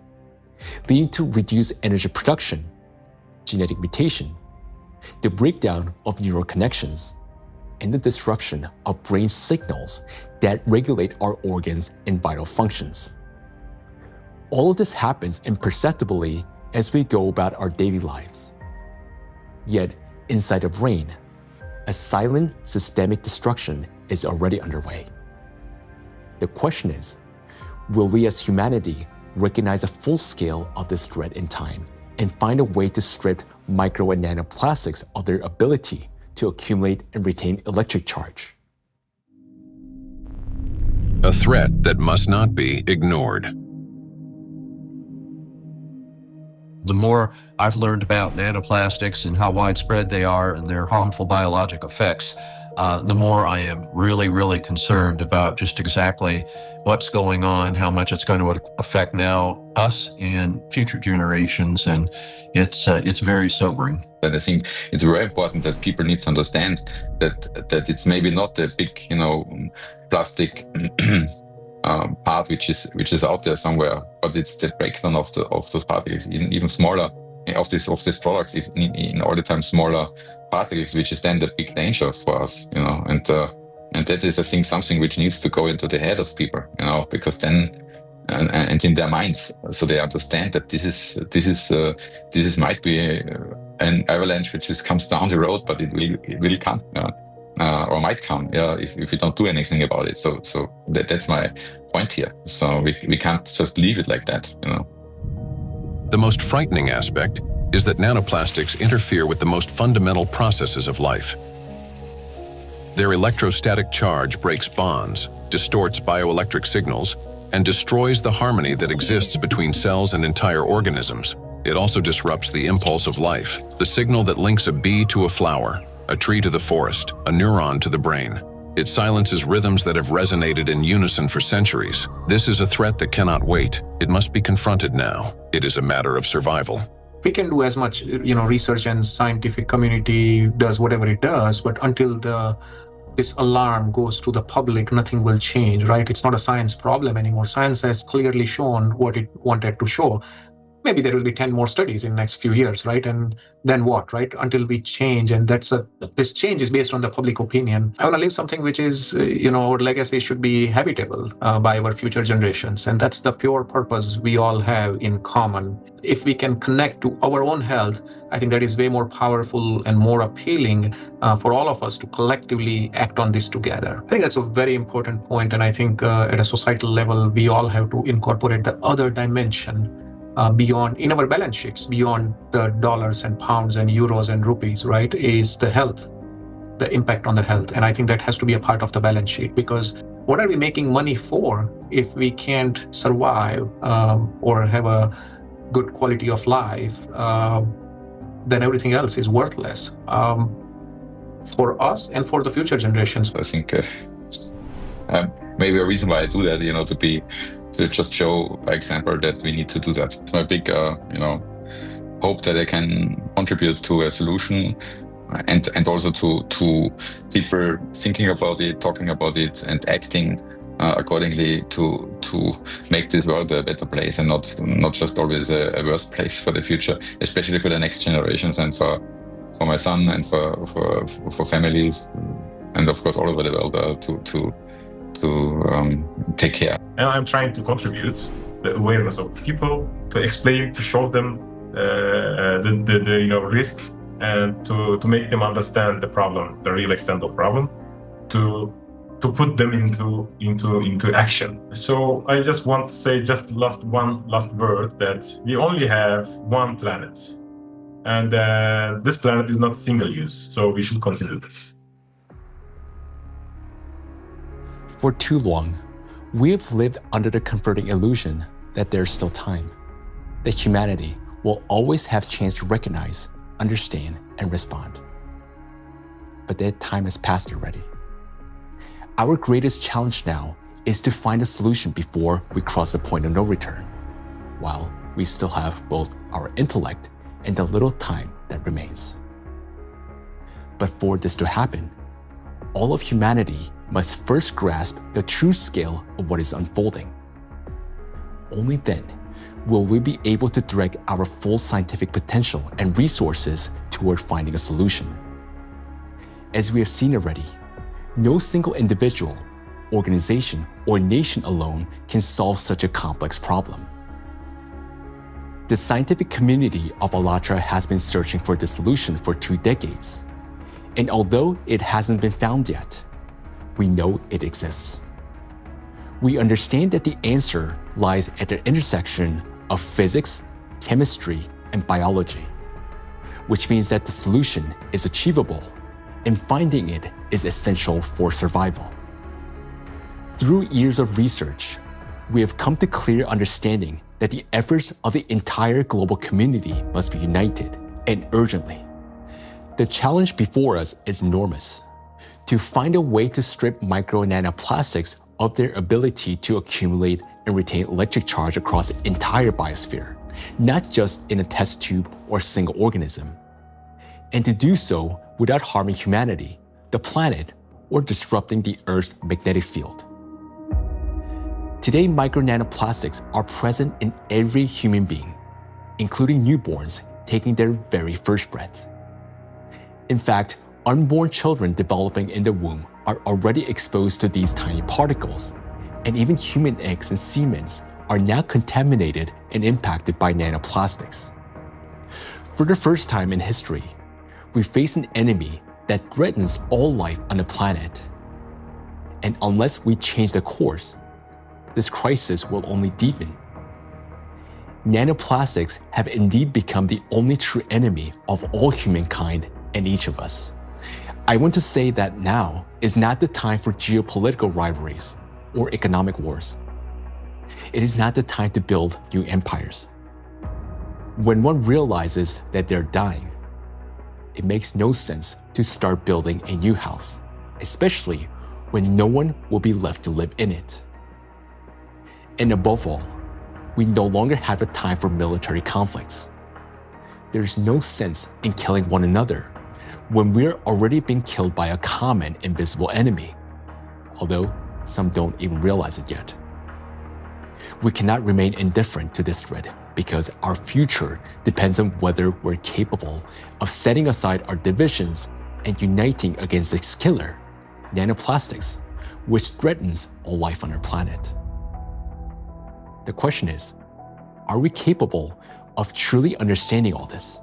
leading to reduced energy production, genetic mutation, the breakdown of neural connections, and the disruption of brain signals that regulate our organs and vital functions. All of this happens imperceptibly as we go about our daily lives. Yet, inside the brain, a silent systemic destruction is already underway. The question is, will we as humanity recognize the full scale of this threat in time and find a way to strip micro and nanoplastics of their ability to accumulate and retain electric charge? A threat that must not be ignored. The more I've learned about nanoplastics and how widespread they are and their harmful biologic effects, the more I am really, really concerned about just exactly what's going on, how much it's going to affect now us and future generations, and it's very sobering. And I think it's very important that people need to understand that it's maybe not a big, plastic part which is out there somewhere, but it's the breakdown of those particles, even smaller, of these products, in all the time smaller particles, which is then the big danger for us, and that is, I think, something which needs to go into the head of people, because then and in their minds, so they understand that this is might be an avalanche which comes down the road, but it will come. Or might come, if we don't do anything about it. So that's my point here. So we can't just leave it like that, The most frightening aspect is that nanoplastics interfere with the most fundamental processes of life. Their electrostatic charge breaks bonds, distorts bioelectric signals, and destroys the harmony that exists between cells and entire organisms. It also disrupts the impulse of life, the signal that links a bee to a flower, a tree to the forest, a neuron to the brain. It silences rhythms that have resonated in unison for centuries. This is a threat that cannot wait. It must be confronted now. It is a matter of survival. We can do as much, research, and scientific community does whatever it does, but until this alarm goes to the public, nothing will change, right? It's not a science problem anymore. Science has clearly shown what it wanted to show. Maybe there will be 10 more studies in the next few years, right? And then what, right? Until we change, and this change is based on the public opinion. I want to leave something which is, our legacy should be habitable by our future generations. And that's the pure purpose we all have in common. If we can connect to our own health, I think that is way more powerful and more appealing for all of us to collectively act on this together. I think that's a very important point. And I think at a societal level, we all have to incorporate the other dimension beyond, in our balance sheets, beyond the dollars and pounds and euros and rupees, right, is the health, the impact on the health. And I think that has to be a part of the balance sheet, because what are we making money for if we can't survive or have a good quality of life? Then everything else is worthless for us and for the future generations. I think maybe a reason why I do that, to just show by example that we need to do that. It's my big, hope that I can contribute to a solution, and also to people thinking about it, talking about it, and acting accordingly to make this world a better place, and not just always a worse place for the future, especially for the next generations, and for my son, and for families, and of course all over the world, take care. And I'm trying to contribute the awareness of people, to explain, to show them the risks, and to make them understand the problem, the real extent of problem, to put them into action. So I just want to say one last word, that we only have one planet, and this planet is not single use, so we should consider this. For too long, we have lived under the comforting illusion that there's still time, that humanity will always have a chance to recognize, understand, and respond. But that time has passed already. Our greatest challenge now is to find a solution before we cross the point of no return, while we still have both our intellect and the little time that remains. But for this to happen, all of humanity must first grasp the true scale of what is unfolding. Only then will we be able to direct our full scientific potential and resources toward finding a solution. As we have seen already, no single individual, organization, or nation alone can solve such a complex problem. The scientific community of ALLATRA has been searching for the solution for 2 decades, and although it hasn't been found yet, we know it exists. We understand that the answer lies at the intersection of physics, chemistry, and biology, which means that the solution is achievable, and finding it is essential for survival. Through years of research, we have come to clear understanding that the efforts of the entire global community must be united, and urgently. The challenge before us is enormous: to find a way to strip micro and nanoplastics of their ability to accumulate and retain electric charge across the entire biosphere, not just in a test tube or single organism. And to do so without harming humanity, the planet, or disrupting the Earth's magnetic field. Today, micro nanoplastics are present in every human being, including newborns taking their very first breath. In fact, unborn children developing in the womb are already exposed to these tiny particles, and even human eggs and semen are now contaminated and impacted by nanoplastics. For the first time in history, we face an enemy that threatens all life on the planet. And unless we change the course, this crisis will only deepen. Nanoplastics have indeed become the only true enemy of all humankind and each of us. I want to say that now is not the time for geopolitical rivalries or economic wars. It is not the time to build new empires. When one realizes that they're dying, it makes no sense to start building a new house, especially when no one will be left to live in it. And above all, we no longer have a time for military conflicts. There's no sense in killing one another when we're already being killed by a common invisible enemy, although some don't even realize it yet. We cannot remain indifferent to this threat because our future depends on whether we're capable of setting aside our divisions and uniting against this killer, nanoplastics, which threatens all life on our planet. The question is, are we capable of truly understanding all this?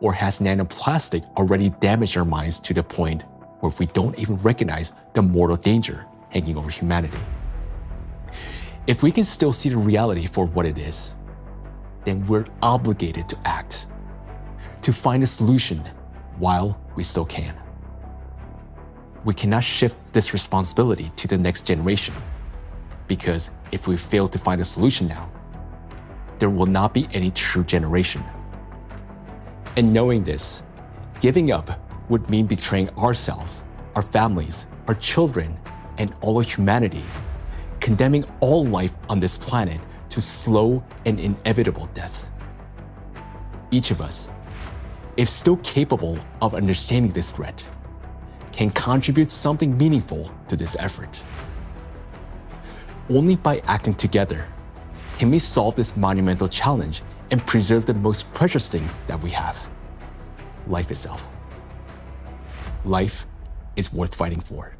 Or has nanoplastic already damaged our minds to the point where we don't even recognize the mortal danger hanging over humanity? If we can still see the reality for what it is, then we're obligated to act, to find a solution while we still can. We cannot shift this responsibility to the next generation, because if we fail to find a solution now, there will not be any true generation. And knowing this, giving up would mean betraying ourselves, our families, our children, and all of humanity, condemning all life on this planet to slow and inevitable death. Each of us, if still capable of understanding this threat, can contribute something meaningful to this effort. Only by acting together can we solve this monumental challenge and preserve the most precious thing that we have, life itself. Life is worth fighting for.